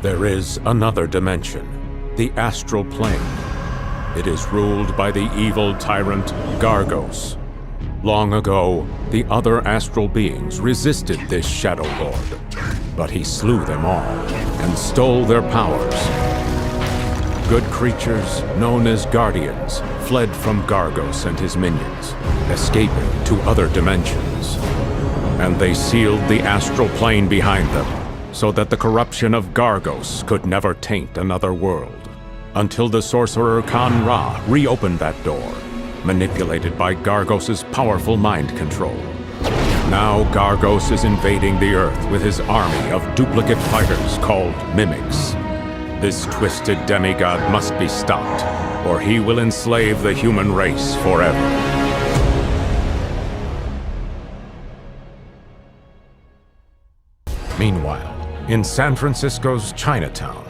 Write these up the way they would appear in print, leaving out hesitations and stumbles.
There is another dimension, the astral plane. It is ruled by the evil tyrant Gargos. Long ago, the other astral beings resisted this Shadowlord, but he slew them all and stole their powers. Good creatures, known as Guardians, fled from Gargos and his minions, escaping to other dimensions. And they sealed the astral plane behind them, so that the corruption of Gargos could never taint another world. Until the sorcerer Khan Ra reopened that door, manipulated by Gargos' powerful mind control. Now Gargos is invading the Earth with his army of duplicate fighters called Mimics. This twisted demigod must be stopped, or he will enslave the human race forever. Meanwhile, in San Francisco's Chinatown,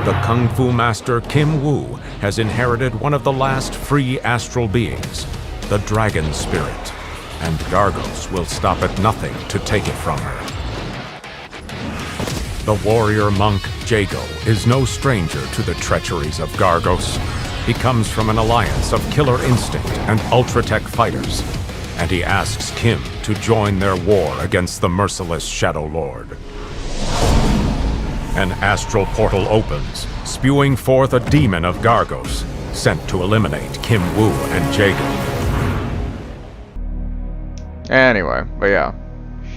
the Kung Fu master Kim Wu has inherited one of the last free astral beings, the Dragon Spirit, and Gargos will stop at nothing to take it from her. The warrior monk Jago is no stranger to the treacheries of Gargos. He comes from an alliance of Killer Instinct and Ultratech fighters, and he asks Kim to join their war against the merciless Shadowlord. An astral portal opens, spewing forth a demon of Gargos, sent to eliminate Kim Wu and Jago. Anyway, but yeah.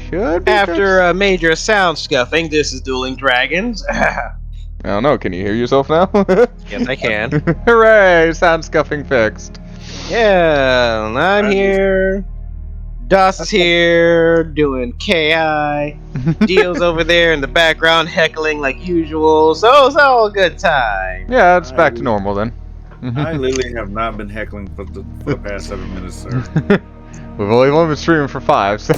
Should be After a major sound scuffing, this is Dueling Dragons. I don't know, can you hear yourself now? Yes, I can. Hooray! Sound scuffing fixed. Yeah, I'm here. DOS is here, doing KI. Dio's over there in the background heckling like usual, so it's all a good time. Yeah, it's back to normal then. I literally have not been heckling for the past 7 minutes, sir. We've only been streaming for 5, so...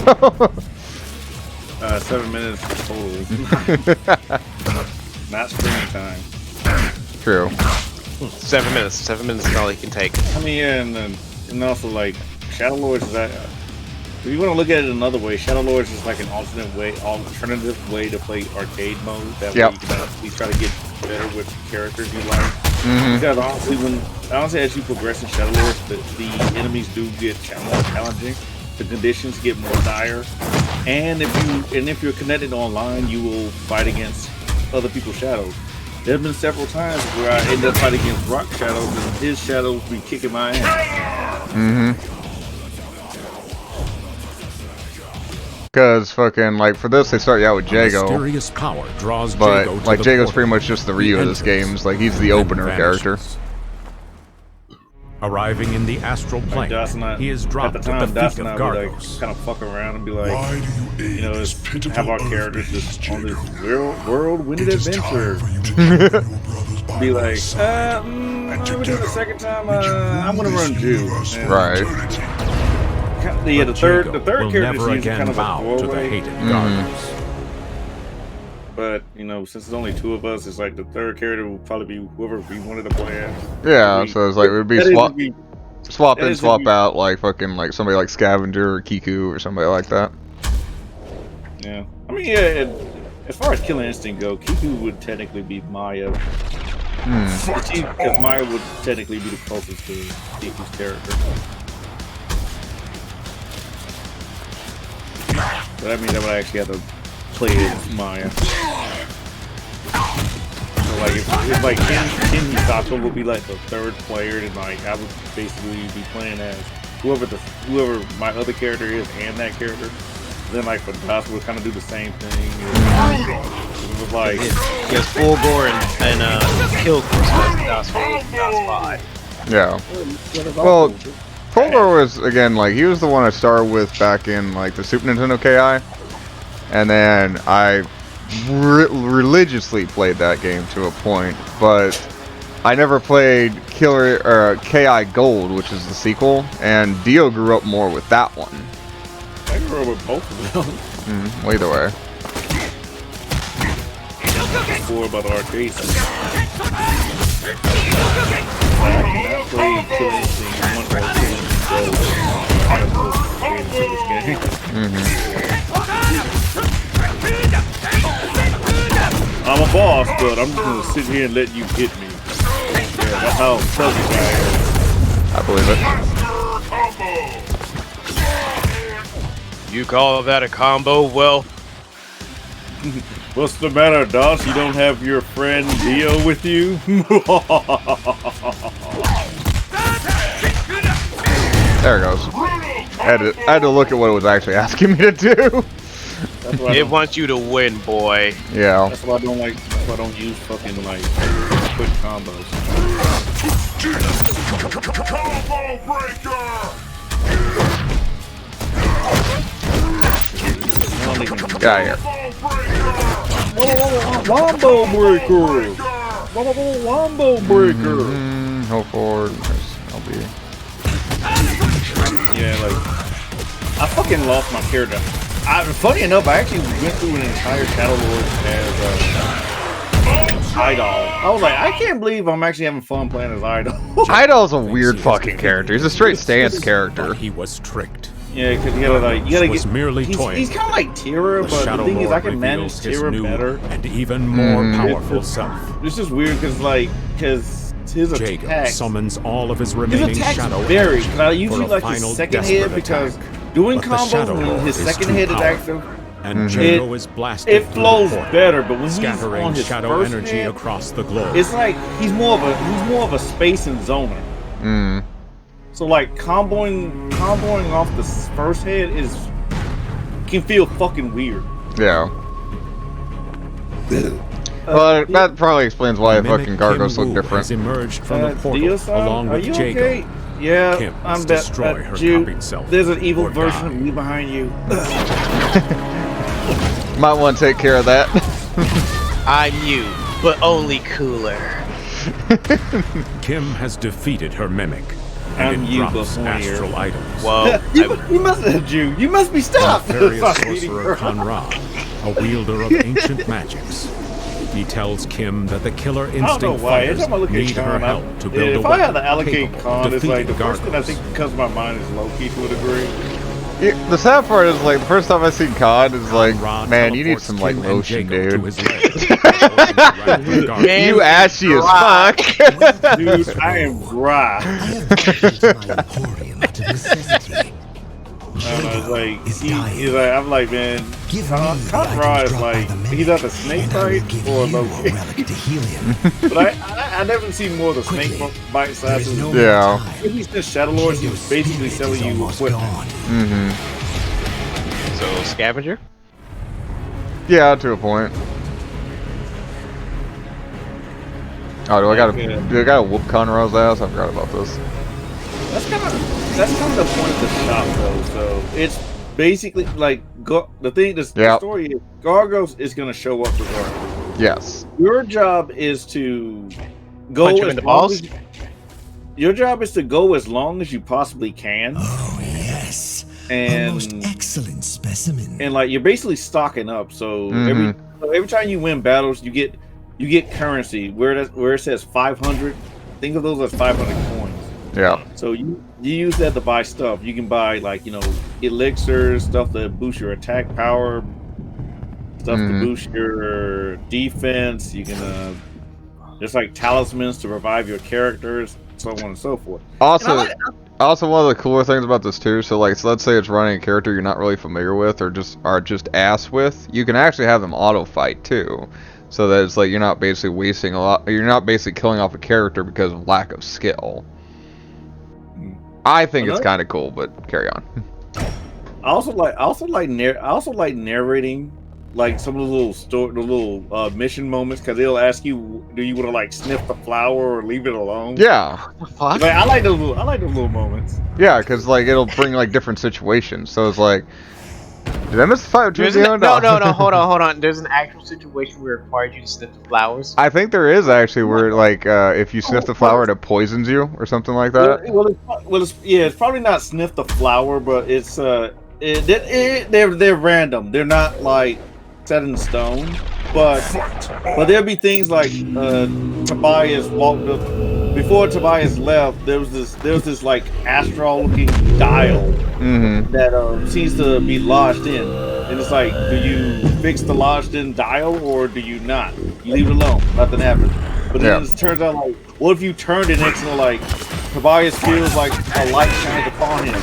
7 minutes total. Not streaming time. True. 7 minutes. 7 minutes is all you can take. I mean, yeah, and also, like, Shadowlords is that... If you want to look at it another way, Shadowlords is like an alternative way to play arcade mode. That way you can actually try to get better with characters you like. Because honestly, as you progress in Shadowlords, the enemies do get more challenging. The conditions get more dire, and if you're connected online, you will fight against other people's shadows. There have been several times where I end up fighting against Rock Shadows, and his shadows be kicking my ass. Because fucking, like, for this, they start you out with Jago. Mysterious power draws but, Jago to like, the Jago's portal. pretty much just the Ryu of this game. Like, he's the opener character. Arriving in the astral plane, he is dropped at the feet of Gargos. Like, kind of fuck around and be like, you know, have our characters just on this whirlwind adventure. Be like, we do the second time, I'm gonna run Jew. Right. Yeah, the third character is kind of a to the hated Gargos. But, you know, since there's only 2 of us, it's like the third character will probably be whoever we wanted to play as. Yeah, so it's like, it would be swap in, swap out, like fucking, like somebody like Scavenger or Kiku or somebody like that. Yeah. I mean, yeah, as far as Killer Instinct go, Kiku would technically be Maya. Because Maya would technically be the closest to Kiku's character. But that means I would actually have to play as Maya. So like if like Ken Hisato would be like the third player, then like I would basically be playing as whoever my other character is and that character. Then like for DOS we'll kind of do the same thing. It was like he has full gore and kill DOS 5. Yeah. Well, Fulgor was, again, like, he was the one I started with back in, like, the Super Nintendo KI. And then I religiously played that game to a point. But I never played KI Gold, which is the sequel. And Dio grew up more with that one. I grew up with both of them. Well, either way. More about arcade. I played Killer Instinct 1 or 2. I'm a boss, but I'm just gonna sit here and let you hit me. Yeah, that's how selfish I am. I believe it. You call that a combo? Well, What's the matter, Doss? You don't have your friend Dio with you? There it goes. I had to look at what it was actually asking me to do. it wants you to win, boy. Yeah. That's why I don't like. That's why I don't use fucking like quick combos. Combo breaker! Get out of here. Wombo breaker! Wombo breaker! Hold forward. I'll be. Yeah, like I fucking lost my character. Funny enough, I actually went through an entire Shadowlords as Idol. I was like, I can't believe I'm actually having fun playing as Idol. Idol's a weird fucking character. He's a straight stance character. He was tricked. Yeah, because you gotta was get. merely He's toying. kind of like Tira, but the thing is, I can manage Tira better. And even more powerful self. This is weird because his Jago attack summons all of his remaining shadow vary. energy I usually for a like his final second desperate head because attack. doing But the combos Shadow when Lord his is second too head is powerful. active. And Jago is blasted. It flows through the portal, better, but when he's scattering on his shadow first energy head, across the globe. it's like he's more of a space and zoner. So like comboing off the first head can feel fucking weird. Yeah. Well, that probably explains why Mimic fucking Gargos Kim look Wu different. has emerged from the portal Dio-san, along are with you Jago. okay? Yeah, Kim I'm must destroy her Jude, copied self there's an evil or version die. of me behind you. Might want to take care of that. I'm you, but only cooler. Kim has defeated her mimic. I'm And it you, drops but hornier. astral items. Well, you must have Jude. You must be stopped. Nefarious Fuck eating sorcerer her. Conrad, a wielder of ancient magics. He tells Kim that the killer I don't know instinct why. Every fighters time I look at need her Khan, help to build a if I weapon had to allocate capable Khan, of it's like the defeating first thing I Gargos. think comes to my mind is low key to a degree. Yeah, the sad part is, like, the first time I seen COD is like, Conrad man, you need teleports some, like, Kim and lotion, Jago to dude. his lair, right with Gargos. You ashy as fuck. Dude, I am dry. It's like, he's like, I'm like, man, Conrad is like, he's at the snake bite or low key. But I never seen more of the snake bite side. Yeah. Maybe since Shadowlords, he was basically selling you equipment. so scavenger. Yeah, to a point. Oh, do I gotta whoop Conrad's ass? I forgot about this. That's kind of the point of the shop, though. So it's basically like the story is Gargos is going to show up regardless. Yes. Your job is to go Punch him as in the long balls? as your job is to go as long as you possibly can. Oh yes, And a most excellent specimen. and like you're basically stocking up. So every time you win battles, you get currency where it says 500. Think of those as 500 coins. Yeah. So you use that to buy stuff. You can buy like elixirs, stuff that boost your attack power, stuff to boost your defense. You can just like talismans to revive your characters, so on and so forth. Also, one of the cooler things about this too. So like, let's say it's running a character you're not really familiar with, or just ass with. You can actually have them auto fight too. So that it's like you're not basically wasting a lot. You're not basically killing off a character because of lack of skill. I think it's kind of cool, but carry on. I also like narrating like some of the little mission moments because they'll ask you, do you want to like sniff the flower or leave it alone? Yeah. Fuck. Like, I like those little moments. Yeah, because like it'll bring like different situations. So it's like, did I miss the fight? No, hold on. There's an actual situation where it requires you to sniff the flowers. I think there is actually where like if you sniff the flower, it poisons you or something like that. It's probably not sniff the flower, but it's they're random. They're not like set in stone, but there'll be things like Tobias walked up before Tobias left, there was this like astral looking dial that seems to be lodged in, and it's like, do you fix the lodged in dial or do you not? You leave it alone, nothing happens. But then it turns out like, what if you turned it next to like Tobias feels like a light shines upon him?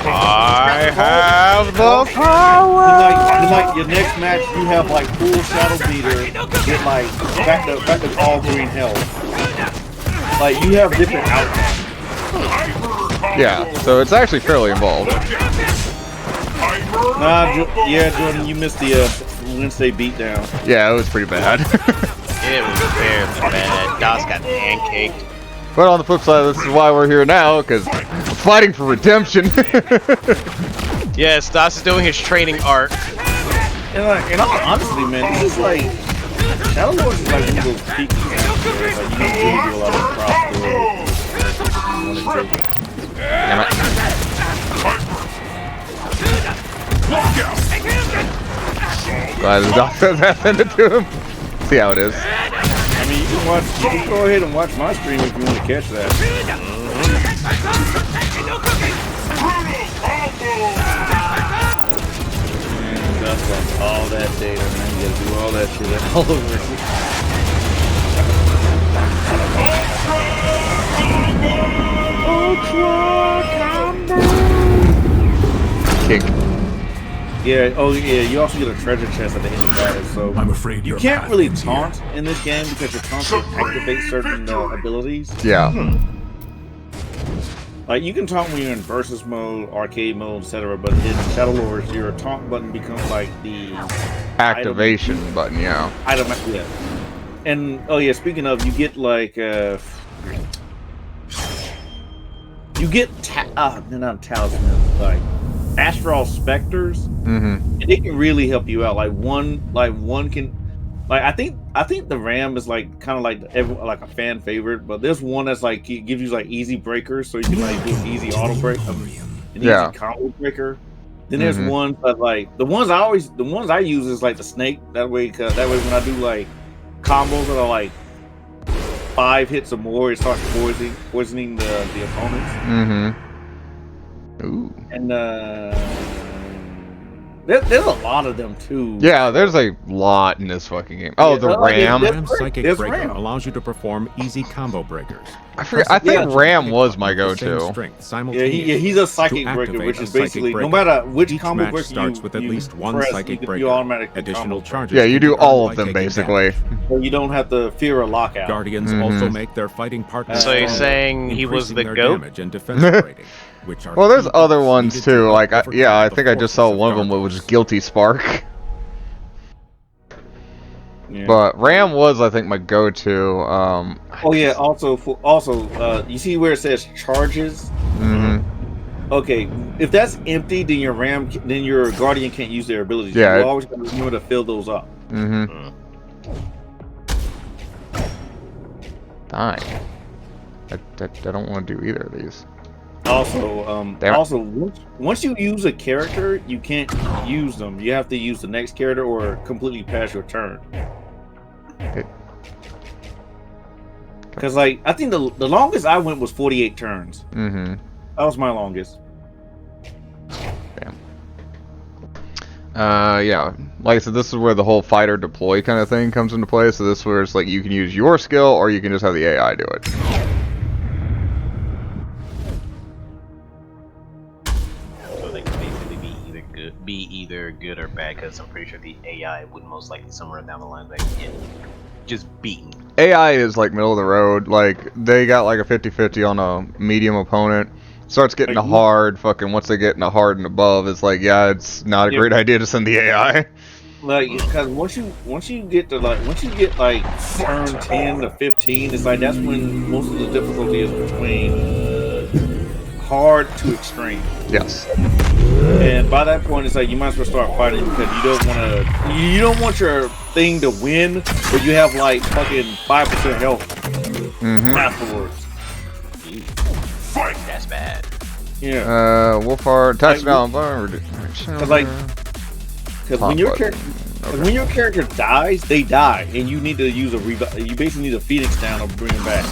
I have the power. And like your next match, you have like full shadow meter with like back to all green health. Like you have different outcomes. Yeah, so it's actually fairly involved. Nah, Jordan, you missed the Wednesday beatdown. Yeah, it was pretty bad. It was very bad. DOS got pancaked. But on the flip side, this is why we're here now, because we're fighting for redemption. Yes, DOS is doing his training arc. And honestly, man, this is like Shadowlords is like one of those peak games where like, you don't really do a lot of props to it. Damn it. Glad the doctor sent it to him. See how it is. I mean, you can go ahead and watch my stream if you want to catch that. And that's like all that data, man. You gotta do all that shit all over again. Kink. Yeah, oh yeah, you also get a treasure chest at the end of battle, so I'm afraid you can't really taunt in this game because your taunt can activate certain abilities. Yeah. Like you can taunt when you're in versus mode, arcade mode, etc. But in Shadowlords, your taunt button becomes like the Activation button, yeah. Item, yeah. And oh yeah, speaking of, you get like you get not talismans, like astral specters, and it can really help you out. Like one can, like I think the Ram is like kind of like a fan favorite, but there's one that's like it gives you like easy breakers, so you can like do an easy auto break, an easy combo breaker. Then there's ones that like the ones I use is like the snake. That way when I do like combos that are like 5 hits or more, it starts poisoning the opponents. Ooh. And there's a lot of them too. Yeah, there's a lot in this fucking game. Oh, the Ram. Ram's Psychic There's Breaker Ram. allows you to perform easy combo breakers. I think Ram was my go-to. He's a psychic breaker, which is basically no matter which combo breaker starts with at least one press, psychic breaker. you automatically Additional charges. Yeah, you do all of by them taking basically. so you don't have to fear a lockout. Guardians also make their fighting partners. So you're stronger, saying he was increasing the their GOAT? damage and defense rating, which are Well, there's key other buffs ones needed to too. Like, overcome I the think I just saw forces of one of them, which was Guilty Spark. Yeah. But Ram was, I think, my go-to. Oh yeah. Also, you see where it says charges? Okay, if that's empty, then your Guardian can't use their abilities. Yeah. You always gotta remember to fill those up. Fine. I don't want to do either of these. Also, once you use a character, you can't use them. You have to use the next character or completely pass your turn. Because like I think the longest I went was 48 turns. That was my longest. Damn. Yeah. Like I said, this is where the whole fighter deploy kind of thing comes into play. So this is where it's like you can use your skill or you can just have the AI do it. So they can basically be either good or bad, because I'm pretty sure the AI would most likely somewhere down the line like get just beaten. AI is like middle of the road. Like they got like a 50-50 on a medium opponent. Starts getting a hard fucking once they get in a hard and above, it's like, yeah, it's not a great idea to send the AI. Like, because once you get like turn 10 to 15, it's like that's when most of the difficulty is between hard to extreme. Yes. And by that point, it's like you might as well start fighting because you don't want your thing to win, but you have like fucking 5% health afterwards. That's bad. Yeah. Wolfhard, touchdown. Because when your character, Okay. When your character dies, they die, and you need to use a you basically need a Phoenix down or bring them back.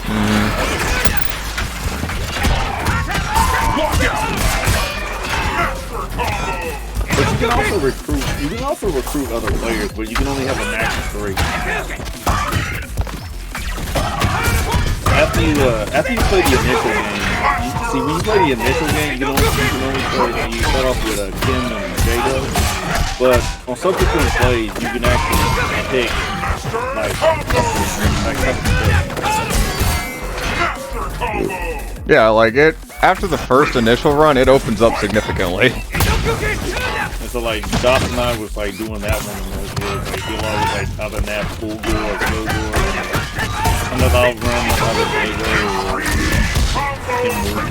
But you can also recruit. You can also recruit other players, but you can only have a max of 3. After you play the initial game, see when you play the initial game, you can only play. You start off with Kim and Jada, but on subsequent plays, you can actually pick Yeah, like it. After the first initial run, it opens up significantly. And so like Doc and I was like doing that one, and it was like he'll always like other than that full gore or slow gore, another run, another Jada or Kim move.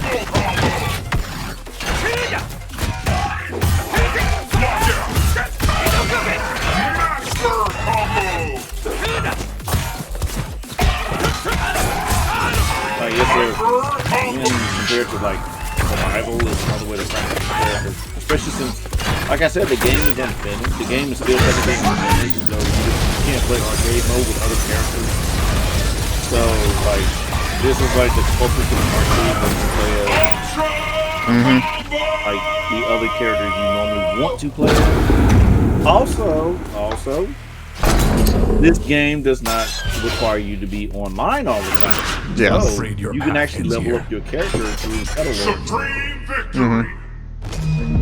Yes, compared to like survival is another way to practice characters. Especially since, like I said, the game is unfinished. The game is still technically unfinished, so you can't play arcade mode with other characters. So, like, this is like the closest to the arcade when you play like the other characters you normally want to play. Also, this game does not require you to be online all the time. Yeah. So you can actually level up your character through Shadowlords.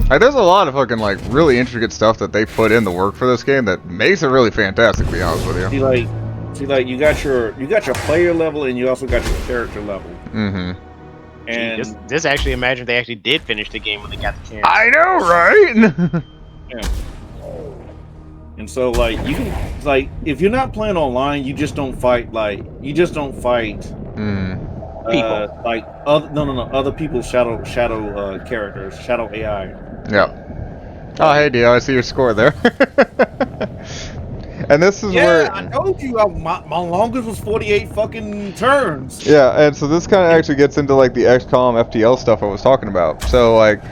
Like, there's a lot of fucking like really intricate stuff that they put in the work for this game that makes it really fantastic. To be honest with you. See, like you got your player level and you also got your character level. Mm-hmm. And this actually, imagine they actually did finish the game when they got the chance. I know, right? Yeah. And so, like, you can, like, if you're not playing online, you just don't fight, people. Like, other people's shadow characters, shadow AI. Yeah. Oh, hey, Dio, I see your score there. And this is where... I told you, my longest was 48 fucking turns. Yeah, and so this kind of actually gets into, like, the XCOM FTL stuff I was talking about. So, like...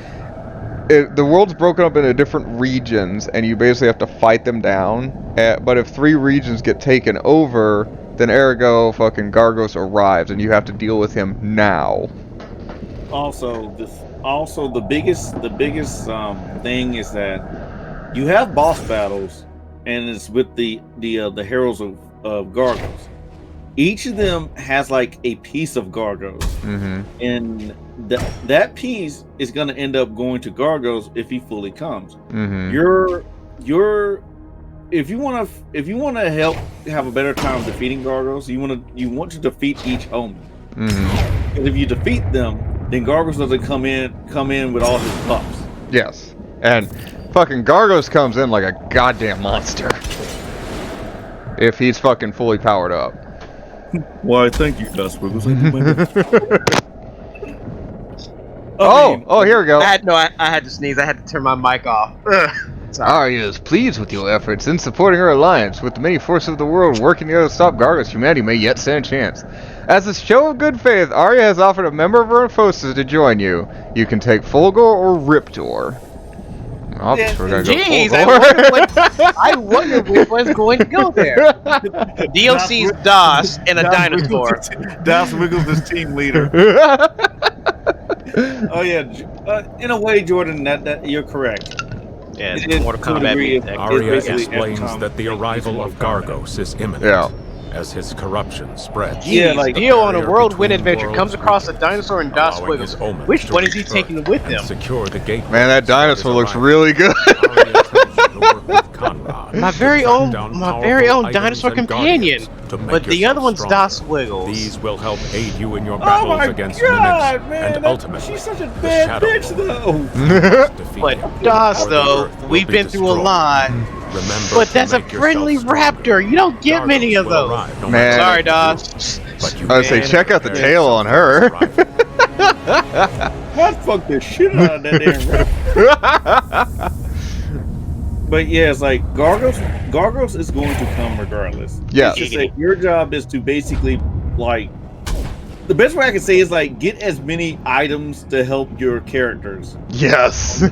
the world's broken up into different regions, and you basically have to fight them down. But if 3 regions get taken over, then ergo fucking Gargos arrives, and you have to deal with him now. Also, the biggest thing is that you have boss battles, and it's with the heroes of Gargos. Each of them has like a piece of Gargos, and that piece is going to end up going to Gargos if he fully comes. If you want to help have a better time defeating Gargos, you want to defeat each omen. Because if you defeat them, then Gargos doesn't come in with all his pups. Yes, and fucking Gargos comes in like a goddamn monster if he's fucking fully powered up. Why, thank you, Dust Wiggles. Oh, here we go. I had to sneeze. I had to turn my mic off. Arya is pleased with your efforts in supporting her alliance. With the many forces of the world working together to stop Gargos, humanity may yet stand a chance. As a show of good faith, Arya has offered a member of her forces to join you. You can take Fulgor or Riptor. Oh, we're gonna go Fulgor. I wonder which one's going to go there. DLC's DOS and a dinosaur. Das Wiggles is team leader. Oh yeah, in a way, Jordan, that you're correct. Yeah, Mortal Kombat. Arya explains that the arrival of Gargos is imminent. Yeah. As his corruption spreads. Yeah, like Dio on a barrier whirlwind between adventure worlds comes across a dinosaur and DOS allowing Wiggles. his omens Which to one is he return taking with and him? secure the gateway. Man, that dinosaur looks really good. Arya turns to work with Conrad My to very track own down dinosaur powerful items and companion. guardians to make But the yourself other one's stronger. DOS Wiggles. These will help aid you in your Oh battles my against God, mimics man! and ultimately She's such a the bad bitch, Shadowlords. though. But DOS though, we've been through a lot. Remember But to that's a make yourself friendly stronger. raptor. You don't get many of Gargos will those. arrive no Man. matter Sorry, what you DOS. do, but you I would say, can check out the prepare tail on her. yourself to survive. I'd fuck the shit out of that damn raptor. But yeah, it's like Gargos is going to come regardless. Yeah. It's just that your job is to basically like the best way I can say is like get as many items to help your characters. Yes.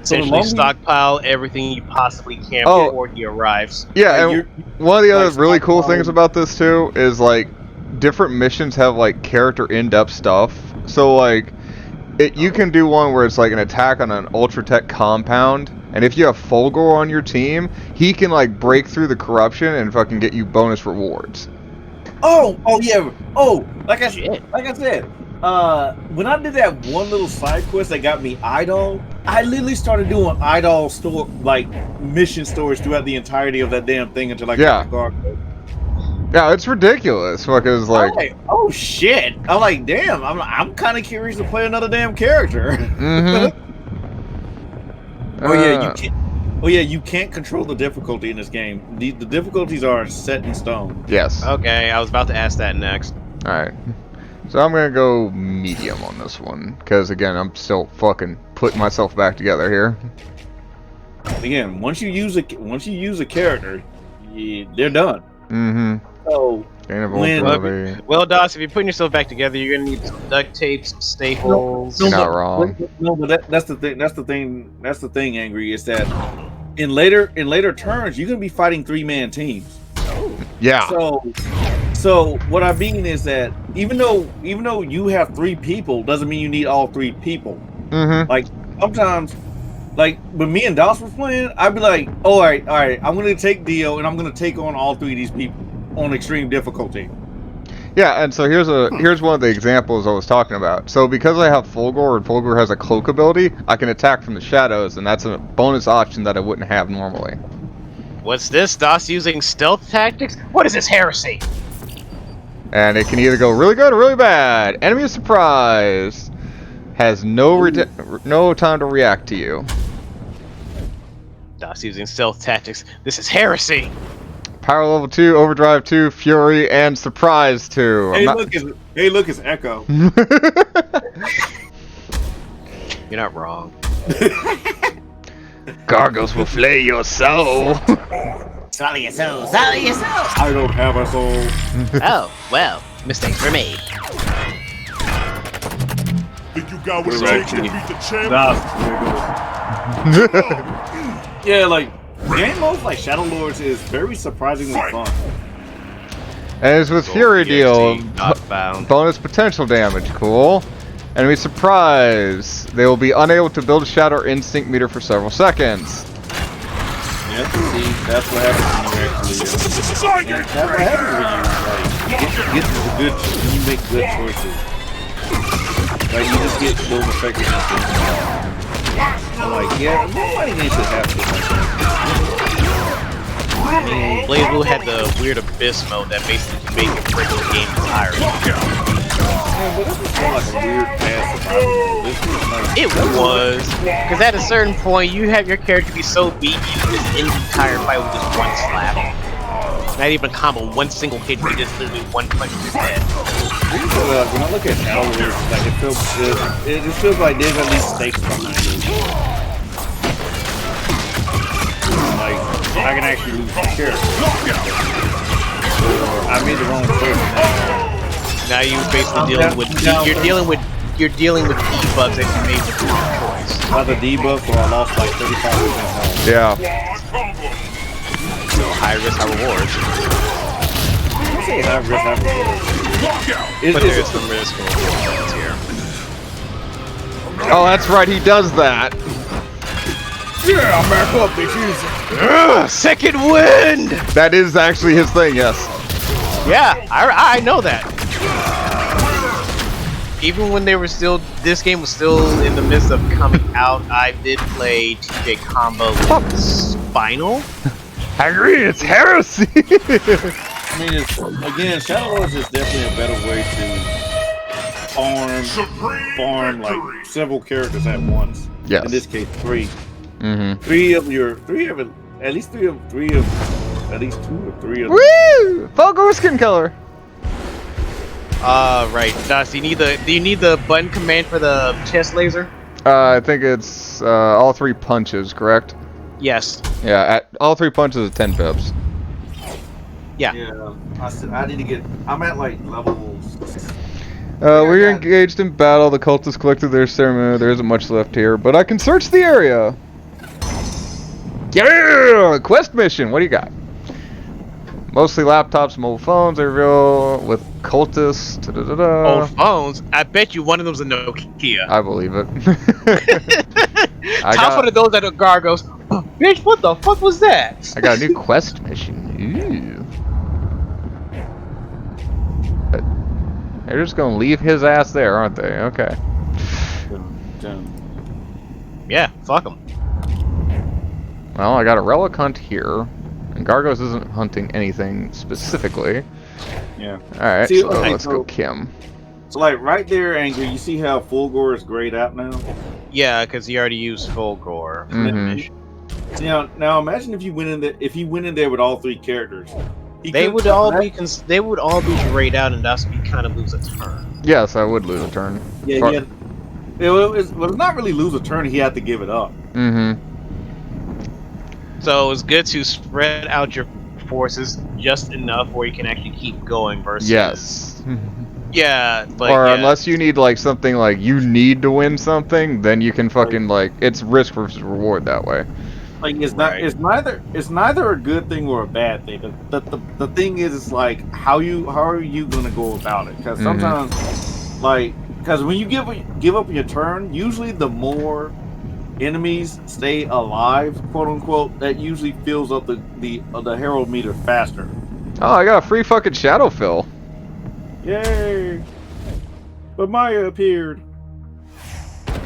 Essentially, longer stockpile everything you possibly can Oh. before he arrives. Yeah, Like, and you're- one of the other like, really cool stockpile- things about this too is like different missions have like character in-depth stuff. So like you can do one where it's like an attack on an ultra tech compound, and if you have Fulgor on your team, he can like break through the corruption and fucking get you bonus rewards. Oh yeah. Oh, like I Shit. said, when I did that one little side quest that got me Idol, I literally started doing Idol store like mission stories throughout the entirety of that damn thing until I got the guard. Yeah, it's ridiculous because I'm like, like, oh shit! I'm like, damn. I'm kind of curious to play another damn character. Oh yeah, you can't. Oh yeah, you can't control the difficulty in this game. The difficulties are set in stone. Yes. Okay, I was about to ask that next. All right. So I'm gonna go medium on this one because again, I'm still fucking putting myself back together here. Again, once you use a character, they're done. So Well, Doss, if you're putting yourself back together, you're gonna need some duct tape, some staples. You're not wrong. No, but that's the thing. That's the thing. Angry is that in later turns, you're gonna be fighting 3-man teams. Yeah. So what I mean is that even though you have 3 people, doesn't mean you need all 3 people. Like sometimes, like when me and Doss were playing, I'd be like, oh, all right, I'm gonna take Dio and I'm gonna take on all 3 of these people on extreme difficulty. Yeah, and so here's one of the examples I was talking about. So because I have Fulgor and Fulgor has a cloak ability, I can attack from the shadows, and that's a bonus option that I wouldn't have normally. What's this? Doss using stealth tactics? What is this heresy? And it can either go really good or really bad. Enemy surprise has no time to react to you. Doss using stealth tactics. This is heresy. Power level 2, overdrive 2, fury, and surprise 2. Look, it's Echo. You're not wrong. Gargles will flay your soul. Swallow your soul, swallow your soul. I don't have a soul. Oh, well, mistakes were made. Think you got what it takes to beat the champ? Yeah, like game modes like Shadowlords is very surprisingly fun. And it's with Fury deal, not found. bonus potential damage, cool. Enemy surprise, they will be unable to build a shadow or instinct meter for several seconds. Yep, see, that's what happens when you actually that's what happens when you like get to the good, when you make good choices. Like you just get those effective things. I'm like, yeah, nobody needs to have this like that. I mean, BlazBlue had the weird abyss mode that basically made you break the game entirely. Yeah, but this was more like a weird pass survival. This was like It was, because at a certain point, you have your character be so beat you can just end the entire fight with just one slap. Not even a combo, one single hit, you just literally one punch in his head. When I look at Shadowlords, like it just feels like there's at least stakes behind it. Like I can actually lose my character. Or I made the wrong choice. Now you're basically dealing with you're dealing with debuffs that you made with the wrong choice. Either debuff or I lost like 35% health. Yeah. So high risk, high reward. I say high risk, high reward. But there's some risk and rewards here. Oh, that's right, he does that. Yeah, I'm back up, bitches. Second wind! That is actually his thing, yes. Yeah, I know that. Even when they were still, this game was still in the midst of coming out, I did play TJ Combo with Spinal. I agree, it's heresy. I mean, again, Shadowlords is definitely a better way to farm like several characters at once. Yes. In this case, 3. Mm-hmm. At least two or three of them. Woo! Fulgor Skin Color. Right. Doss, do you need the button command for the chest laser? I think it's all 3 punches, correct? Yes. Yeah, at all 3 punches is 10 pips. Yeah. Yeah, I need to get. I'm at like level. We're engaged in battle. The cultists collected their ceremony. There isn't much left here, but I can search the area. Yeah! Quest mission. What do you got? Mostly laptops, mobile phones. I reveal with cultists. Old phones. I bet you one of them's a Nokia. I believe it. I Top one got. of those that are Gargos. Oh, bitch, what the fuck was that? I got a new quest mission. Ooh. They're just gonna leave his ass there, aren't they? Okay. Yeah, fuck them. Well, I got a relic hunt here, and Gargos isn't hunting anything specifically. Yeah. Alright, See, so okay, let's go Kim. So, like, right there, Angry, you see how Fulgore is grayed out now? Yeah, because he already used full gore. Mm-hmm. Now imagine if you went in there. If he went in there with all 3 characters, They would all be grayed out, and thus we kind of lose a turn. Yes, I would lose a turn. Yeah. It was not really lose a turn. He had to give it up. Mm-hmm. So it's good to spread out your forces just enough where you can actually keep going. Versus Yes. Yeah, but or yeah. unless you need like something like you need to win something, then you can fucking like it's risk versus reward that way. Like it's neither a good thing or a bad thing. The thing is like how are you gonna go about it? Because sometimes because when you give up your turn, usually the more enemies stay alive, quote unquote, that usually fills up the herald meter faster. Oh, I got a free fucking shadow fill. Yay! But Maya appeared.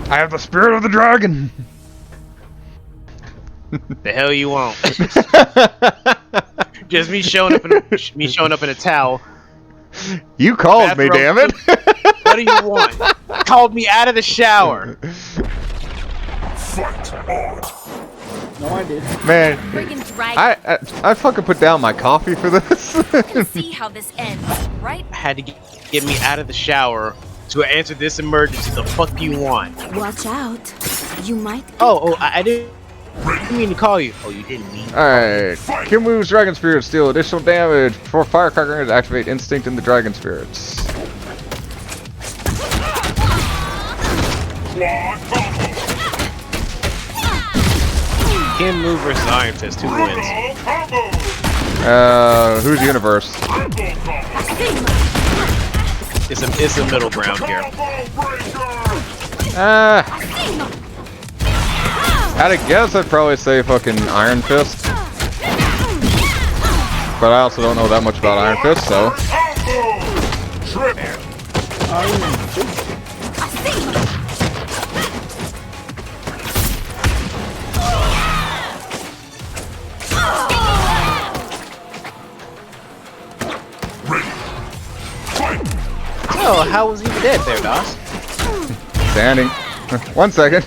I have the spirit of the dragon. The hell you want? Just me showing up in a towel. You called me, damn it! What do you want? Called me out of the shower. Fight on. No, I did. Man, Friggin' dragon. I fucking put down my coffee for this. Let's see how this ends, right? Had to get me out of the shower to answer this emergency. The fuck do you want? Watch out. You might. I didn't mean to call you. Oh, you didn't mean. Alright. Kim moves Dragon Spirits deal additional damage. For Firecracker, activate Instinct in the Dragon Spirits. Kim move versus Iron Fist. Who wins? Who's Universe? It's a middle ground here. I'd guess I'd probably say fucking Iron Fist. But I also don't know that much about Iron Fist, so. Oh, how was he dead there, Doss? Standing. 1 second.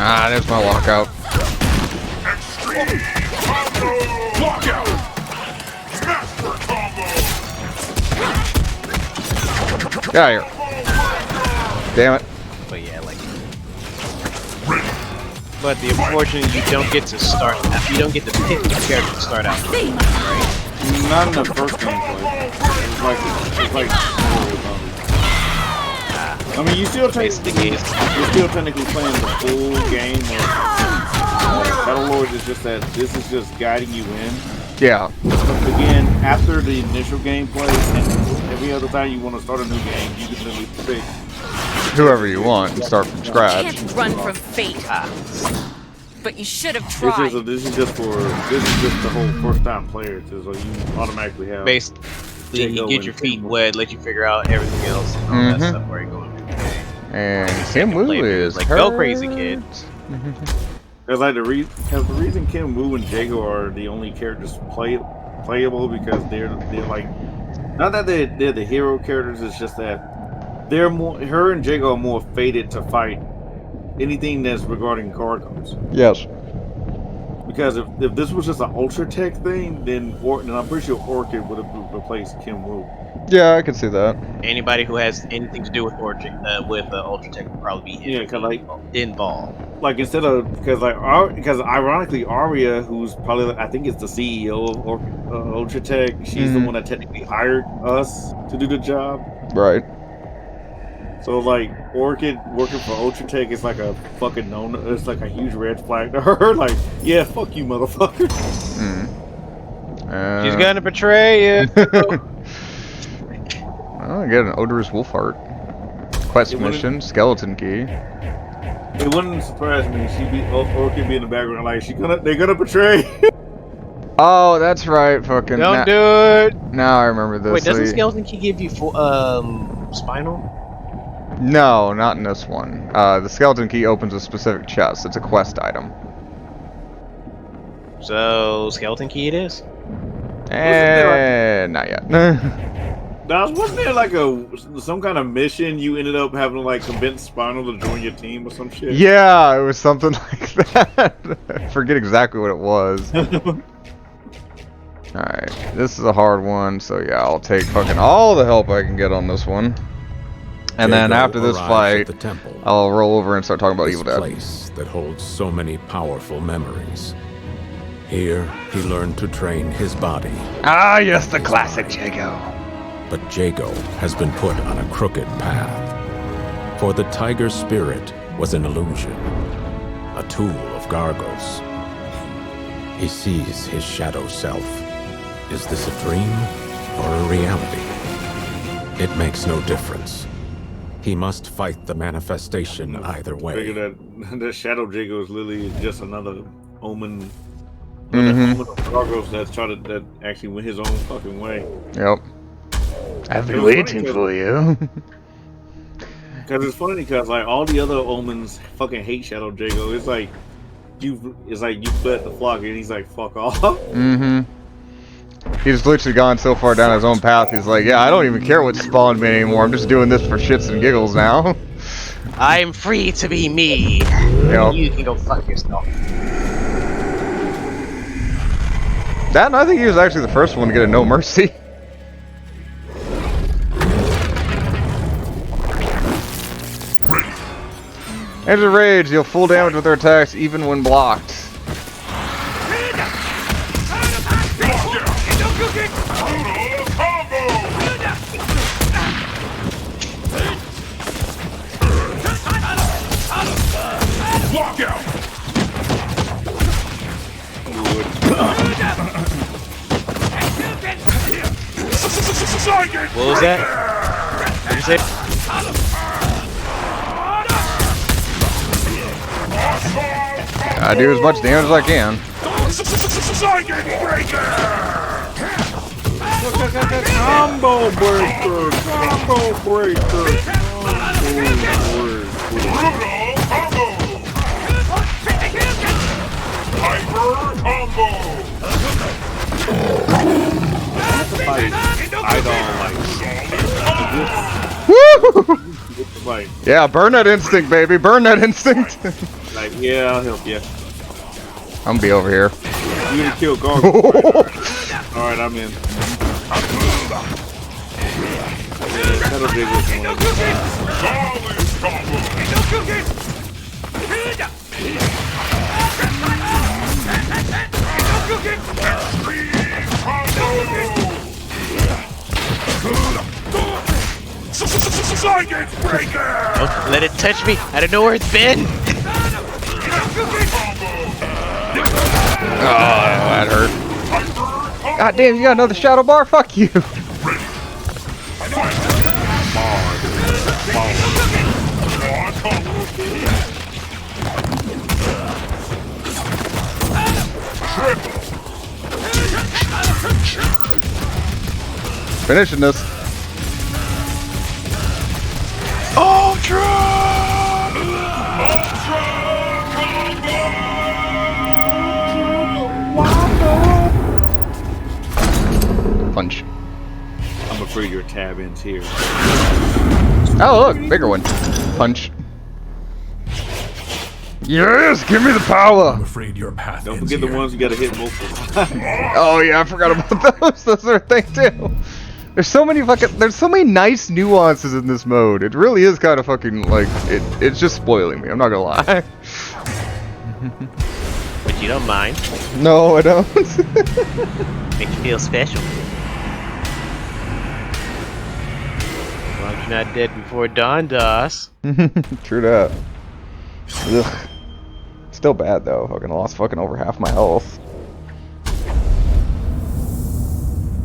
Ah, there's my lockout. Get out of here. Damn it. But yeah, like. But the unfortunate you don't get to start. You don't get to pick the character to start out. Right? Not in the first gameplay. It's like I mean, you're still technically playing the full game. Shadowlords is just that this is just guiding you in. Yeah. Again, after the initial gameplay, and every other time you want to start a new game, you can literally pick Whoever you want and start from You scratch. can't run from fate. But you should have tried. This is just the whole first time player, so you automatically have. Basically, you get your feet wet, let you figure out everything else and all that stuff where you're going to play. And Kim Woo is like, go crazy, kid. Because like the reason Kim Woo and Jago are the only characters playable because they're like, not that they're the hero characters, it's just that her and Jago are more fated to fight anything that's regarding Gargos. Yes. Because if this was just an Ultra Tech thing, then I'm pretty sure Orchid would have replaced Kim Woo. Yeah, I can see that. Anybody who has anything to do with Ultra Tech will probably be Yeah, cause like involved. like instead of because ironically Arya, who's probably I think is the CEO of Ultra Tech, she's the one that technically hired us to do the job. Right. So like Orchid working for Ultra Tech is like a fucking no. It's like a huge red flag to her. Like, yeah, fuck you, motherfucker. She's gonna betray you. Oh, I get an odorous wolf heart. Quest mission, skeleton key. It wouldn't surprise me. Orchid be in the background like they're gonna betray. Oh, that's right. Fucking. Don't do it. Now I remember this. Wait, doesn't skeleton key give you spinal? No, not in this one. The skeleton key opens a specific chest. It's a quest item. So, skeleton key it is? Not yet. Now, wasn't there like some kind of mission you ended up having to like convince Spinal to join your team or some shit? Yeah, it was something like that. I forget exactly what it was. Alright, this is a hard one, so yeah, I'll take fucking all the help I can get on this one. And then Jago after this arrives fight, at the temple, I'll roll over and start talking about this Evil Dead. place that holds so many powerful memories. Here, he learned to train his body. Ah, yes, the classic Jago. But Jago has been put on a crooked path. For the tiger spirit was an illusion, a tool of Gargos. He sees his shadow self. Is this a dream or a reality? It makes no difference. He must fight the manifestation either way. Figure that Shadow Jago is literally just another omen. Omen of Gargos that actually went his own fucking way. Yep. I've been waiting for you. Because it's funny because like all the other omens fucking hate Shadow Jago. It's like you bet the flock and he's like fuck off. He's literally gone so far down his own path, he's like, yeah, I don't even care what spawned me anymore, I'm just doing this for shits and giggles now. I'm free to be me. Yep. You can go fuck yourself. That, and I think he was actually the first one to get a no mercy. Enter Rage, deal full damage with their attacks even when blocked. What was that? What did you say? I do as much damage as I can. Combo breaker! Combo breaker! Like, yeah, burn that instinct, baby. Burn that instinct. like, yeah, I'll help you. I'm gonna be over here. You gonna kill Gargoyle? Alright, I'm in. Shadow Jago's the one Don't let it touch me. I don't know where it's been. Oh, that hurt. God damn, you got another shadow bar? Fuck you. Finishing this. Punch. I'm afraid your tab ends here. Oh, look, bigger one. Punch. Yes, give me the power. I'm afraid your path Don't ends forget the here. ones you gotta hit multiple times. Oh yeah, I forgot about those. Those are a thing too. There's so many nice nuances in this mode. It really is kind of fucking like it's just spoiling me. I'm not gonna lie. But you don't mind. No, I don't. Makes you feel special. As long as you're not dead before dawn, DOS. True that. Ugh. Still bad though. Fucking lost fucking over half my health.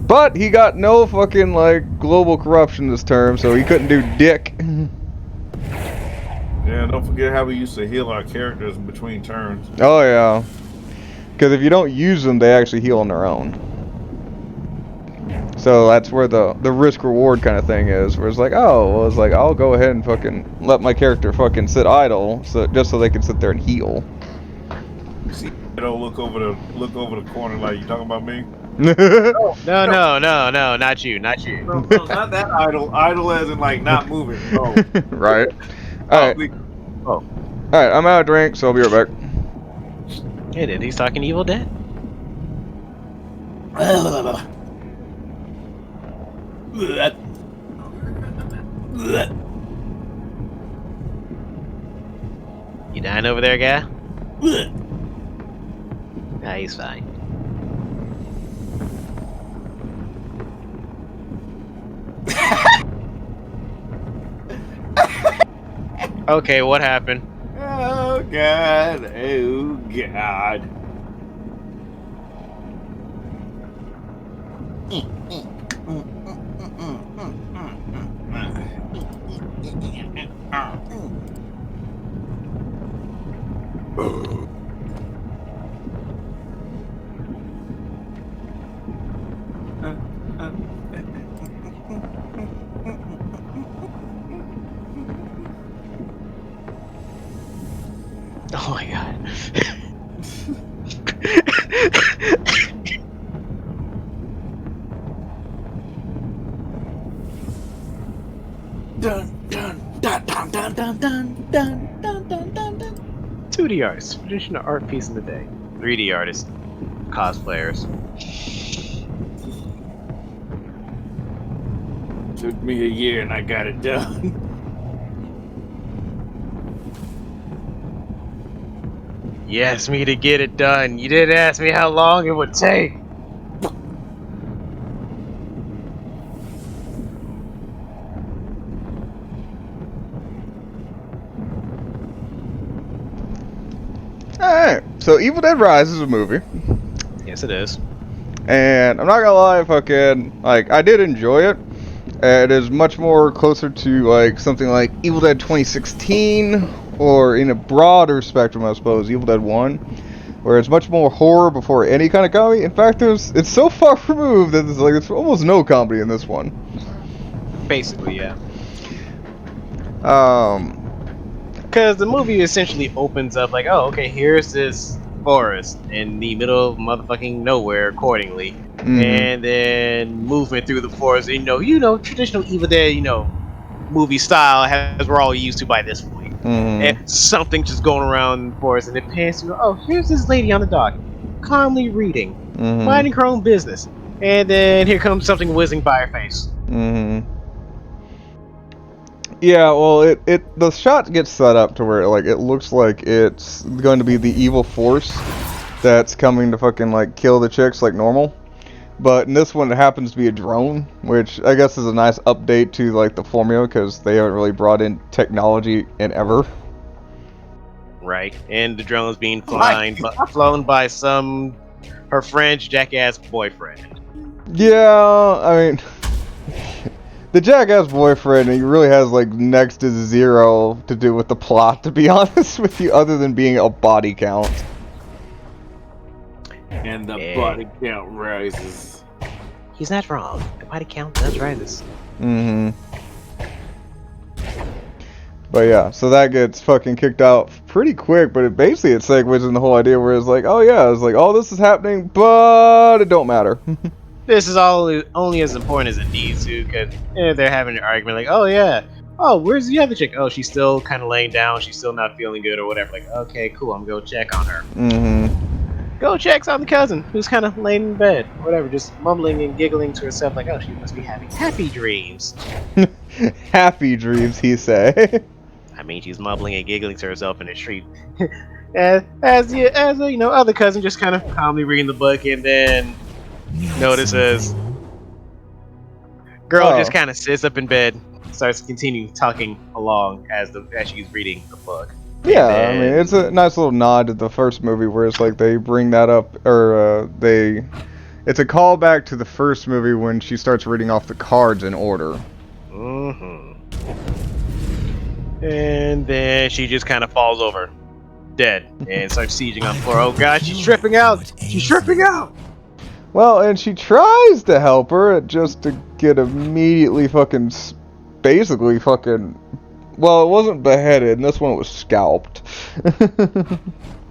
But he got no fucking like global corruption this term, so he couldn't do dick. Yeah, don't forget how we used to heal our characters in between turns. Oh yeah. Because if you don't use them, they actually heal on their own. So that's where the risk reward kind of thing is, where it's like, oh, well, it's like I'll go ahead and fucking let my character fucking sit idle, so just so they can sit there and heal. See, don't look over the corner like you talking about me. No, not you. No, not that idle. Idle as in like not moving. Oh. Right. Alright. Oh. Alright, I'm out of drink, so I'll be right back. Hey, then he's talking Evil Dead. You dying over there, guy? Nah, he's fine. Okay, what happened? Oh God! Oh God! Oh my god. Dun dun dun dun dun dun dun dun dun dun dun dun. 2D artists, traditional art piece of the day. 3D artists, cosplayers. Took me a year and I got it done. You asked me to get it done. You didn't ask me how long it would take. Alright, so Evil Dead Rise is a movie. Yes, it is. And I'm not gonna lie, fucking, like, I did enjoy it. It is much more closer to, like, something like Evil Dead 2016, or in a broader spectrum, I suppose, Evil Dead 1, where it's much more horror before any kind of comedy. In fact, it's so far removed that there's almost no comedy in this one. Basically, yeah. Because the movie essentially opens up like, oh, okay, here's this forest in the middle of motherfucking nowhere, accordingly, and then movement through the forest. And, you know, traditional Evil Dead, movie style, as we're all used to by this point. And something just going around the forest, and it pans to, oh, here's this lady on the dock, calmly reading, minding her own business, and then here comes something whizzing by her face. Yeah, well, the shot gets set up to where it looks like it's going to be the evil force that's coming to fucking like kill the chicks like normal. But in this one, it happens to be a drone, which I guess is a nice update to like the formula because they haven't really brought in technology in ever. Right, and the drone is being flown by her friend's jackass boyfriend. Yeah, I mean. The jackass boyfriend, he really has like next to zero to do with the plot, to be honest with you, other than being a body count. And the body count rises. He's not wrong. The body count does rise. But yeah, so that gets fucking kicked out pretty quick, but it segues in the whole idea where it's like, oh yeah, it's like, oh, this is happening, but it don't matter. This is only as important as it needs to, because they're having an argument like, oh yeah, oh, where's the other chick? Oh, she's still kind of laying down, she's still not feeling good or whatever. Like, okay, cool, I'm gonna go check on her. Go checks on the cousin, who's kind of laying in bed, or whatever, just mumbling and giggling to herself like, oh, she must be having happy dreams. Happy dreams, he say. I mean, she's mumbling and giggling to herself in the street. as you know, other cousin just kind of calmly reading the book, and then notices girl just kind of sits up in bed, starts to continue talking along as she's reading the book. Yeah, I mean, it's a nice little nod to the first movie where it's like they bring that up, or it's a callback to the first movie when she starts reading off the cards in order. Mm-hmm. And then she just kind of falls over, dead, and starts sieging on the floor. Oh god, she's tripping out! She's tripping out! Well, and she tries to help her, just to get immediately basically well, it wasn't beheaded, and this one was scalped.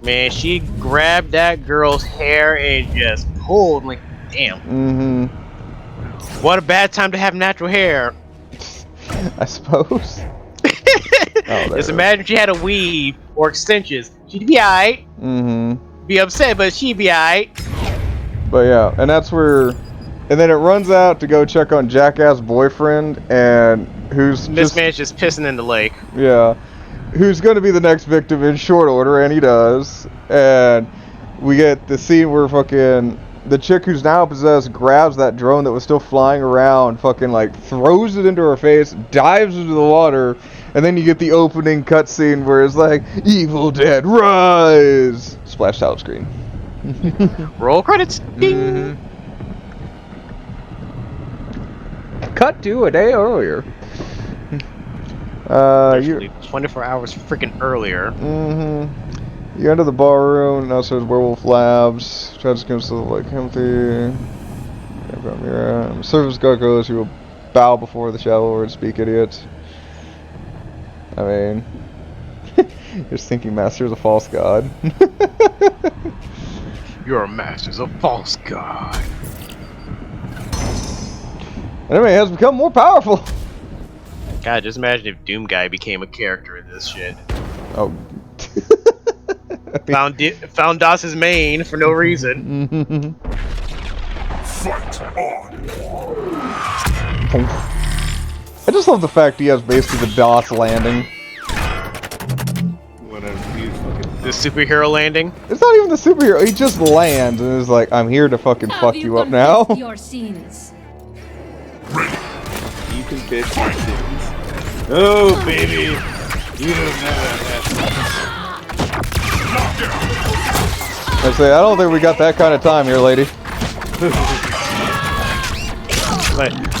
Man, she grabbed that girl's hair and just pulled, like, damn. Mm-hmm. What a bad time to have natural hair. I suppose. Just imagine if she had a weave or extensions. She'd be alright. Mm-hmm. Be upset, but she'd be alright. But yeah, and that's where... And then it runs out to go check on Jackass boyfriend, and This man's just pissing in the lake. Yeah. Who's going to be the next victim in short order, and he does. And we get the scene where the chick who's now possessed grabs that drone that was still flying around, throws it into her face, dives into the water, and then you get the opening cutscene where it's like, Evil Dead, rise! Splashed out screen. Roll credits. Ding! Mm-hmm. Cut to a day earlier. Actually, 24 hours freaking earlier. Mm-hmm. You enter the bar room, now says Werewolf Labs. Tries to conceal empty. Service guard goes, you will bow before the Shadowlords, speak idiots. I mean, you're thinking Master's a false god. Your master's a false god. Enemy has become more powerful. God, just imagine if Doom Guy became a character in this shit. Oh. Found DOS's main for no reason. Fight on. I just love the fact he has basically the DOS landing. Whatever. Fucking... The superhero landing? It's not even the superhero. He just lands and is like, I'm here to fucking fuck you up now. Your scenes. You can bitch my sins. Oh, baby. You don't know that. I say, I don't think we got that kind of time here, lady.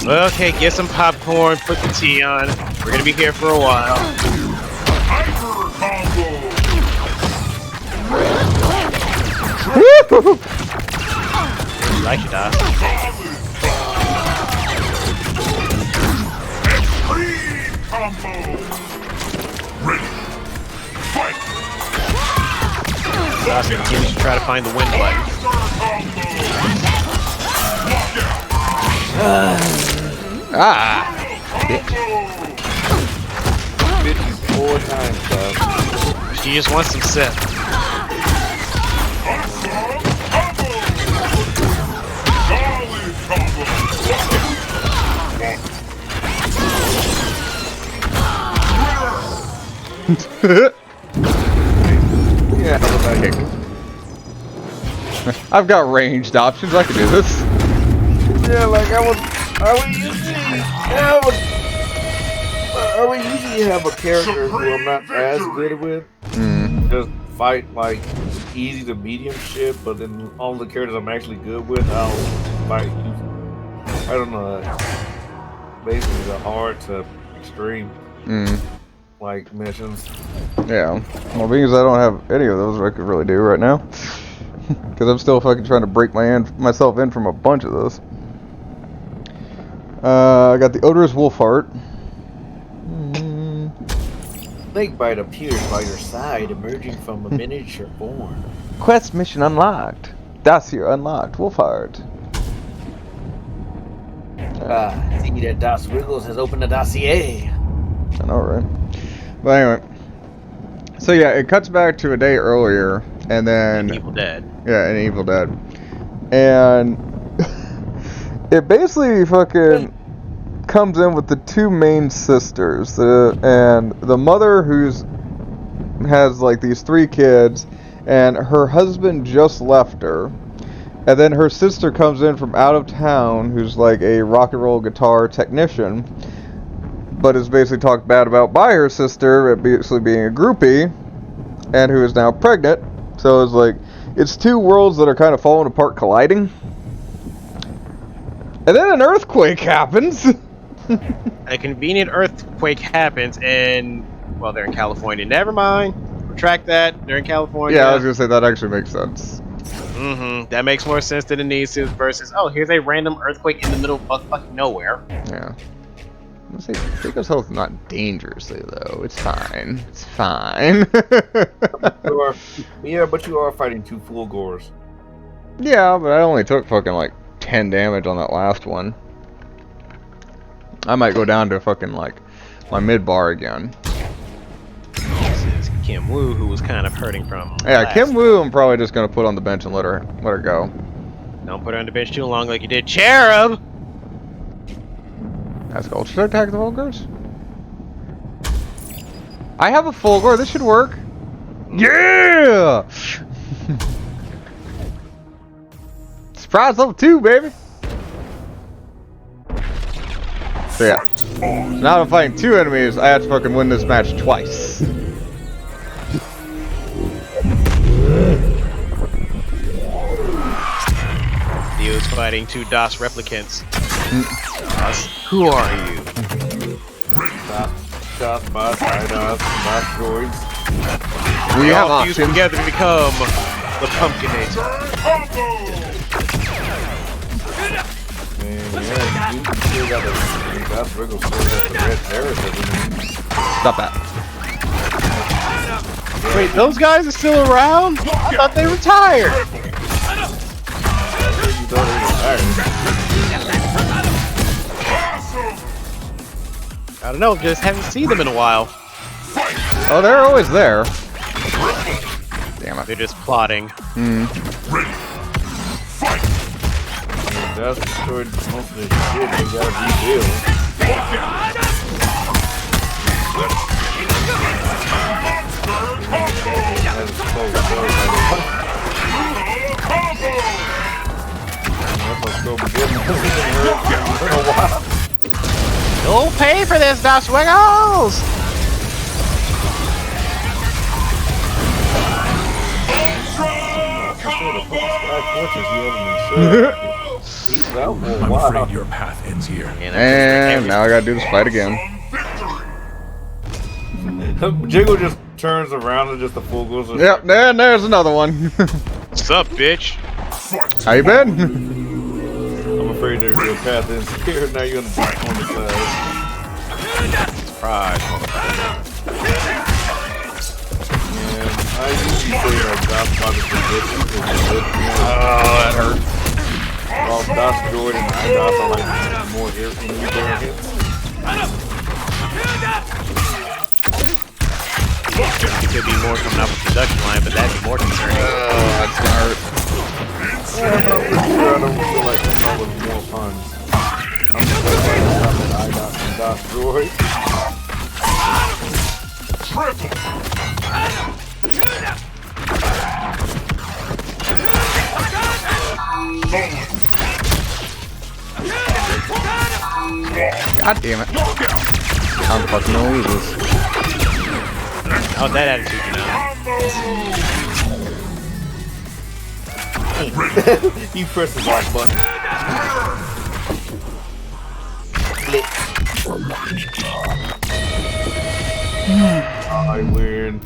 Okay, get some popcorn, put the tea on. We're gonna be here for a while. Hyper combo. Like you, DOS. Extreme combo. Ready. Fight. DOS continues to try to find the win button. Bitch 4 times, bro. She just wants some sip. Yeah, I've got ranged options. I can do this. Yeah, like I would usually have a character who I'm not as good with. Just fight like easy to medium shit, but then all the characters I'm actually good with, I'll fight using, I don't know, basically the hard to extreme like missions. Yeah. Well, because I don't have any of those I could really do right now. Because I'm still fucking trying to break myself in from a bunch of those. I got the odorous wolf heart. Snakebite appears by your side, emerging from a miniature form. Quest mission unlocked. Dossier unlocked. Wolf heart. See that Das Wiggles has opened a dossier. I know, right? But anyway. So yeah, it cuts back to a day earlier. And then Evil Dead. Yeah, and Evil Dead. And it basically fucking comes in with the two main sisters, and the mother has like these 3 kids, and her husband just left her. And then her sister comes in from out of town, who's like a rock and roll guitar technician, but is basically talked bad about by her sister at basically being a groupie, and who is now pregnant. So it's like, it's 2 worlds that are kind of falling apart, colliding. And then an earthquake happens. A convenient earthquake happens, and well, they're in California. Never mind. Retract that. They're in California. Yeah, I was gonna say that actually makes sense. That makes more sense than it needs to versus, oh, here's a random earthquake in the middle of fucking nowhere. Yeah. Let's say take us health not dangerously though. It's fine. It's fine. Yeah, but you are fighting 2 full gores. Yeah, but I only took fucking like 10 damage on that last one. I might go down to fucking like my mid bar again. This is Kim Woo, who was kind of hurting from. Yeah, Kim Woo, I'm probably just gonna put on the bench and let her go. Don't put her on the bench too long like you did Cherub. That's called. Should I attack the Vulgars? I have a full gore. This should work. Yeah! Surprise level 2, baby! So yeah. So now I'm fighting 2 enemies. I have to fucking win this match twice. Dio's fighting 2 DOS replicants. DOS, who are you? DOS, boss, DOS droids. We have all fused options. together to become the Pumpkinator. Man, yeah, you still got the DOS Wriggle still got the red terrors everything. Stop that. Wait, those guys are still around? I thought they retired. You thought they I don't know, just haven't seen them in a while. Oh, they're always there. Damn it. They're just plotting. DOS destroyed most of the shit. They gotta rebuild. You'll pay for this, DOS Wiggles! I'm afraid your path ends here. And now I gotta do this fight again. Jiggle just turns around and just the full goes. Yep, and there's another one. What's up, bitch? How you been? I'm afraid there's your path ends here. Now you're on the side. Surprise. And I usually say like DOS body for good. That hurt. While DOS droid and IDOS are like more enemy bearing hits. It could be more coming up with production line, but that'd be more concerning. That's gonna hurt. I'm not pretty sure I don't feel like coming up with more puns. I'm just like stuff that IDOS and DOS droid. God damn it. I'm fucking gonna lose this. Oh, that attitude, you know. You press the block button. I win.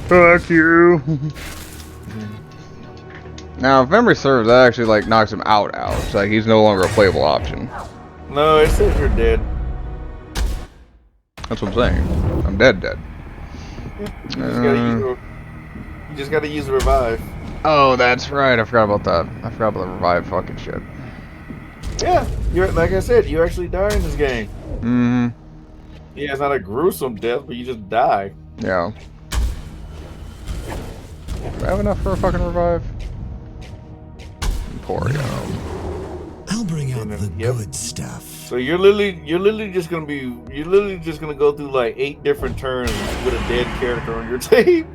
Fuck you. Now, if memory serves, that actually like knocks him out. It's like he's no longer a playable option. No, it says you're dead. That's what I'm saying. I'm dead. You just gotta use revive. Oh, that's right. I forgot about that. I forgot about the revive fucking shit. Yeah, you're like I said, you actually die in this game. Mm-hmm. Yeah, it's not a gruesome death, but you just die. Yeah. Do I have enough for a fucking revive? Emporio. I'll bring out the Yep. good stuff. So you're literally just gonna go through like 8 different turns with a dead character on your team.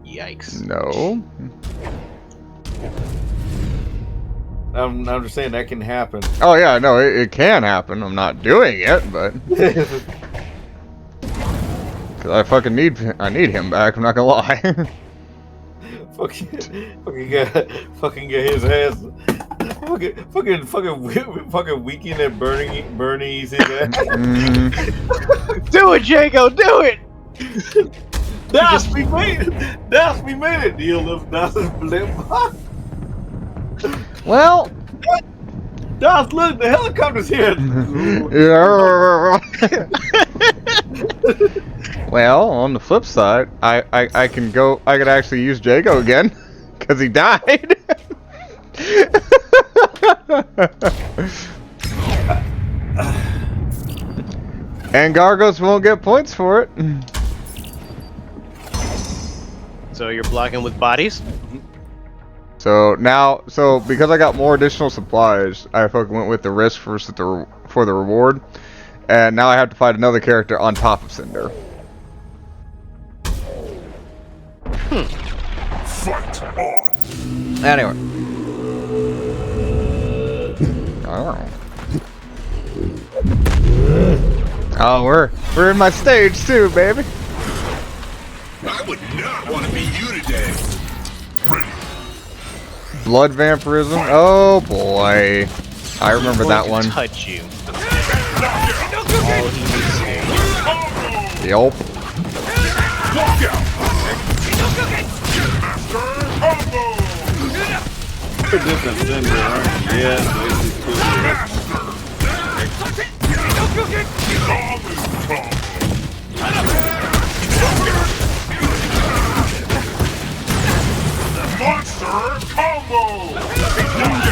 Yikes. No. I'm just saying that can happen. Oh yeah, no, it can happen. I'm not doing it, but cause I fucking need him back. I'm not gonna lie. fucking get his ass. Fucking weekend at Bernie's his ass. Do it, Jago. Do it. We made it. Deal of Das blip. Well, Das, look, the helicopter's here. well, on the flip side, I could actually use Jago again because he died. And Gargos won't get points for it. So you're blocking with bodies? So because I got more additional supplies, I fucking went with the risk for the reward, and now I have to fight another character on top of Cinder. Fight on. Anyway. Oh. Oh, we're in my stage too, baby. I would not want to be you today. Blood vampirism. Oh boy, I remember that one. Touch you. Yep. Walk out. Monster combo.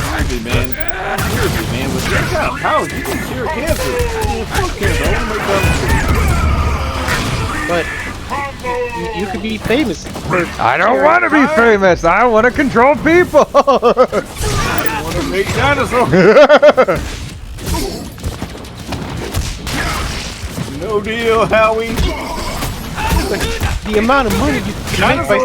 Seriously, man. With that kind of power, you can cure cancer. Fuck cancer. I want to make that. But you could be famous for. I don't want to be famous. I want to control people. I want to make dinosaurs. No deal, Howie. The amount of money you can make by.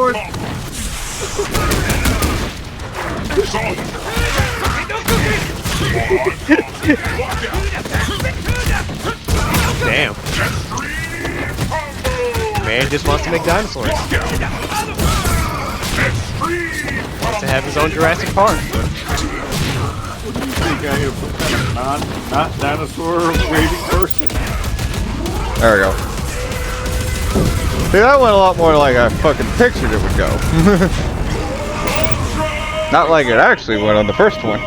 Damn. Man just wants to make dinosaurs. Wants to have his own Jurassic Park. Not dinosaur waving person. There we go. See, that went a lot more like I fucking pictured it would go. Not like it actually went on the first one.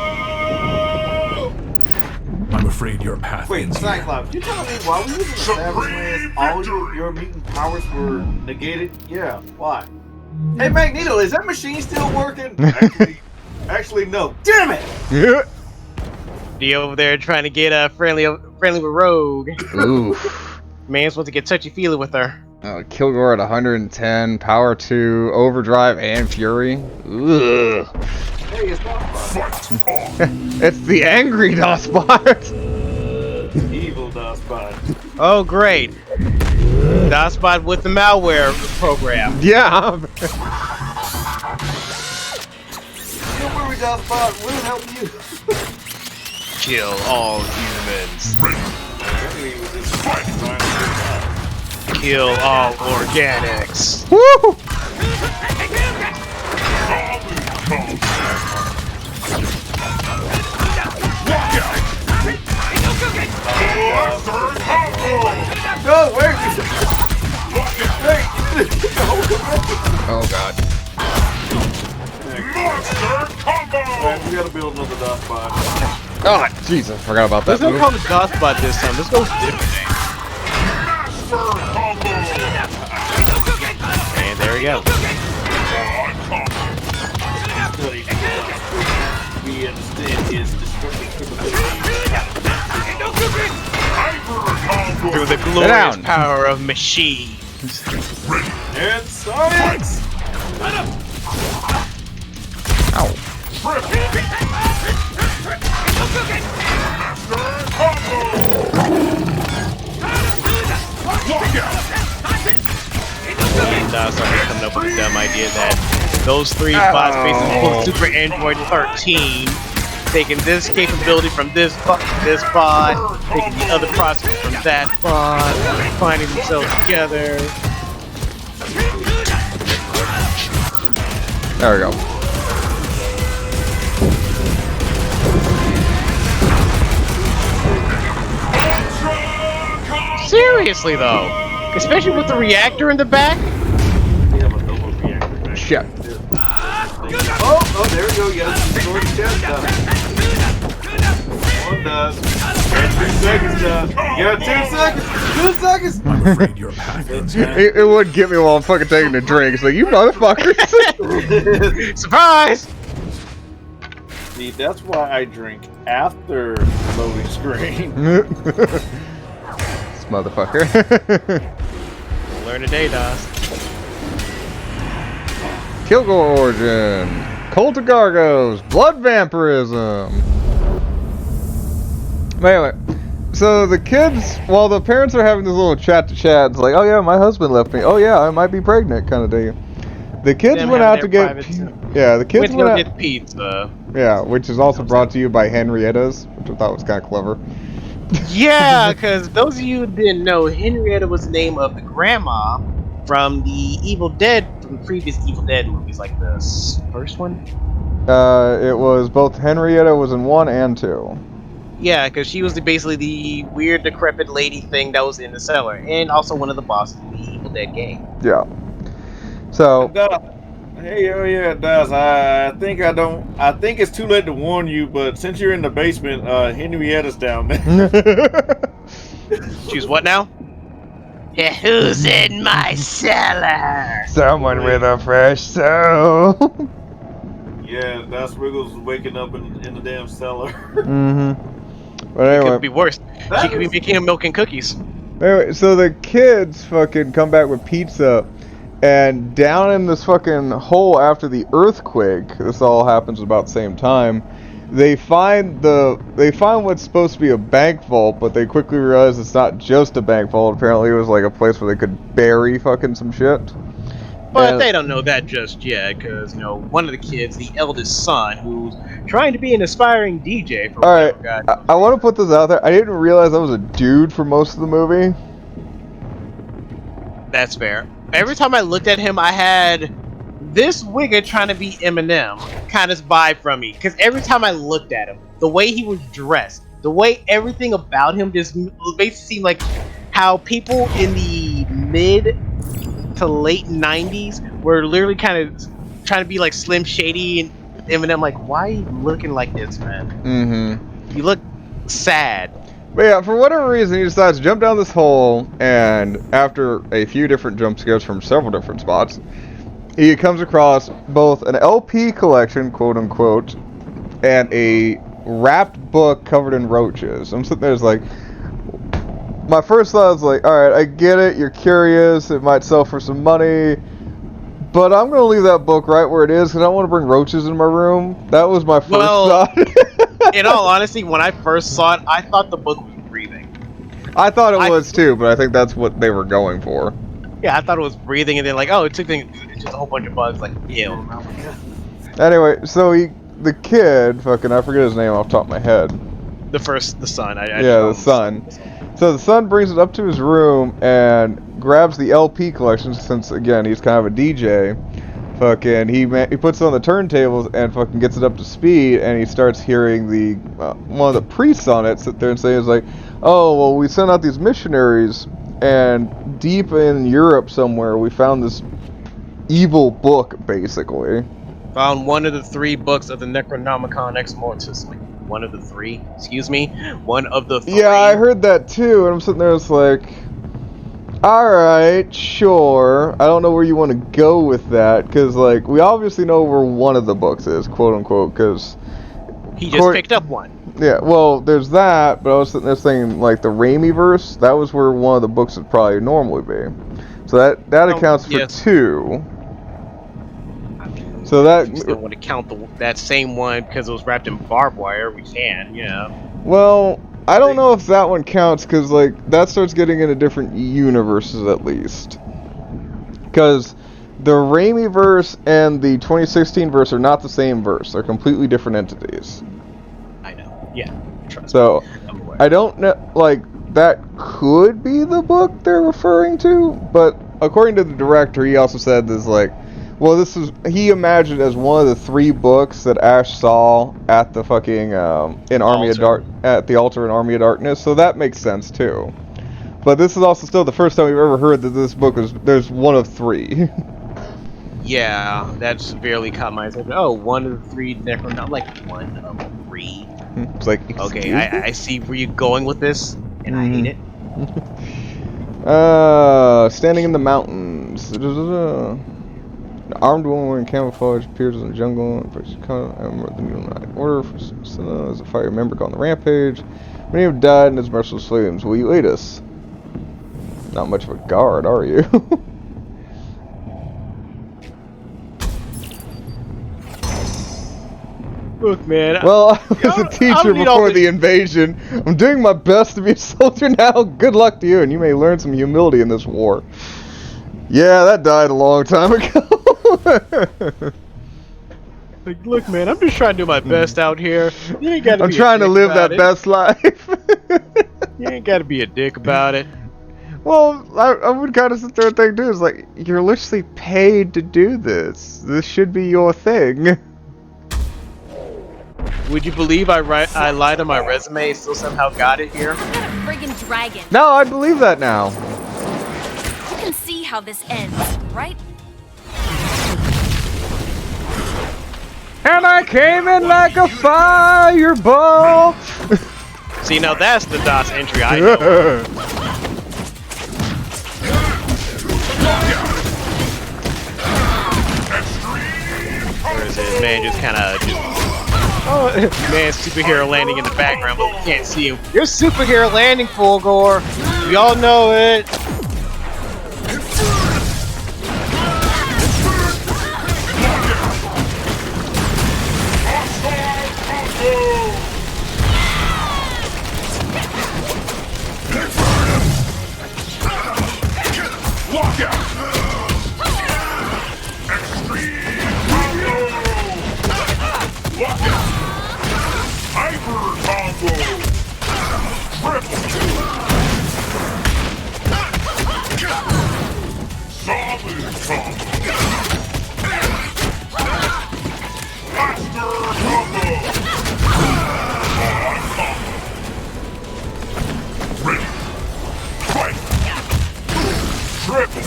I'm afraid your path Wait, ends here. Cyclops, you telling me while we was in the Savage Lands, all your mutant powers were negated? Yeah, why? Hey, Magneto, is that machine still working? Actually, no. Damn it! Yeah. Be over there trying to get friendly with Rogue. Ooh. Man's supposed to get touchy-feely with her. Kilgore at 110, Power 2, Overdrive, and Fury. Ugh. Hey, it's not fun. It's the angry DOSBot. Evil DOSBot. Oh, great. DOSBot with the malware program. Yeah. Don't worry, DOSBot. We'll help you. Kill all humans. Kill all organics. Woo! No, wait! Oh god. Alright, we gotta build another DOSBot. Oh, Jesus, I forgot about that. Let's not move. call it DOSBot this time. Let's go with a different name. And there we go. We understand his destructive capabilities. Through the glorious power of machines. And science! And somebody coming up with a dumb idea that those three bots basically pull Super Android 13, taking this capability from this bot, taking the other process from that bot, finding themselves together. There we go. Seriously though, especially with the reactor in the back. Shit. Oh, there we go. You got to destroy the chest stuff. One does. 2 seconds, You got 2 seconds. 2 seconds. I'm afraid your path ends here. It would get me while I'm fucking taking a drink. It's like, you motherfuckers. Surprise! See, that's why I drink after loading screen. This motherfucker. Learn today, DOS. Kilgore Origin. Cult of Gargos. Blood Vampirism. But anyway, so the kids, while the parents are having this little chat, it's like, oh yeah, my husband left me. Oh yeah, I might be pregnant, kind of thing. The kids Them went out to having get, their yeah, the kids went out, get pizza. yeah, which is also brought to you by Henrietta's, which I thought was kind of clever. Yeah, because those of you who didn't know, Henrietta was the name of the grandma from the Evil Dead, from the previous Evil Dead movies, like the first one. It was both Henrietta was in 1 and 2. Yeah, because she was basically the weird, decrepit lady thing that was in the cellar, and also one of the bosses in the Evil Dead game. Yeah. So. Hey, oh yeah, Daz. I think it's too late to warn you, but since you're in the basement, Henrietta's down there. Choose what now? Yeah, who's in my cellar? Someone with a fresh soul. Yeah, Daz Wiggles waking up in the damn cellar. Mm-hmm. But It anyway. could be worse. She could be making him milk and cookies. Anyway, so the kids fucking come back with pizza, and down in this fucking hole after the earthquake, this all happens about the same time, they find what's supposed to be a bank vault, but they quickly realize it's not just a bank vault. Apparently it was like a place where they could bury fucking some shit. But And they don't know that just yet, because, you know, one of the kids, the eldest son, who's trying to be an aspiring DJ for alright, God. I want to put this out there. I didn't realize I was a dude for most of the movie. That's fair. Every time I looked at him, I had this wigger trying to be Eminem kind of vibe from me. Because every time I looked at him, the way he was dressed, the way everything about him just basically seemed like how people in the mid to late 90s were literally kind of trying to be like Slim Shady and Eminem. Like, why are you looking like this, man? Mm-hmm. You look sad. But yeah, for whatever reason, he decides to jump down this hole, and after a few different jump scares from several different spots, he comes across both an LP collection, quote unquote, and a wrapped book covered in roaches. I'm sitting there, it's like, my first thought was like, alright, I get it, you're curious, it might sell for some money, but I'm going to leave that book right where it is, because I don't want to bring roaches in my room. That was my first thought. In all honesty, when I first saw it, I thought the book was breathing. I thought it was too, but I think that's what they were going for. Yeah, I thought it was breathing, and then like, oh, it's just a whole bunch of bugs. Like, ew. Anyway, so the kid, fucking, I forget his name off the top of my head. The son. The son. So the son brings it up to his room and grabs the LP collection, since again he's kind of a DJ. Fucking, he puts it on the turntables and fucking gets it up to speed, and he starts hearing the one of the priests on it sit there and say, "Is like, oh well, we sent out these missionaries, and deep in Europe somewhere, we found this evil book, basically." Found one of the 3 books of the Necronomicon Ex Mortis. Like, one of the 3? Excuse me? One of the 3? Yeah, I heard that too, and I'm sitting there, it's like, alright, sure. I don't know where you want to go with that, because, like, we obviously know where one of the books is, quote unquote, because... He just picked up one. Yeah, well, there's that, but I was sitting there saying, like, the Raimi-verse, that was where one of the books would probably normally be. So that accounts for 2. So that. If you still want to count that same one because it was wrapped in barbed wire, we can, yeah. Well, I don't know if that one counts because like that starts getting into different universes at least. Because the Raimi verse and the 2016 verse are not the same verse; they're completely different entities. I know. Yeah. Trust So me. I'm aware. I don't know. Like that could be the book they're referring to, but according to the director, he also said this like. Well, this is he imagined as one of the 3 books that Ash saw at the fucking in Army of Altar. at the altar in Army of Darkness, so that makes sense too. But this is also still the first time we've ever heard that this book is there's one of 3. Yeah, that severely caught my attention. Oh, one of the 3 Necron. I'm like, one of 3. It's like Okay, excuse me? I see where you're going with this, and I hate it. Standing in the mountains. An armed woman wearing camouflage appears in the jungle. I remember the new night order for as a fire member on the rampage. Many have died in his merciless flames. Will you aid us? Not much of a guard, are you? Look, man. Well, I was a teacher before the invasion. I'm doing my best to be a soldier now. Good luck to you, and you may learn some humility in this war. Yeah, that died a long time ago. Like, look, man, I'm just trying to do my best out here. You ain't gotta I'm be trying a to dick live about that it. best life. You ain't gotta be a dick about it. Well, I would kind of sit there and think, dude, it's like, you're literally paid to do this. This should be your thing. Would you believe I lied on my resume and still somehow got it here? I got a friggin' dragon. No, I believe that now. You can see how this ends, right? And I came in like a fireball. See, now that's the DOS entry I know. Whereas his man just kind of oh, man, superhero landing in the background, but we can't see him. You're superhero landing, Fulgore. We all know it. Lock out! Hyper combo! Triple! Solid combo! Master combo! On combo! Ready! Fight! Triple!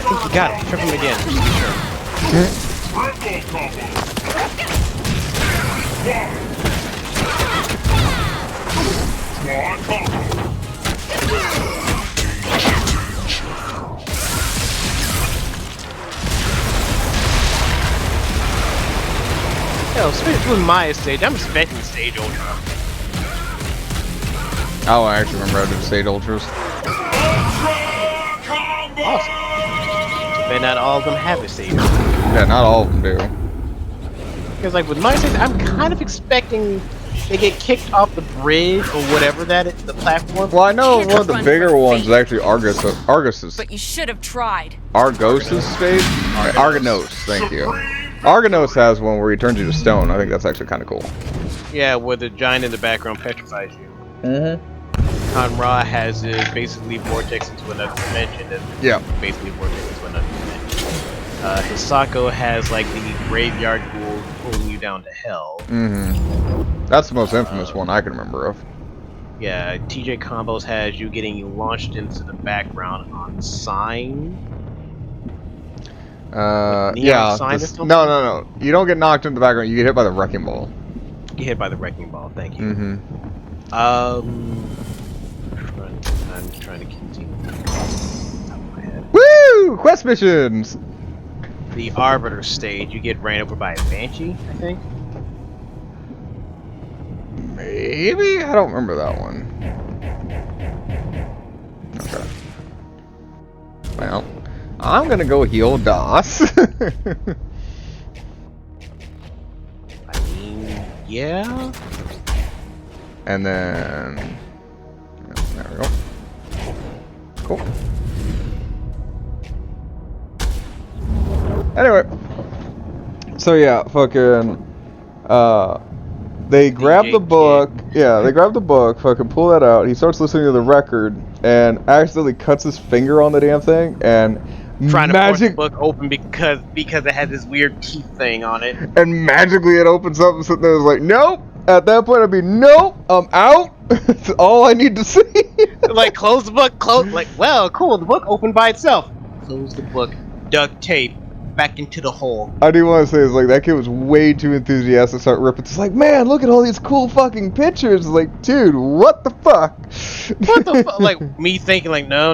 You got it. Trip him again. Sure. Triple combo! Quad combo! Yo, switch with my stage. I'm expecting Stage Ultra. Oh, I actually remember how to Stage Ultras. Awesome. But not all of them have a stage. Yeah, not all of them do. Because like with my stage, I'm kind of expecting they get kicked off the bridge or whatever that is, the platform. Well, I know Can't one of the run bigger from ones is fate. actually Argus's. But you should have tried. Argos's stage? Argonos, thank you. Argonos has one where he turns you to stone. I think that's actually kind of cool. Yeah, where the giant in the background petrifies you. Mm-hmm. Conra has it basically vortex into another dimension. And Yeah. basically vortex into another dimension. Hisako has like the graveyard ghoul pulling you down to hell. Mm-hmm. That's the most infamous one I can remember of. Yeah, TJ Combos has you getting launched into the background on Sign. Yeah. Sign or this- something? no. You don't get knocked into the background. You get hit by the wrecking ball. Get hit by the wrecking ball. Thank you. Mm-hmm. I'm trying to continue. Top of my head. Woo! Quest missions. The Arbiter stage, you get ran over by a Banshee, I think. Maybe? I don't remember that one. Okay. Well, I'm gonna go heal DOS. I mean, yeah. And then... There we go. Cool. Anyway. So yeah, fucking... They grab the book. Yeah, they grab the book, fucking pull that out. He starts listening to the record and accidentally cuts his finger on the damn thing and... Trying to force the book open because it has this weird teeth thing on it. And magically it opens up and sitting there is like, nope. At that point I'd be, nope, I'm out. That's all I need to see. Like, close the book, like, well, cool, the book opened by itself. Close the book, duct tape, back into the hole. I do want to say, is like, that kid was way too enthusiastic to start ripping. It's like, man, look at all these cool fucking pictures. It's like, dude, what the fuck? What the fuck? Like, me thinking, like, no.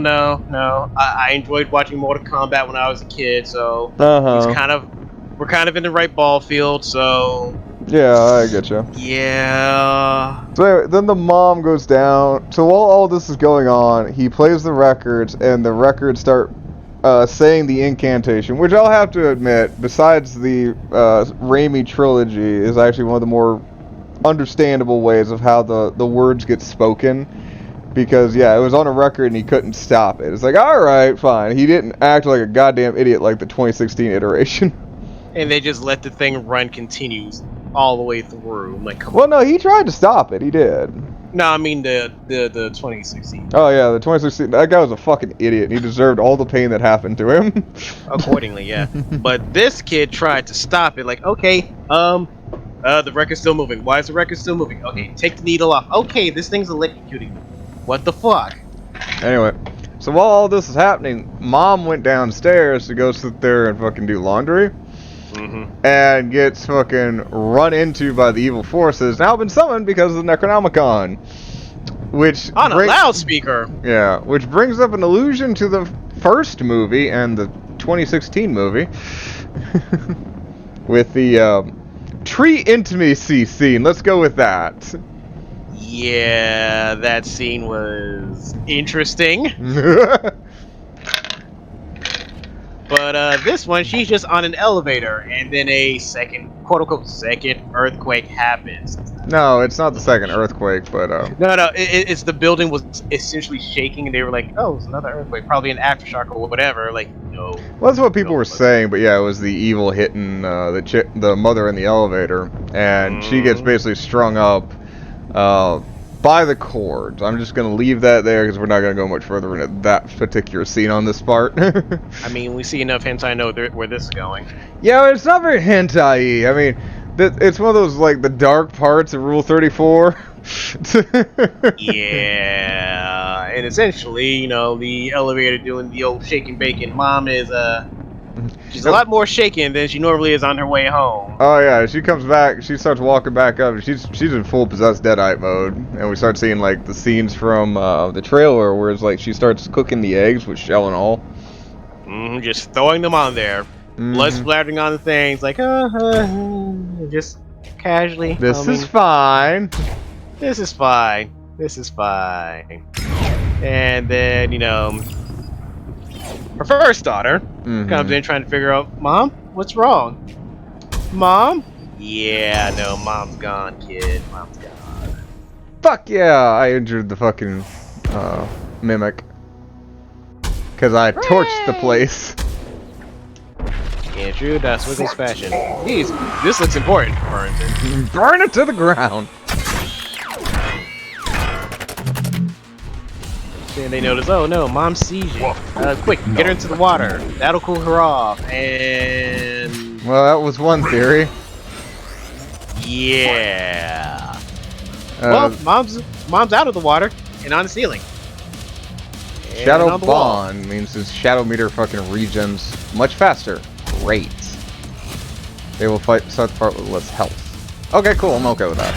I enjoyed watching Mortal Kombat when I was a kid, so we're kind of in the right ball field, so... Yeah, I get you. Yeah. So anyway, then the mom goes down. So while all this is going on, he plays the records, and the records start saying the incantation, which I'll have to admit, besides the Raimi trilogy, is actually one of the more understandable ways of how the words get spoken. Because, yeah, it was on a record and he couldn't stop it. It's like, alright, fine. He didn't act like a goddamn idiot like the 2016 iteration. And they just let the thing run continues all the way through. Like, come well, no, he tried to stop it. He did. No, I mean the 2016. Oh, yeah, the 2016. That guy was a fucking idiot. And he deserved all the pain that happened to him. Accordingly, yeah. But this kid tried to stop it. Like, okay, the record's still moving. Why is the record still moving? Okay, take the needle off. Okay, this thing's electrocuting me. What the fuck? Anyway, so while all this is happening, Mom went downstairs to go sit there and fucking do laundry. Mm-hmm. And gets fucking run into by the evil forces. Now been summoned because of the Necronomicon. Which on a loudspeaker. Yeah, which brings up an allusion to the first movie and the 2016 movie. With the tree intimacy scene. Let's go with that. Yeah, that scene was interesting. But this one, she's just on an elevator, and then a quote-unquote second earthquake happens. No, it's not the second earthquake, but No, it's the building was essentially shaking, and they were like, "Oh, it's another earthquake, probably an aftershock or whatever." Like, no. Well, that's what people were saying, but yeah, it was the evil hitting the mother in the elevator, and she gets basically strung up by the cords. I'm just gonna leave that there because we're not gonna go much further into that particular scene on this part. I mean, we see enough hentai, I know where this is going. Yeah, it's not very hentai-y. I mean, it's one of those like the dark parts of Rule 34. Yeah, and essentially, the elevator doing the old shaking bacon. Mom is she's a lot more shaken than she normally is on her way home. Oh yeah, she comes back, she starts walking back up, she's in full possessed Deadite mode, and we start seeing like the scenes from the trailer where it's like she starts cooking the eggs with shell and all. Just throwing them on there, blood splattering on the things, like just casually. This is fine. This is fine. This is fine. And then her first daughter comes in trying to figure out, Mom, what's wrong? Mom? Yeah, no, Mom's gone, kid. Mom's gone. Fuck yeah, I injured the fucking mimic. Because I torched the place. Yeah, true, that's Wiggles fashion. Jeez, this looks important. Burns it. Burn it to the ground. Then they notice, oh no, Mom sees you. Quick, get her into the water. That'll cool her off. And well, that was one theory. Yeah. Well, mom's out of the water and on the ceiling. And Shadow Bond means his shadow meter fucking regens much faster. Great. They will start the part with less health. Okay, cool. I'm okay with that.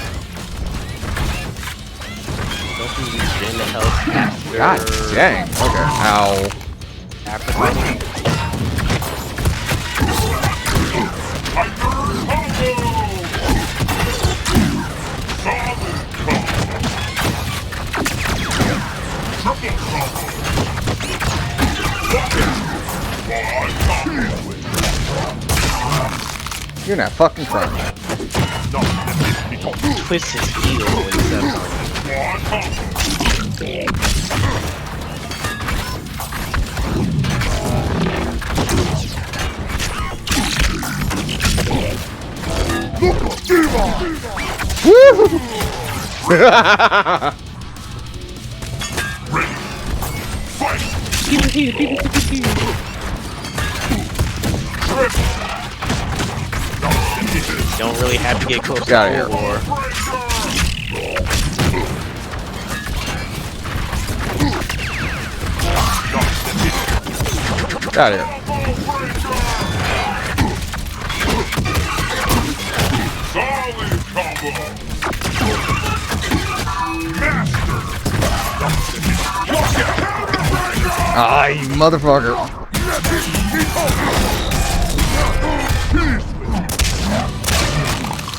God dang. Okay. Ow. After fighting. You're not fucking crying. Twist his heel when he steps on Don't really have to get close to Get out of war. Get out of here. Solid combo. Ah, you motherfucker.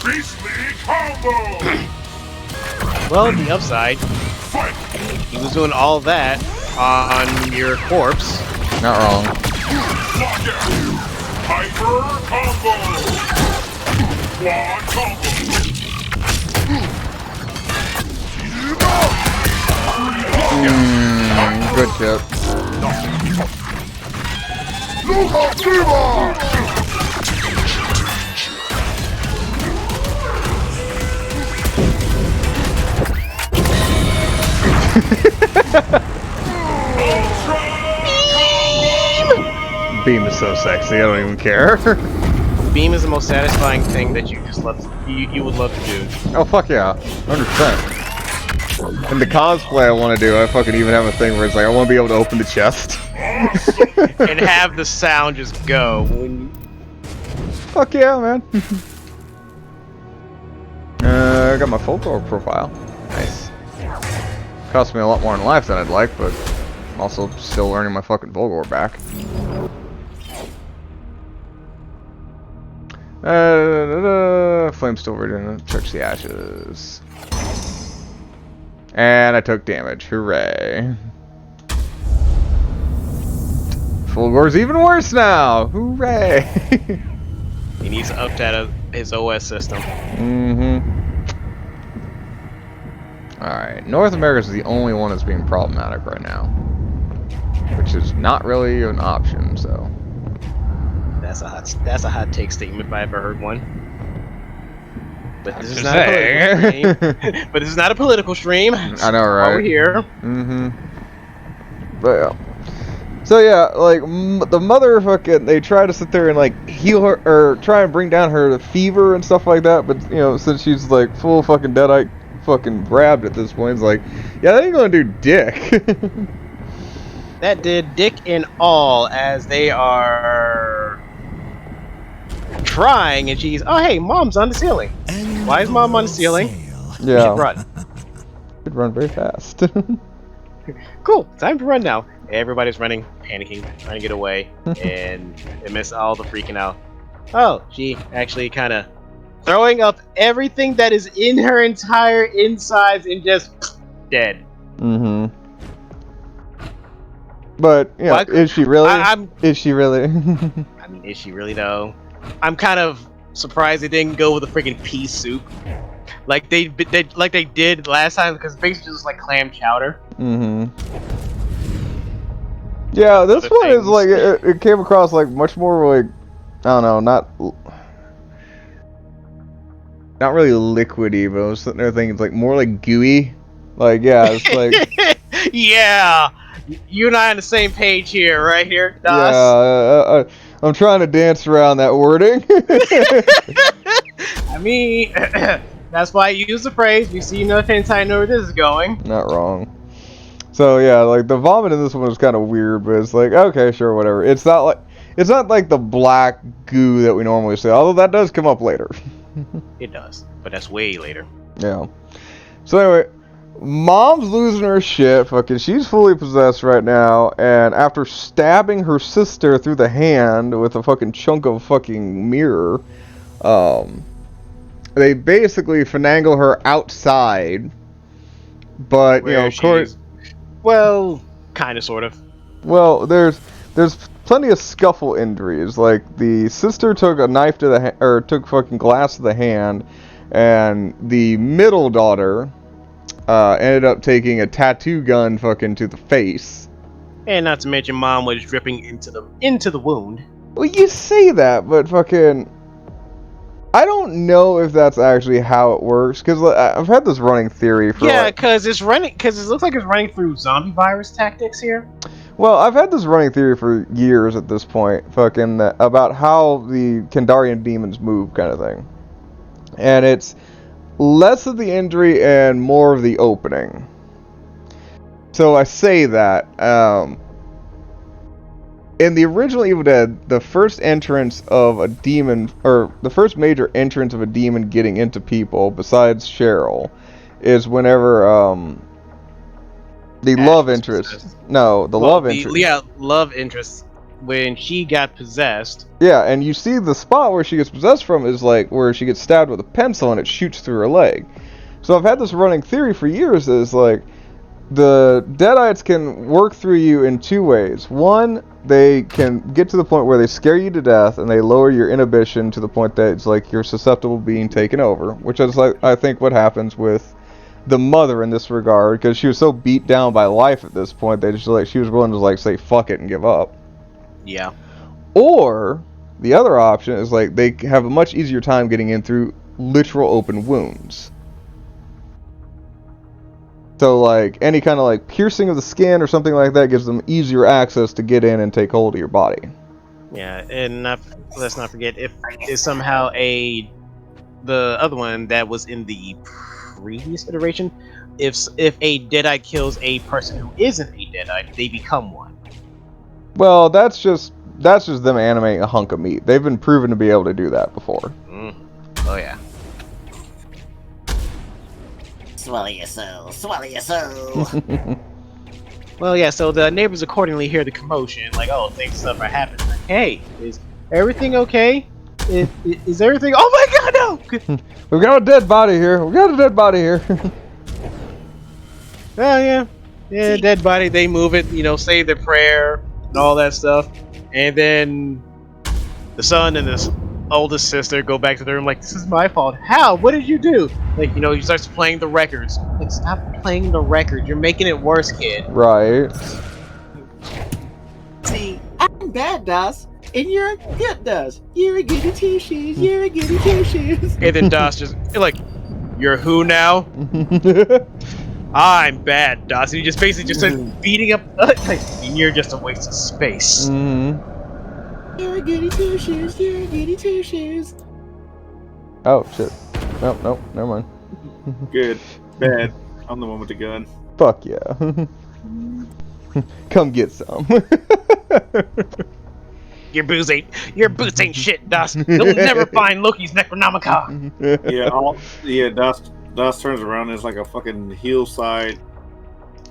Beastly combo. Well, the upside, he was doing all that on your corpse. Not wrong. Hyper combo. Quad combo. Good tip. Beam is so sexy, I don't even care. Beam is the most satisfying thing that you just love. You would love to do. Oh fuck yeah, 100%. In the cosplay I want to do, I fucking even have a thing where it's like I want to be able to open the chest. And have the sound just go. When Fuck yeah, man. I got my folklore profile. Nice. Cost me a lot more in life than I'd like, but I'm also still earning my fucking folklore back. Flame still ready. Touch the ashes. And I took damage. Hooray. Folgore's even worse now. Hooray. he needs to update his OS system. Alright, North America is the only one that's being problematic right now. Which is not really an option, so. That's a hot take statement if I ever heard one. But this is Just not a saying. political stream. But this is not a political stream. I know, right? Over here. But yeah. So yeah, like the motherfucking, they try to sit there and like heal her or try and bring down her fever and stuff like that. But you know, since she's like full fucking deadite, fucking grabbed at this point, it's like, yeah, that ain't gonna do dick. That did dick in all as they are trying, and she's, oh hey, mom's on the ceiling. Why is mom on the ceiling? Yeah. Run. Could run very fast. Cool, time to run now. Everybody's running, panicking, trying to get away, and they miss all the freaking out. Oh, she actually kind of throwing up everything that is in her entire insides and just dead. But yeah, Well, is she really? Is she really? I mean, is she really though? I'm kind of surprised they didn't go with a freaking pea soup, like they did last time, because it's basically just like clam chowder. Yeah, this Other one is things. like it came across like much more like, I don't know, not really liquidy, but I was sitting there thinking it's like more like gooey. Like yeah, it's like Yeah, you and I on the same page here, right here, Das. yeah. I'm trying to dance around that wording. I mean, that's why I use the phrase. We see nothing until I know where this is going. Not wrong. So yeah, like the vomit in this one was kind of weird, but it's like okay, sure, whatever. It's not like the black goo that we normally see, although that does come up later. It does, but that's way later. Yeah. So anyway, mom's losing her shit. Fucking, she's fully possessed right now, and after stabbing her sister through the hand with a fucking chunk of fucking mirror, they basically finagle her outside. But you know, of course. Well, kind of, sort of. Well, there's plenty of scuffle injuries. Like the sister took a knife to the or took fucking glass to the hand, and the middle daughter ended up taking a tattoo gun fucking to the face. And not to mention, mom was dripping into the wound. Well, you say that, but fucking, I don't know if that's actually how it works, because I've had this running theory for because it looks like it's running through zombie virus tactics here. Well, I've had this running theory for years at this point, fucking, about how the Kandarian demons move, kind of thing. And it's less of the injury and more of the opening. So I say that, in the original Evil Dead, the first entrance of a demon, or the first major entrance of a demon getting into people, besides Cheryl, is whenever, the love interest. No, the love interest. Yeah, love interest. When she got possessed. Yeah, and you see the spot where she gets possessed from is like where she gets stabbed with a pencil and it shoots through her leg. So I've had this running theory for years is like the Deadites can work through you in two ways. One, they can get to the point where they scare you to death and they lower your inhibition to the point that it's like you're susceptible to being taken over, which is like I think what happens with the mother in this regard, because she was so beat down by life at this point that she was willing to like say fuck it and give up. Yeah. Or the other option is like they have a much easier time getting in through literal open wounds. So like any kind of like piercing of the skin or something like that gives them easier access to get in and take hold of your body. Yeah, and let's not forget if somehow the other one that was in the previous iteration, if a Deadite kills a person who isn't a Deadite, they become one. Well, that's just them animating a hunk of meat. They've been proven to be able to do that before. Oh yeah. Swallow your soul, swallow your soul. Well, yeah. So the neighbors accordingly hear the commotion, like, oh, things stuff are happening. Like, hey, is everything okay? Is everything? Oh my God, no! We've got a dead body here. Oh yeah, dead body. They move it, say their prayer and all that stuff, and then the son and his oldest sister go back to their room like, this is my fault. How? What did you do? Like, he starts playing the records. Like, stop playing the record. You're making it worse, kid. Right. See, I'm bad, Das. And you're good, Das. You're a goody two shoes. You're a goody two shoes. And then Das just like, you're who now? I'm bad, Das. And he just basically just starts beating up. Like, you're just a waste of space. Mm-hmm. You're a goody two shoes. You're a goody two shoes. Oh shit. Nope. Never mind. Good. Bad. I'm the one with the gun. Fuck yeah. Come get some. Your boots ain't shit, Das. You'll never find Loki's Necronomicon. Das turns around and it's like a fucking hillside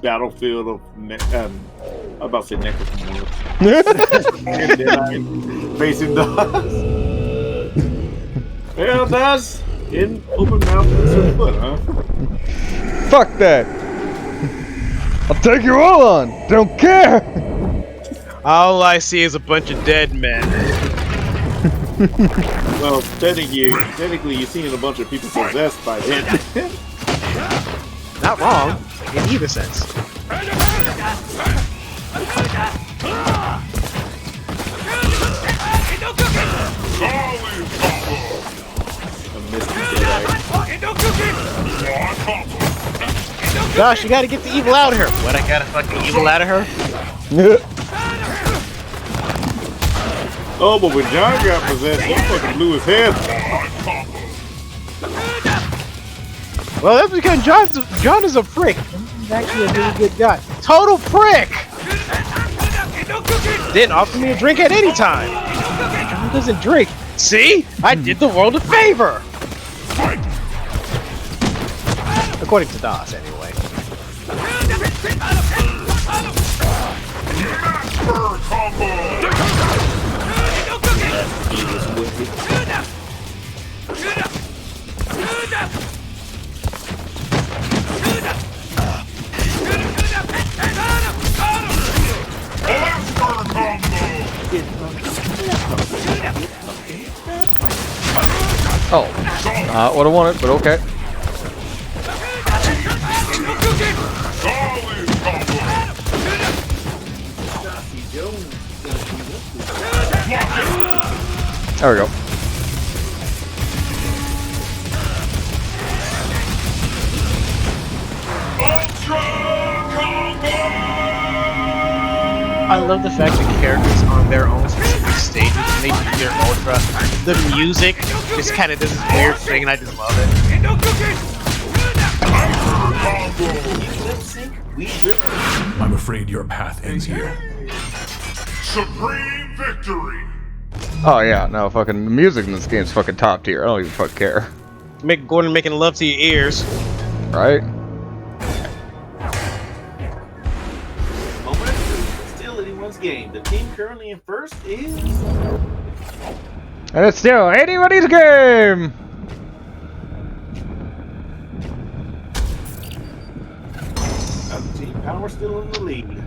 battlefield of I'm about to say Necronomicon. And then I'm facing Das. Well, Das in open mouth and foot, huh? Fuck that. I'll take you all on. Don't care. All I see is a bunch of dead men. Well, technically, you've seen a bunch of people possessed by them. Not wrong, in either sense. Gosh, you gotta get the evil out of her. What, I gotta fucking evil out of her? Oh, but when John got possessed, he fucking blew his head. Well, that's because John is a prick. He's actually a really good guy. Total prick! Didn't offer me a drink at any time. John doesn't drink. See? I did the world a favor! According to Das, anyway. Oh, not what I wanted, but okay. There we go. I love the fact that characters on their own specific stages, when they do their ultra, the music just kind of does this weird thing, and I just love it. I'm afraid your path ends here. Supreme victory! Oh yeah, no, fucking the music in this game is fucking top tier. I don't even fucking care. Mick Gordon making love to your ears. Right? Still anyone's game. The team currently in first is... And it's still anybody's game! Team Power still in the lead.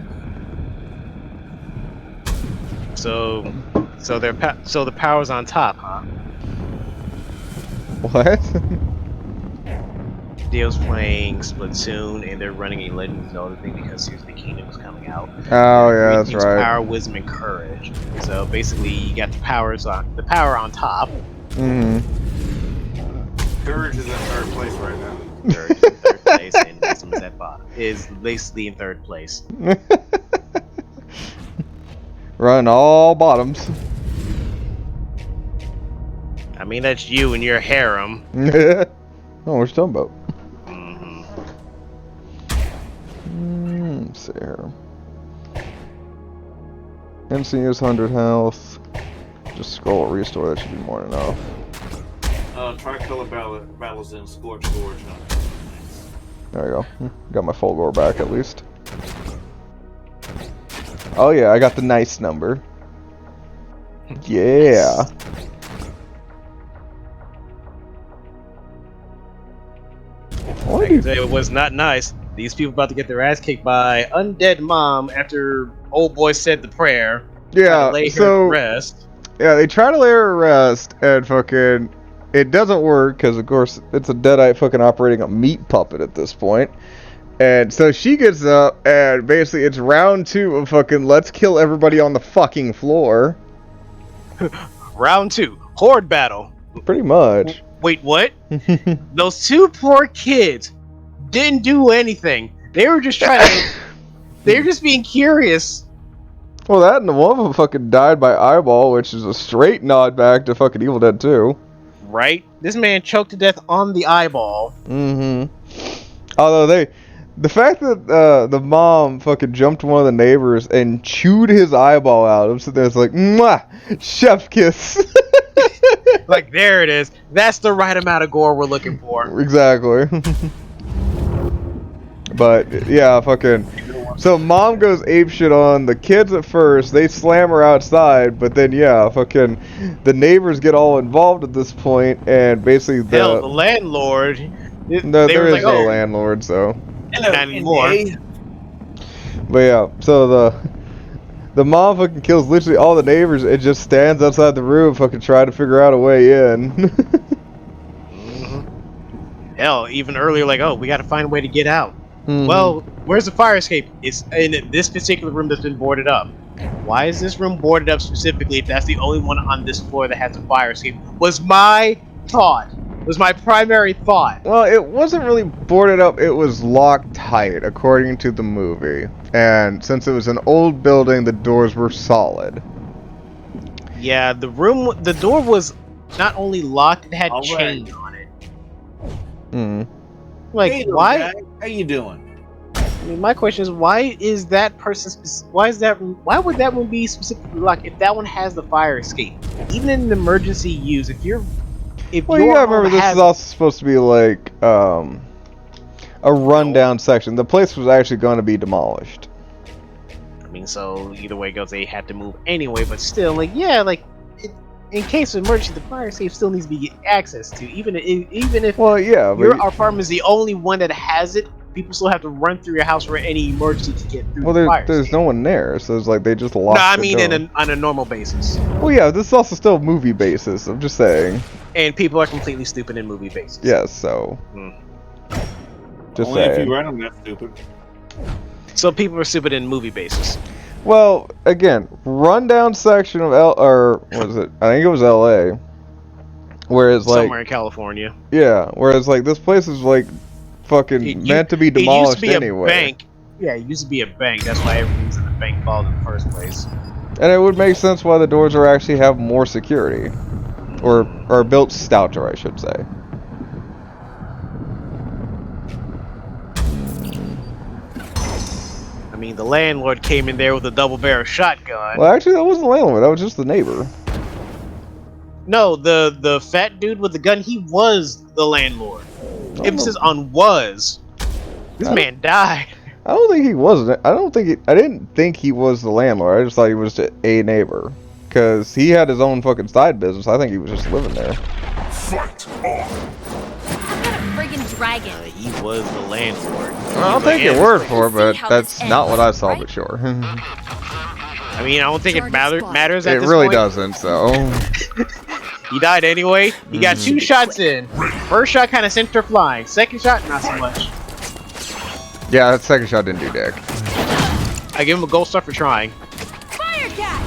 So the power's on top, huh? What? Dio's playing Splatoon, and they're running a Legend of Zelda thing because Seriously Kingdom is coming out. Oh yeah, that's Teams right. Power, Wisdom, and Courage. So basically, you got the power on top. Mm-hmm. Courage is in third place right now. Courage is in third place, and Wisdom is at bottom. Is basically in third place. Run all bottoms. I mean, that's you and your harem. Oh, what's talking about? Let's see here. MC is 100 health. Just scroll restore, that should be more than enough. Tricolor battles in Scorch Gorge. There you go. Got my full gore back at least. Oh yeah, I got the nice number. Yeah. I can tell you it was not nice. These people about to get their ass kicked by undead mom after old boy said the prayer. Yeah, lay her so to rest. yeah, they try to lay her to rest, and fucking it doesn't work because of course it's a deadite fucking operating a meat puppet at this point. And so she gets up, and basically it's round 2 of fucking let's kill everybody on the fucking floor. Round 2, horde battle. Pretty much. Wait, what? Those 2 poor kids didn't do anything. They were just trying to. They were just being curious. Well, that and the one of them fucking died by eyeball, which is a straight nod back to fucking Evil Dead 2. Right? This man choked to death on the eyeball. Mm-hmm. Although the fact that the mom fucking jumped one of the neighbors and chewed his eyeball out, I'm sitting there, it's like, mwah, chef kiss. Like, there it is. That's the right amount of gore we're looking for. Exactly. But yeah, fucking. So mom goes apeshit on the kids at first. They slam her outside, but then yeah, fucking the neighbors get all involved at this point, and basically the landlord. No, there is no landlord, so. Not anymore. But yeah, so the mom fucking kills literally all the neighbors and just stands outside the room, fucking trying to figure out a way in. Hell, even earlier, like, oh, we got to find a way to get out. Mm-hmm. Well, where's the fire escape? It's in this particular room that's been boarded up. Why is this room boarded up specifically if that's the only one on this floor that has a fire escape? Was my thought. Was my primary thought. Well, it wasn't really boarded up, it was locked tight, according to the movie. And since it was an old building, the doors were solid. Yeah, the door was not only locked, it had chains on it. Hmm. Like, hey, why? Guy. How you doing? I mean, my question is, why is that person? Why would that one be specifically locked if that one has the fire escape? Even in an emergency use, well, you gotta remember this is also supposed to be like a rundown section. The place was actually going to be demolished. I mean, so either way it goes, they had to move anyway. But still, like, yeah, like in case of emergency, the fire escape still needs to be access to, even if. Well, yeah, but our farm is the only one that has it. People still have to run through your house for any emergency to get through. Well, there's no one there, so it's like they just locked. No, I mean on a normal basis. Well, yeah, this is also still a movie basis. I'm just saying. And people are completely stupid in movie bases. Yes, so. Just Only if saying. you run them, that's stupid. So people are stupid in movie bases. Well, again, rundown section of or what is it? I think it was L.A. Whereas like Somewhere in California. Yeah, whereas like this place is like fucking meant to be demolished anyway. A bank. Yeah, it used to be a bank. That's why everything's in the bank vault in the first place. And it would make sense why the doors are actually have more security, or are built stouter, I should say. I mean, the landlord came in there with a double-barrel shotgun. Well, actually, that wasn't the landlord. That was just the neighbor. No, the fat dude with the gun. He was the landlord. Emphasis on was. This man died. I don't think he wasn't. I didn't think he was the landlord. I just thought he was a neighbor, because he had his own fucking side business. I think he was just living there. Fight on. Friggin' dragon. He was the landlord. I'll take your word for it, but that's not what I saw. But sure. I mean, I don't think it matters at It this really point. doesn't. So. He died anyway. He got 2 shots in. First shot kind of sent her flying. Second shot, not so much. Yeah, that second shot didn't do dick. I give him a gold star for trying. Fire cat.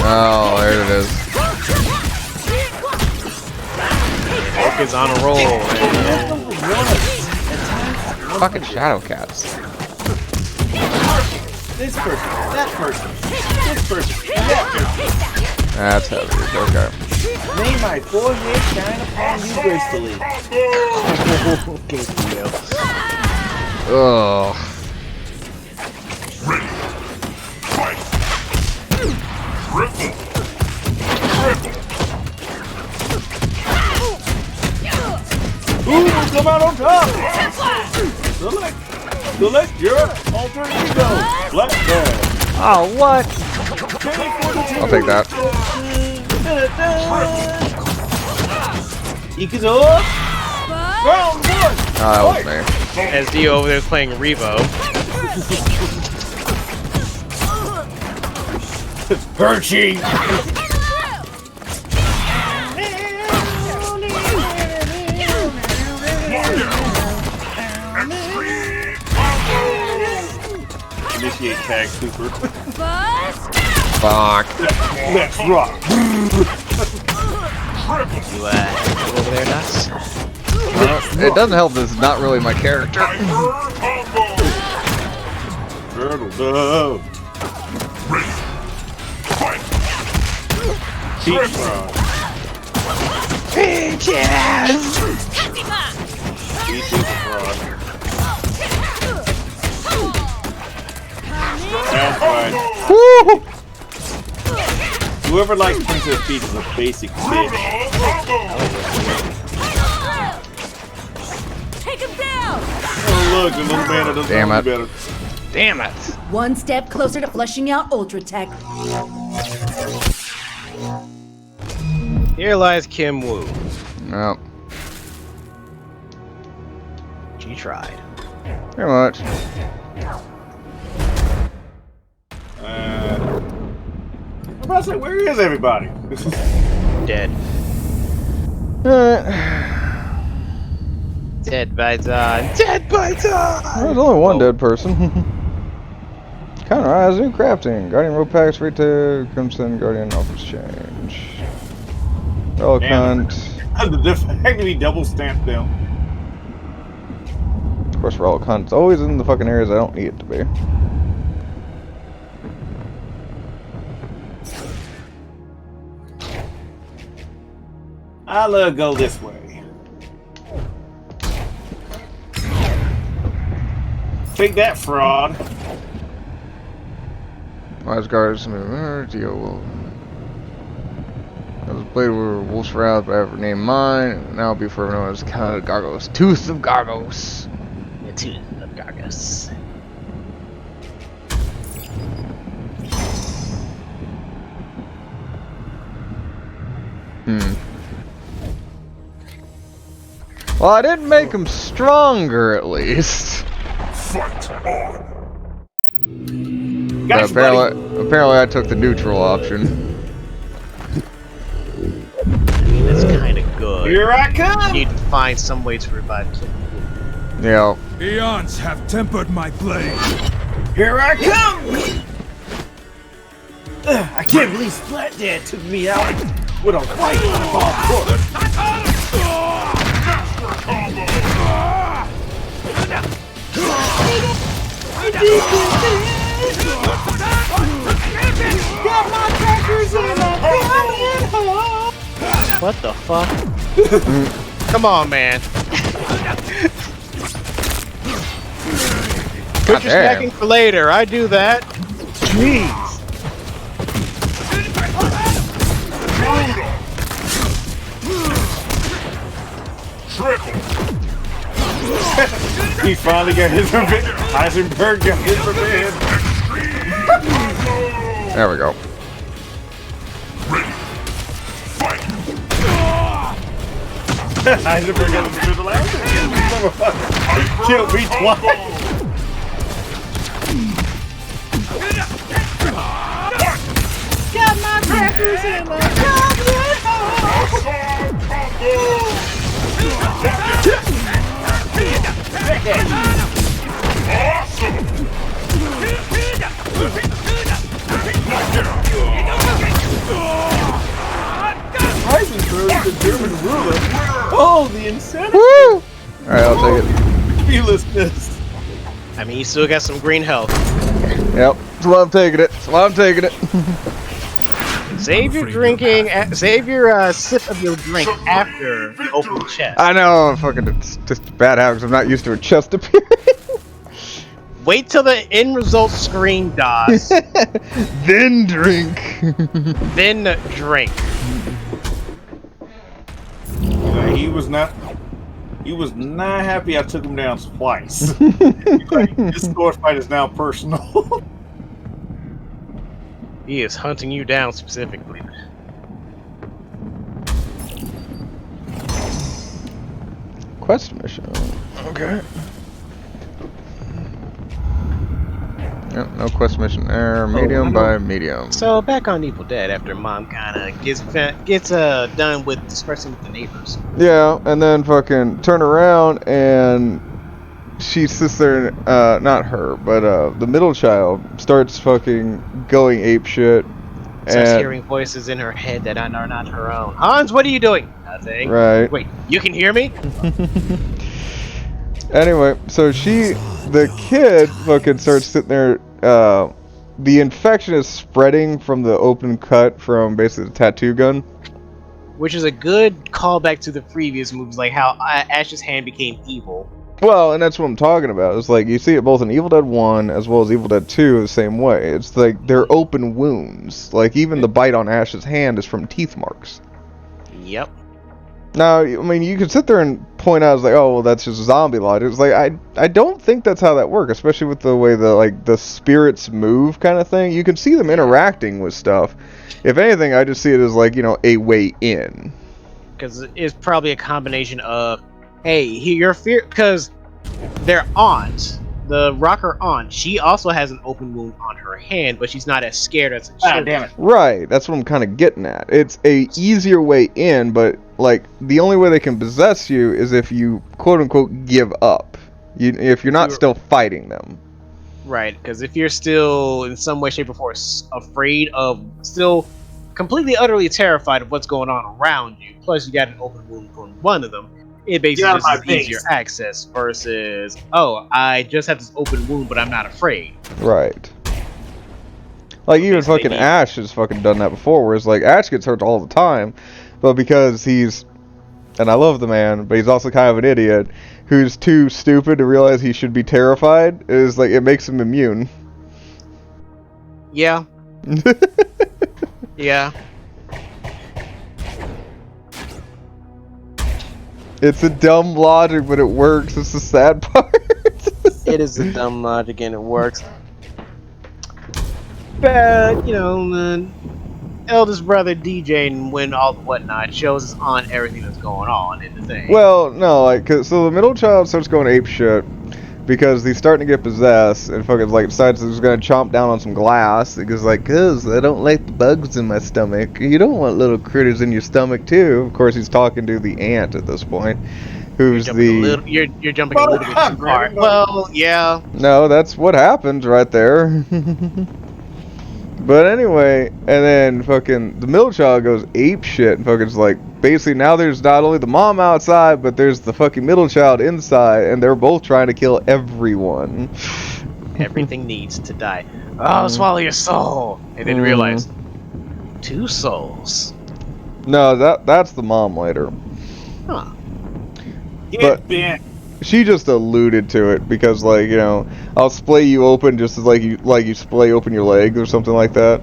Oh, there it is. Hulk is on a roll. Fucking shadow cats. This person, that person, this person, that person. That's heavy. Okay. May my forehead shine upon you gracefully. Okay, Theo. Ugh. Ooh, come out on top! Select your alter ego. Black Bear. Oh, what? I'll take that. Ikazor. Round 1. Oh, that was me. As Dio over there is playing Revo. Perchy. Initiate tag super. Fuck. Let's rock. You over there, Nuts? Well, it doesn't help that it's not really my character. Turtle dove. Peach frog. Peaches! Peach is a frog. Sounds fine. Woo! Whoever likes Princess Peach is a basic bitch. Take him down. Oh look, the little man that doesn't Damn know it. better. Damn it! One step closer to flushing out Ultra Tech. Here lies Kim Woo. No, She tried. pretty much. I'm about to say, where is everybody? Dead. Alright. Dead by dawn. Dead by dawn! There's only one dead person. Counter new crafting. Guardian rope packs, free to Crimson Guardian offers change. Relic The fact that he double stamped them. Of course, Relic Hunt's always in the fucking areas I don't need it to be. I'll go this way. Take that, fraud. Wise guards, deal will. I was played with Wolf's Wrath, but I have named mine. Now be forever known as Canada Gargos. Tooth of Gargos. The Tooth of Gargos. Well, I didn't make him stronger, at least. Fight on. But apparently I took the neutral option. Let's Here I come! You need to find some way to revive Kim. Yeah. Eons have tempered my blade. Here I come! I can't believe Splat Dad took me out with a white ball court. Got my crackers in a coming home. What the fuck? Come on, man. Put your damn. snacking for later. I do that. Jeez. He finally got his revenge. Heisenberg got his revenge. There we go. Heisenberg got his revenge the last time. Motherfucker killed me twice. Got my crackers in a coming Heisenberg, the German ruler. Oh, the insanity. Woo! Alright, I'll take it. Fearlessness. I mean, you still got some green health. Yep. That's why I'm taking it. That's why I'm taking it. Save your drinking. Save your sip of your drink after you open the chest. I know, fucking, it's just a bad habit 'cause I'm not used to a chest appearing. Wait till the end result screen does. Then drink. Then drink. He was not happy I took him down twice. Like, this sword fight is now personal. He is hunting you down specifically. Quest mission. Okay. Yep, no quest mission there. Medium by medium. So back on Evil Dead after Mom kind of gets done with dispersing with the neighbors. Yeah, and then fucking turn around and she sits there, not her, but the middle child starts fucking going ape shit. Starts hearing voices in her head that are not her own. Hans, what are you doing? Nothing. Right. Wait, you can hear me? Anyway, so the kid fucking starts sitting there, the infection is spreading from the open cut from basically the tattoo gun. Which is a good callback to the previous movies, like how Ash's hand became evil. Well, and that's what I'm talking about. It's like, you see it both in Evil Dead 1 as well as Evil Dead 2 the same way. It's like, they're open wounds. Like, even the bite on Ash's hand is from teeth marks. Yep. Now, I mean, you could sit there and point out, it's like, oh, well, that's just zombie logic. It's like, I don't think that's how that works, especially with the way the spirits move kind of thing. You can see them interacting with stuff. If anything, I just see it as, like, you know, a way in. Because it's probably a combination of, hey, your fear, because their aunt, the rocker aunt, she also has an open wound on her hand, but she's not as scared as a child. Damn it. Right, that's what I'm kind of getting at. It's a easier way in, but, like, the only way they can possess you is if you, quote-unquote, give up. If you're not still fighting them. Right, because if you're still, in some way, shape, or form, afraid of, still completely, utterly terrified of what's going on around you, plus you got an open wound from one of them, it basically just is easier access versus, oh, I just have this open wound, but I'm not afraid. Right. Like, even fucking Ash has fucking done that before, whereas, like, Ash gets hurt all the time, but because he's, and I love the man, but he's also kind of an idiot, who's too stupid to realize he should be terrified, is like, it makes him immune. Yeah. Yeah. It's a dumb logic, but it works. It's the sad part. It is a dumb logic and it works. But, you know, the eldest brother DJ and when all the whatnot shows his aunt everything that's going on in the thing. Well, no, like, so the middle child starts going ape shit because he's starting to get possessed and fucking like decides he's gonna chomp down on some glass because like, cause I don't like the bugs in my stomach. You don't want little critters in your stomach too. Of course, he's talking to the ant at this point, who's you're jumping a little bit too far. Well, yeah. No, that's what happens right there. But anyway, and then fucking the middle child goes ape shit and fucking like basically now there's not only the mom outside, but there's the fucking middle child inside, and they're both trying to kill everyone. Everything needs to die. Oh, swallow your soul, and then realize 2 souls. No, that's the mom later. Huh. But she just alluded to it because, like, you know, I'll splay you open just as like you splay open your leg or something like that.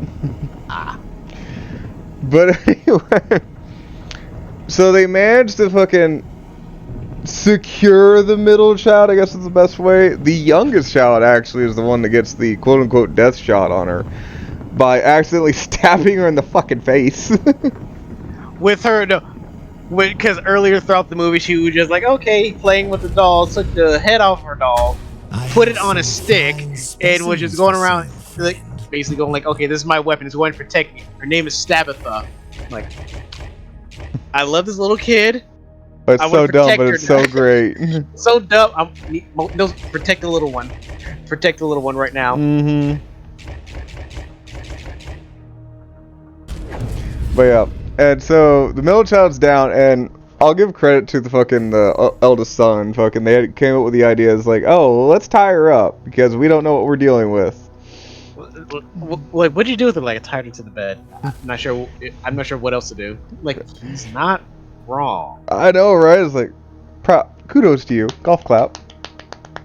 But anyway, so they managed to fucking secure the middle child, I guess is the best way. The youngest child actually is the one that gets the quote-unquote death shot on her by accidentally stabbing her in the fucking face. With her, no. Because earlier throughout the movie, she was just like, okay, playing with the doll, took the head off her doll, put it on a stick, and was just going around, like, basically going like, okay, this is my weapon, it's going to protect me. Her name is Stabatha. Like, I love this little kid. It's so dumb, but it's so great. So dumb. No, protect the little one. Protect the little one right now. Mm-hmm. But yeah. And so the middle child's down, and I'll give credit to the fucking eldest son. Fucking, they came up with the idea. It's like, oh, well, let's tie her up because we don't know what we're dealing with. What did you do with her? Like, I tied her to the bed. I'm not sure what else to do. Like, he's not wrong. I know, right? It's like, kudos to you. Golf clap.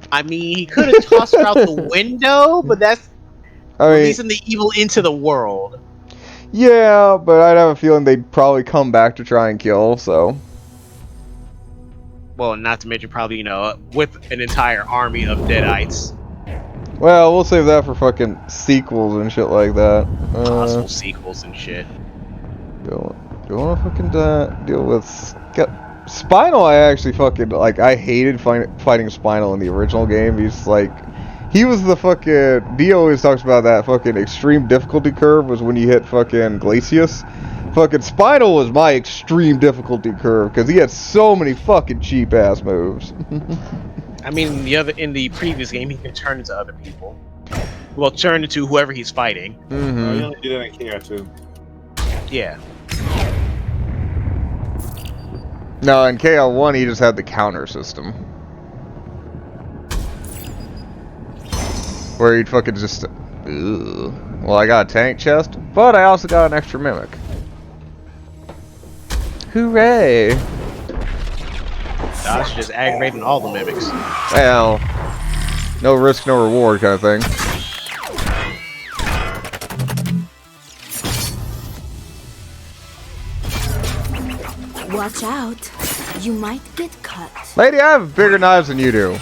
I mean, he could have tossed her out the window, but that's releasing the evil into the world. Yeah, but I'd have a feeling they'd probably come back to try and kill, so. Well, not to mention probably, you know, with an entire army of Deadites. Well, we'll save that for fucking sequels and shit like that. Possible sequels and shit. Do you want to fucking deal with Spinal? I actually fucking, like, I hated fighting Spinal in the original game. He's like, he was the fucking, Dio always talks about that fucking extreme difficulty curve was when you hit fucking Glacius. Fucking Spinal was my extreme difficulty curve because he had so many fucking cheap ass moves. I mean, in the previous game, he can turn into other people. Well, turn into whoever he's fighting. Mm-hmm. Oh, you only do that in KR too. Yeah. No, in KL1 he just had the counter system. Where he'd fucking just... Ugh. Well, I got a tank chest, but I also got an extra mimic. Hooray! That's just aggravating all the mimics. Well, no risk, no reward kind of thing. Watch out. You might get cut. Lady, I have bigger knives than you do.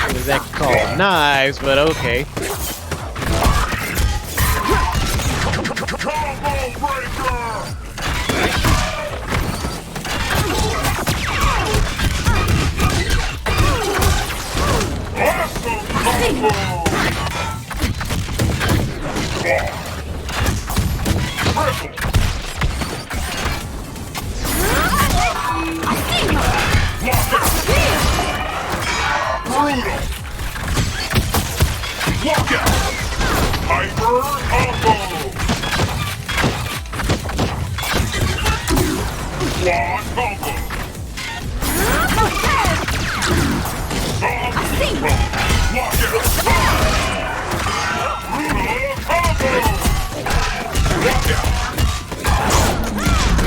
What is that called? Knives, but okay.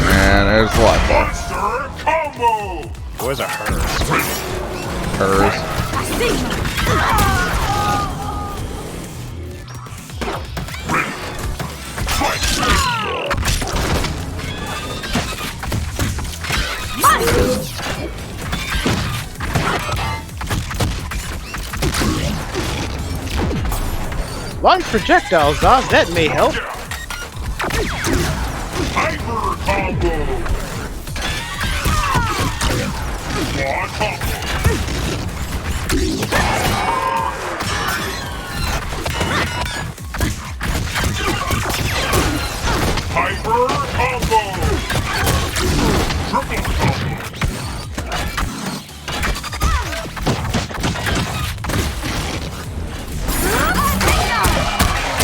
Man, there's a lot more. Where's a hers? Hers. Launch projectiles, Zaz, that may help.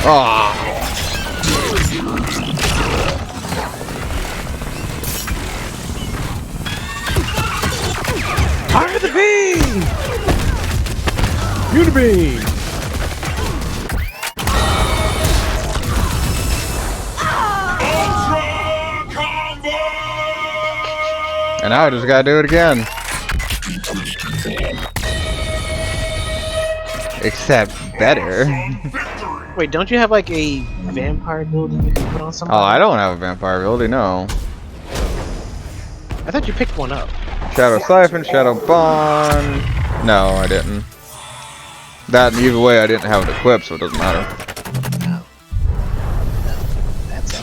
Ah. Fire the beam! Unibeam! And now I just gotta do it again. Except better. Wait, don't you have like a vampire ability you can put on somebody? Oh, I don't have a vampire ability, no. I thought you picked one up. Shadow Siphon, Shadow Bond. No, I didn't. That, either way, I didn't have it equipped, so it doesn't matter. That's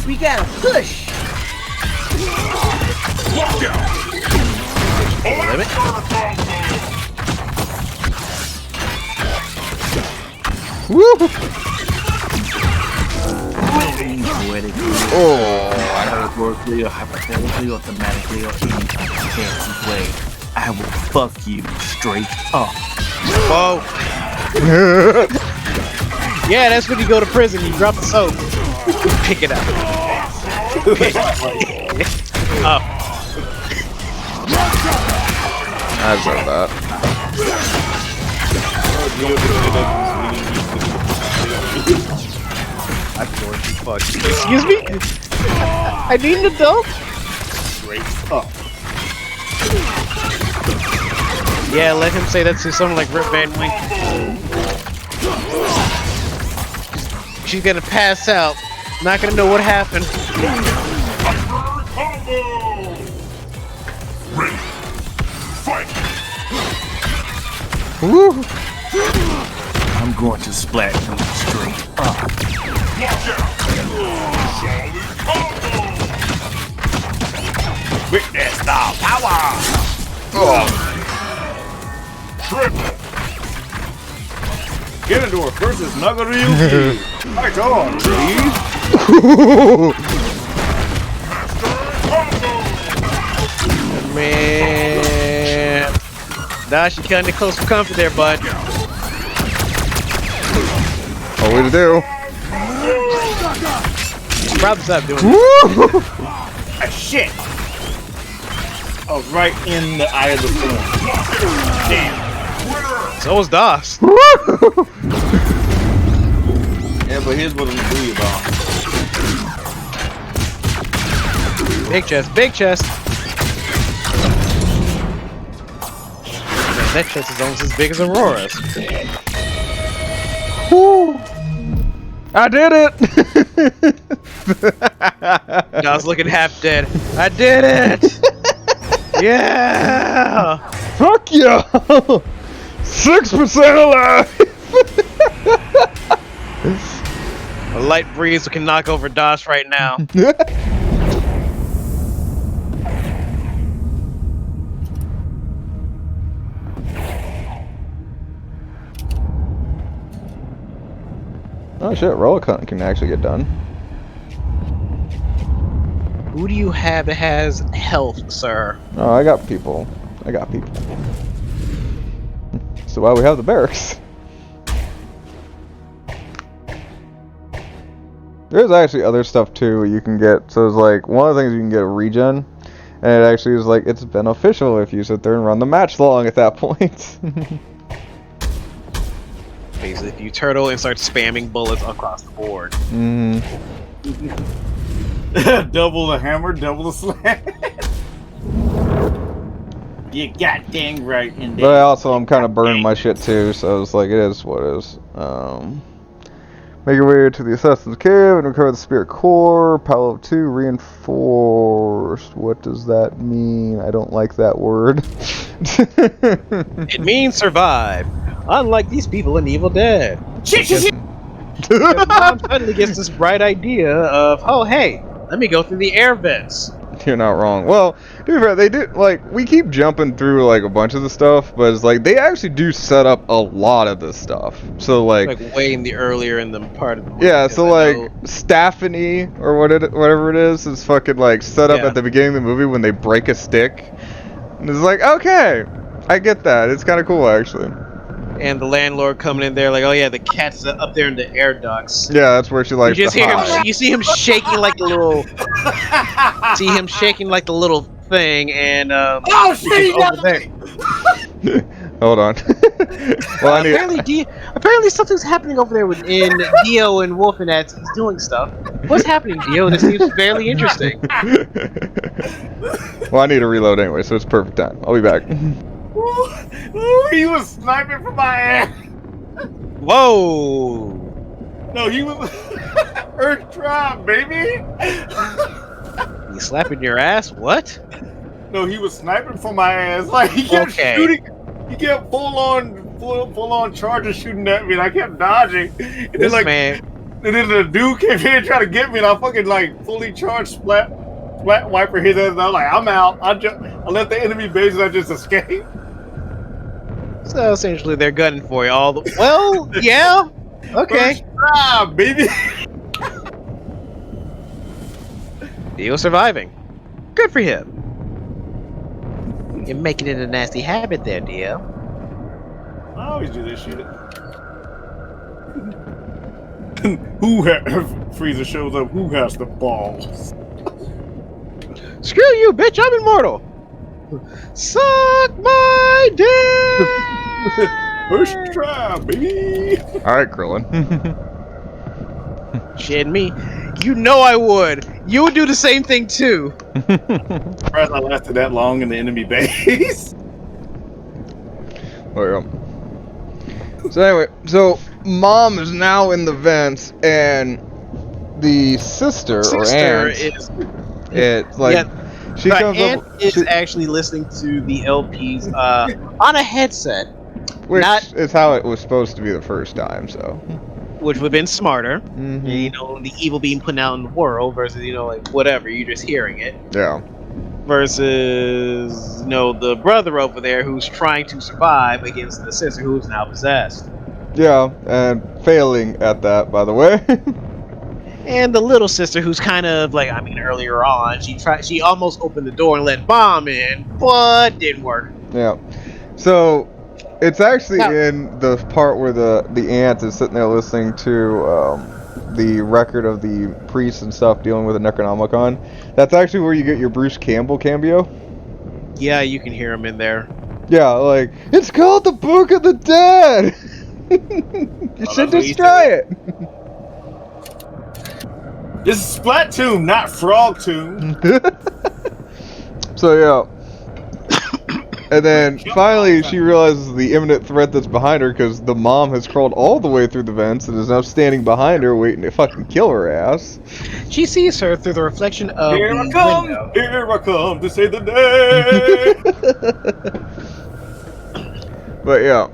We gotta push. limit. Woo! Oh, metaphorically or hypothetically or thematically or any type of fancy way, I will fuck you straight up. Whoa. Yeah, that's when you go to prison. You drop the soap. Pick it up. Oh. I deserve that. I'm going to fuck. Excuse me? I need an adult? Straight up. Yeah, let him say that to someone like Rip Van Winkle. She's gonna pass out. Not gonna know what happened. Woo! I'm going to splat you straight up. Witness the power! Oh. Triple! Ganondorf versus Nagaryu. Fight on, please! Man. Nah, she kinda close for comfort there, bud. What way to do? Probably stop doing it. Ah, shit! I was right in the eye of the storm. Damn. So was DOS. Yeah, but here's what I'm gonna do about. Big chest, big chest. Man, that chest is almost as big as Aurora's. Woo! I did it! I was looking half dead. I did it! Yeah! Fuck yeah! 6% alive! A light breeze can knock over DOS right now. Oh shit, relic hunting can actually get done. Who do you have that has health, sir? Oh, I got people. I got people. So why we have the barracks? There's actually other stuff too you can get. So it's like one of the things you can get a regen, and it actually is like it's beneficial if you sit there and run the match long at that point. Basically, if you turtle and start spamming bullets across the board. Double the hammer, double the slam. You got dang right in there. But also I'm kind of burning my shit too, so it's like it is what it is. Make your way to the Assassin's Cave and recover the Spirit Core. Pile of 2 reinforced. What does that mean? I don't like that word. It means survive. Unlike these people in Evil Dead. Because Mom suddenly gets this bright idea of, oh hey, let me go through the air vents. You're not wrong. Well, to be fair, they do, like, we keep jumping through, like, a bunch of the stuff, but it's like, they actually do set up a lot of this stuff. So, like way in the earlier in the part of the movie. yeah, so, like, Stephanie, or whatever it is fucking, like, set up at the beginning of the movie when they break a stick. And it's like, okay, I get that. It's kind of cool, actually. And the landlord coming in there like, oh yeah, the cat's up there in the air ducts. Yeah, that's where she likes You just to hear hide. him. You see him shaking like the little. See him shaking like the little thing, and Oh shit! over there. Hold on. Well, I need. Apparently something's happening over there within Dio and Wolfenats. He's doing stuff. What's happening, Dio? This seems fairly interesting. Well, I need to reload anyway, so it's perfect time. I'll be back. Ooh, he was sniping from my ass. Whoa! No, he was Earth Tribe, baby. You slapping your ass? What? No, he was sniping from my ass. Like he kept shooting. He kept full on charges shooting at me, and I kept dodging. And This then man. and then the dude came in trying to get me, and I fucking like fully charged splat wiper his ass. And I was like, I'm out. I left the enemy base, and I just escaped. So essentially, they're gunning for you all the. Well, yeah. Okay. First try, baby. Dio surviving. Good for him. You're making it a nasty habit there, Dio. I always do this shit. Frieza shows up. Who has the balls? Screw you, bitch! I'm immortal. Suck my dick. First try, baby. All right, Krillin. Shit me. You know I would. You would do the same thing too. Surprised I lasted that long in the enemy base. There you go. So anyway, so Mom is now in the vents, and the sister or aunt it's like she the comes aunt up. is actually listening to the LPs on a headset, Which is how it was supposed to be the first time, so. Which would have been smarter. Mm-hmm. You know, the evil being put out in the world versus, you know, like, whatever, you're just hearing it. Yeah. Versus, you know, the brother over there who's trying to survive against the sister who's now possessed. Yeah, and failing at that, by the way. And the little sister who's kind of, like, I mean, earlier on, she almost opened the door and let Bomb in, but didn't work. Yeah. So, it's actually in the part where the aunt is sitting there listening to the record of the priests and stuff dealing with the Necronomicon. That's actually where you get your Bruce Campbell cameo. Yeah, you can hear him in there. Yeah, like, it's called the Book of the Dead! You should just try it! This is Splatoon, not Frogtoon. So, yeah. And then finally she realizes the imminent threat that's behind her because the mom has crawled all the way through the vents and is now standing behind her waiting to fucking kill her ass. She sees her through the reflection of Here the I come, window. here I come to save the day. But yeah.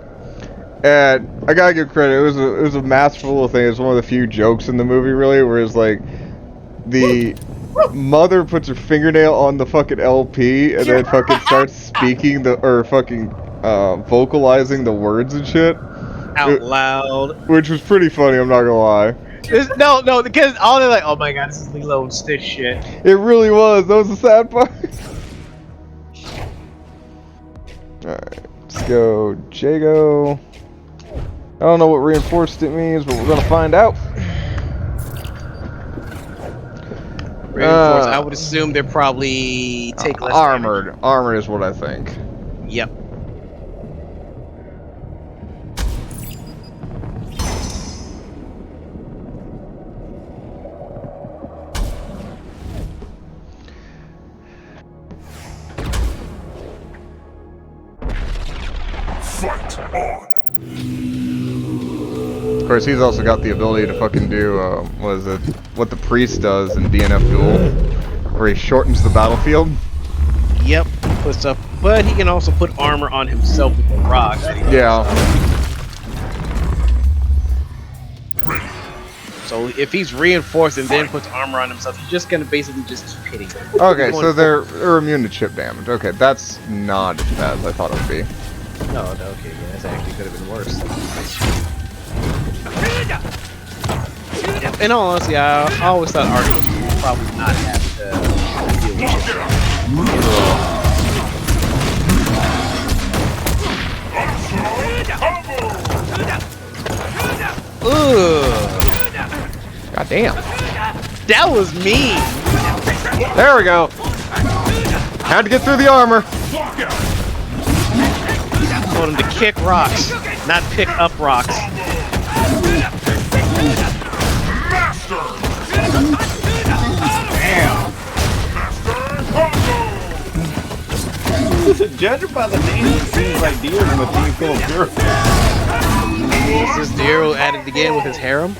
And I gotta give credit, it was a masterful little thing. It's one of the few jokes in the movie really where it's like the mother puts her fingernail on the fucking LP and then fucking starts speaking vocalizing the words and shit out loud, which was pretty funny. I'm not gonna lie. No, because all they're like, oh my god, this is Lilo and Stitch shit. It really was. That was the sad part. All right, let's go, Jago. I don't know what reinforced it means, but we're gonna find out. Reinforced. I would assume they're probably take less armored. damage. Armored is what I think. Yep. Fight on. Of course, he's also got the ability to fucking do, what the priest does in DNF Duel, where he shortens the battlefield. Yep, put stuff, but he can also put armor on himself with the rocks. Yeah. So if he's reinforced and then puts armor on himself, he's just gonna basically just keep hitting him. Okay, so they're immune to chip damage. Okay, that's not as bad as I thought it would be. No, okay, yeah, that actually could have been worse. In all honesty, I always thought Arcos would probably not have to deal with shit. Ugh. God damn. That was mean. There we go. Had to get through the armor. Told him to kick rocks, not pick up rocks. Judging by the name, it seems like Dio's in a team full of girls. Is this Dio at it again with his harem?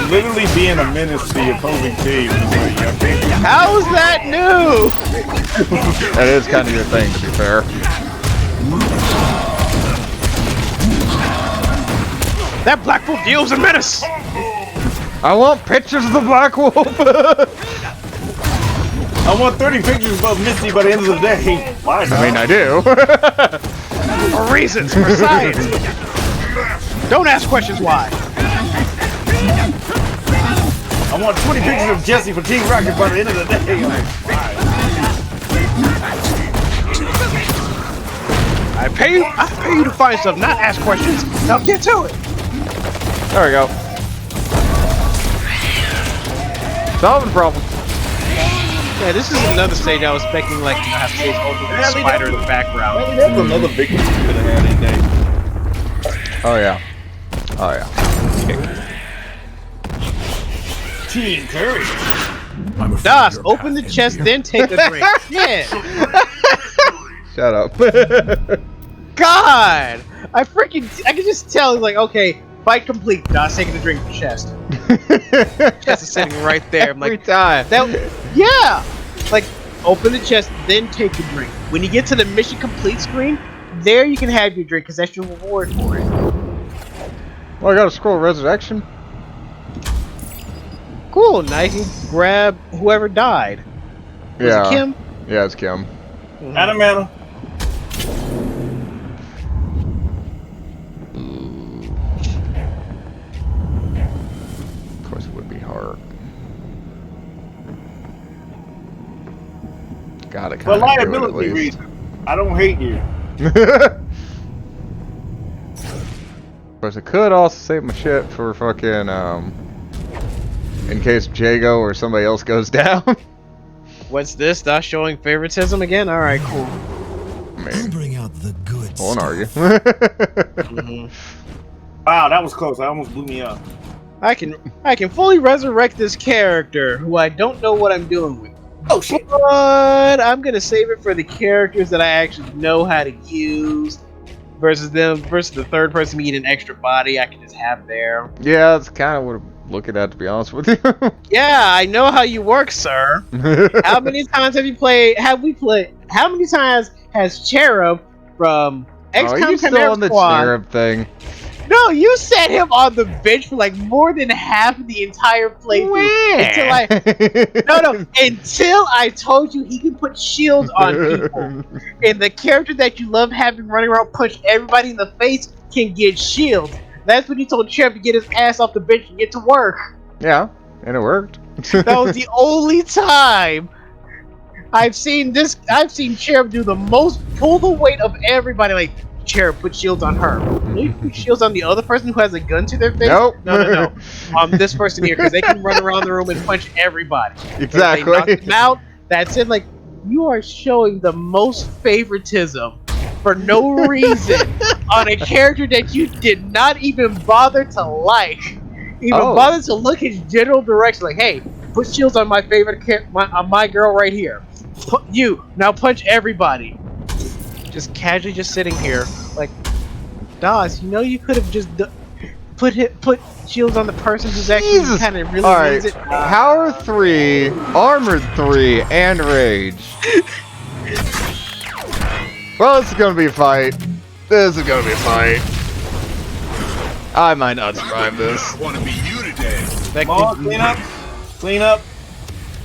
Literally being a menace to the opposing team. How is that new? That is kind of your thing, to be fair. That Black Wolf Dio's a menace. I want pictures of the Black Wolf. I want 30 pictures of Misty by the end of the day. Why not? I mean, I do. For reasons, for science. Don't ask questions why. I want 20 pictures of Jesse for Team Rocket by the end of the day. I pay you to find stuff, not ask questions. Now get to it. There we go. Solving problem. Yeah, this is another stage I was expecting, like, to have to face over the spider in the background. That's another big one you could have had in there. Oh yeah. Oh yeah. Team Courage. Das, open the chest, then take a drink. Yeah. Shut up. God, I can just tell. He's like, okay, fight complete. Das taking a drink from chest. Chest is sitting right there. I'm like, Every time. Yeah. Like, open the chest, then take a drink. When you get to the mission complete screen, there you can have your drink because that's your reward for it. Well, I got a scroll of resurrection. Cool. Nice. You grab whoever died. Was it Kim? Yeah, it's Kim. Adam. Of course, it would be hard. Gotta kind For of liability reasons, I don't hate you. Of course, I could also save my shit for fucking, in case Jago or somebody else goes down. What's this? Das showing favoritism again? Alright, cool. I'll bring out the good Won't argue. Wow, that was close. That almost blew me up. I can fully resurrect this character who I don't know what I'm doing with. Oh shit! But I'm gonna save it for the characters that I actually know how to use. Versus the third person me an extra body I can just have there. Yeah, that's kind of what I'm looking at, to be honest with you. Yeah, I know how you work, sir. How many times have we played? How many times has Cherub from XCOM he's still on the Cherub thing. No, you set him on the bench for like more than half of the entire playthrough. Until I told you he can put shields on people. And the character that you love having running around push everybody in the face can get shields. That's when you told Cherub to get his ass off the bench and get to work. Yeah, and it worked. That was the only time I've seen Cherub do the most, pull the weight of everybody. Like, Cherub, put shields on her. You put shields on the other person who has a gun to their face? Nope. No. This person here, because they can run around the room and punch everybody. Exactly. If they knock them out, that's it. Like, you are showing the most favoritism for no reason on a character that you did not even bother to like. Bother to look his general direction. Like, hey, put shields on my favorite my girl right here. Now punch everybody. Just casually just sitting here, like, Das, you know you could have just put shields on the person who's actually kind of really needs it. Power 3, Armored 3, and Rage. Well, this is gonna be a fight. I might not survive this. I want to be you today. Come on, clean up.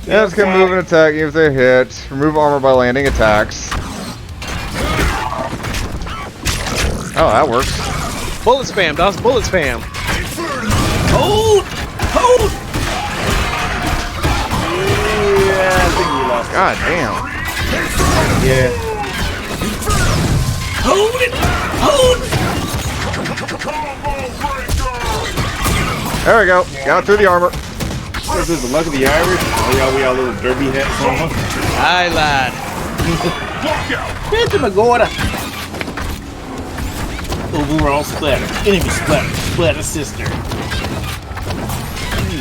Yeah, it's gonna move and attack you if they hit. Remove armor by landing attacks. Oh, that works. Bullet spam, Das, bullet spam. Hold! God damn. Yeah. Hold it! Hold it! There we go. Got through the armor. This is the luck of the Irish. Oh, y'all, we all little derby hats on. Aye, lad. Get him a gorda. Overall splatter. Enemy splatter. Splatter sister.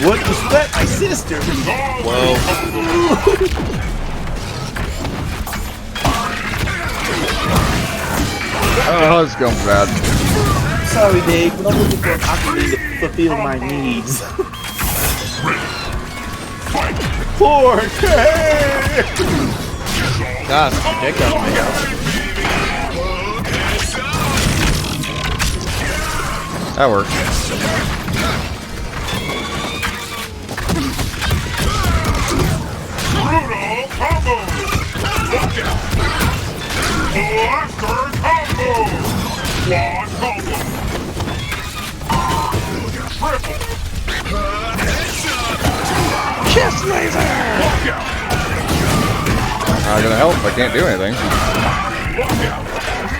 What? You splat my sister? Whoa. Oh, it's going bad. Sorry, Dave, but I'm looking for an opportunity to fulfill my needs. 4K! That's ridiculous. That works. Brutal combo! Blaster combo! Quad combo! Triple! Chest laser! Not gonna help. I can't do anything.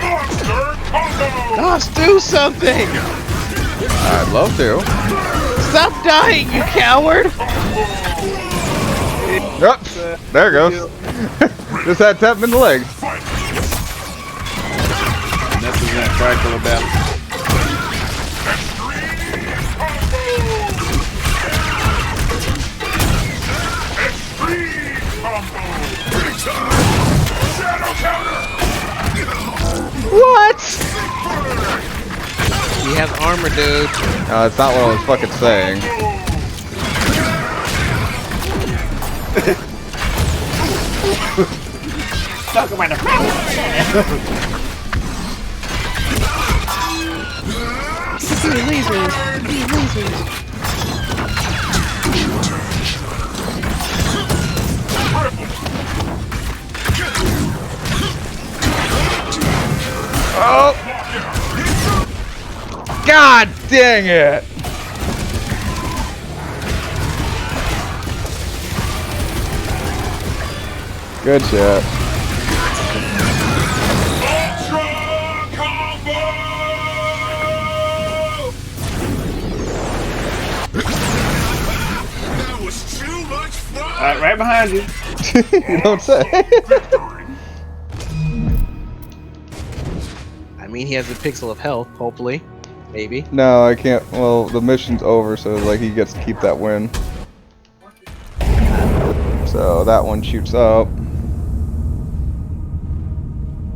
Monster combo! Gosh, do something! I'd love to. Stop dying, you coward! Yep. There it goes. Just had to tap him in the leg. This is that tricolor battle. What? He has armor, dude. That's not what I was fucking saying. Talk about the Lasers. Oh! God dang it! Good shit. That was too much fun! Alright, right behind you. You don't say. I mean, he has a pixel of health, hopefully. Maybe. No, I can't. Well, the mission's over, so like he gets to keep that win. So that one shoots up.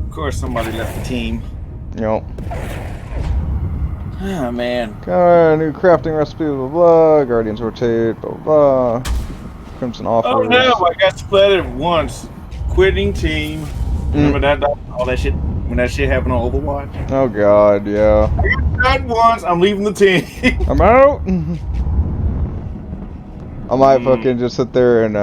Of course, somebody left the team. Yep. Ah, man. New crafting recipe, blah blah. Guardians rotate, blah blah. Crimson offers. Oh no, I got splattered once. Quitting team. Remember that? All that shit. When that shit happened on Overwatch. Oh god, yeah. I got once. I'm leaving the team. I'm out. I might fucking just sit there and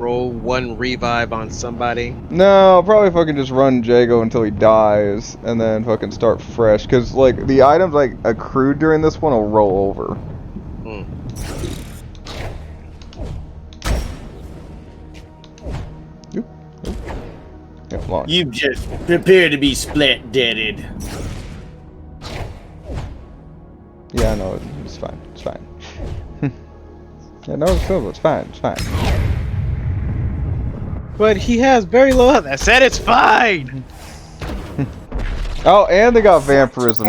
Roll one revive on somebody. No, I'll probably fucking just run Jago until he dies, and then fucking start fresh. Cause like the items like accrued during this one will roll over. Yeah, come on. You just prepare to be splat-deaded. Yeah, no, it's fine. It's fine. Yeah, no, it's fine. It's fine. But he has very low health. I said it's fine! Oh, and they got vampirism.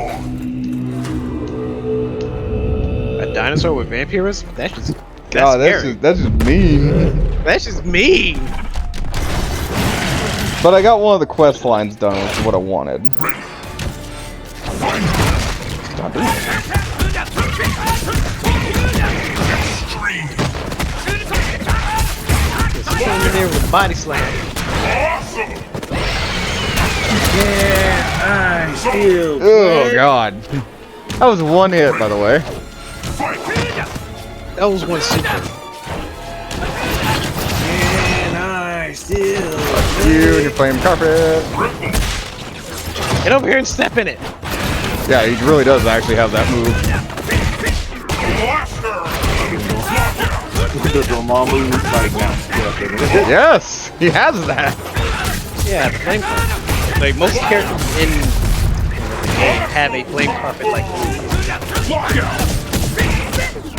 A dinosaur with vampirism? That's just... That's just mean. That's just mean! But I got one of the quest lines done, which is what I wanted. Stop doing it. Just in there with a body slam. Yeah, I still. Oh god. That was one hit, by the way. That was one super. And I still. You and your flame carpet. Get over here and step in it. Yeah, he really does actually have that move. the Dormammu like now. Yes, he has that. Yeah, the flame carpet. Like most characters in the game have a flame carpet like move.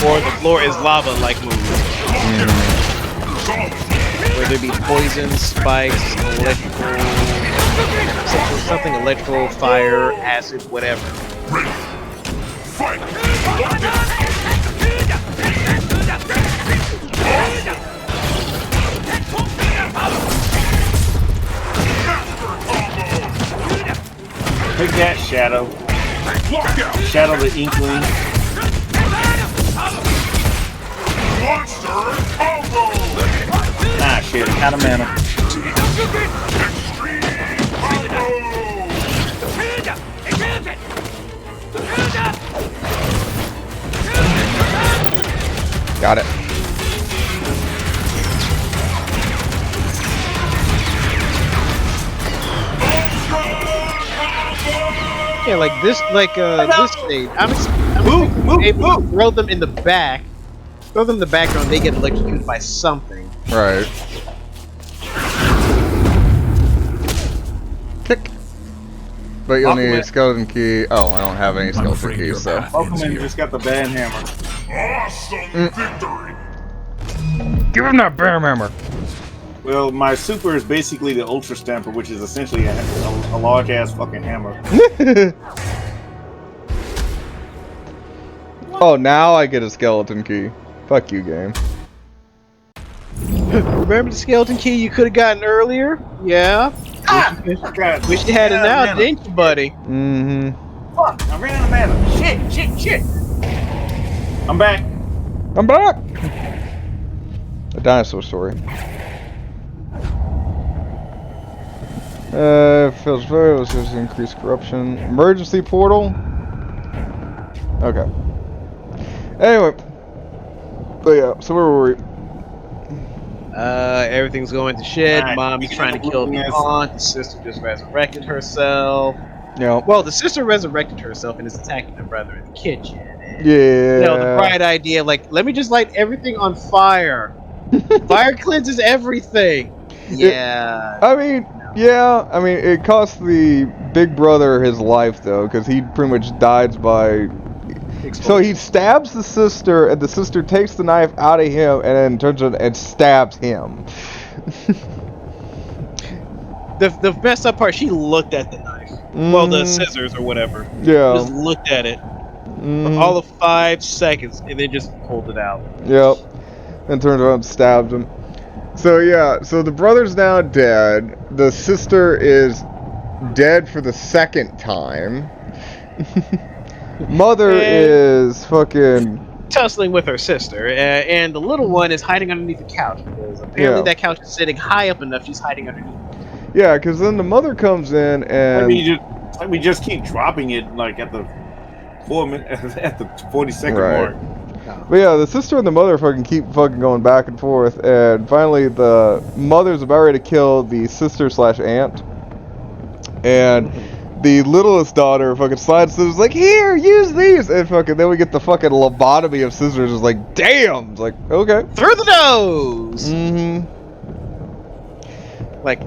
Or the floor is lava like move. Whether it be poison, spikes, electrical, something electrical, fire, acid, whatever. Take that, Shadow. Shadow the Inkling. Ah, shit. Out of mana. Got it. Yeah, like this stage. I'm able to throw them in the back. Throw them in the background, they get electrocuted by something. Right. Kick. But you'll need a skeleton key. Oh, I don't have any skeleton keys, so. Pokemon just got the band hammer. Awesome victory. Give him that bam hammer. Well, my super is basically the Ultra Stamper, which is essentially a large ass fucking hammer. Oh, now I get a skeleton key. Fuck you, game. Remember the skeleton key you could have gotten earlier? Yeah. Wish you had it now, didn't you, buddy? Mm-hmm. Fuck! I ran out of mana. Shit! I'm back. I'm back. A dinosaur story. Feels very. Let's just increase corruption. Emergency portal. Okay. Anyway. But yeah, so where were we? Everything's going to shit. Mommy's trying to kill the aunt. The sister just resurrected herself. Yeah. Well, the sister resurrected herself and is attacking her brother in the kitchen. And, yeah. You know, the bright idea, like, let me just light everything on fire. Fire cleanses everything. Yeah. I mean, yeah. I mean, it cost the big brother his life though, because he pretty much dies by. So he stabs the sister, and the sister takes the knife out of him, and then turns around and stabs him. The messed up part, she looked at the knife. Well, the scissors or whatever. Yeah. Just looked at it for all of 5 seconds, and then just pulled it out. Yep. And turned around and stabbed him. So yeah, so the brother's now dead. The sister is dead for the second time. Mother is fucking tussling with her sister, and the little one is hiding underneath the couch because apparently that couch is sitting high up enough. She's hiding underneath. Yeah, because then the mother comes in and we just keep dropping it like at the 40-second mark. But yeah, the sister and the mother keep going back and forth, and finally the mother's about ready to kill the sister/aunt, and the littlest daughter slides scissors like, here, use these, and then we get the fucking lobotomy of scissors. It's like, damn. It's like, okay, through the nose. Like,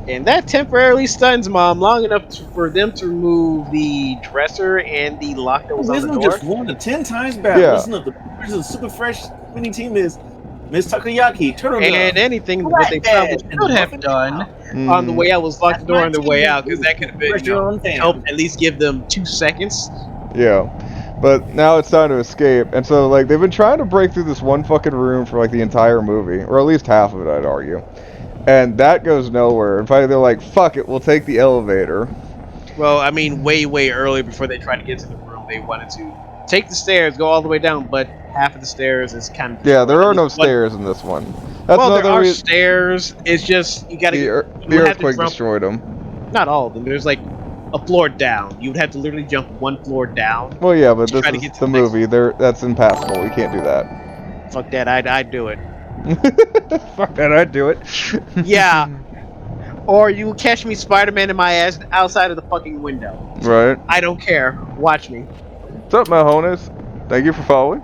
and that temporarily stuns Mom long enough for them to remove the dresser and the lock that was on the door. Just 1 to 10 times better. Yeah. Listen to the super fresh winning team is Miss Takoyaki, Turtle and anything what they probably should have done on the way out was lock the door on the way out, because that could have been help at least give them 2 seconds. Yeah, but now it's time to escape, and so they've been trying to break through this one fucking room for the entire movie, or at least half of it, I'd argue, and that goes nowhere. And finally they're like, fuck it, we'll take the elevator. Well, I mean, way earlier before they tried to get to the room, they wanted to take the stairs, go all the way down, but half of the stairs is kind of... Yeah, there are no stairs in this one. That's there are stairs. It's just, you gotta... The earthquake destroyed them. Not all of them. There's a floor down. You would have to literally jump 1 floor down. Well, yeah, but this is the movie. That's impassable. We can't do that. Fuck that. I'd do it. Fuck that. I'd do it. Yeah. Or you catch me Spider-Man in my ass outside of the fucking window. Right. I don't care. Watch me. What's up, Mahones? Thank you for following.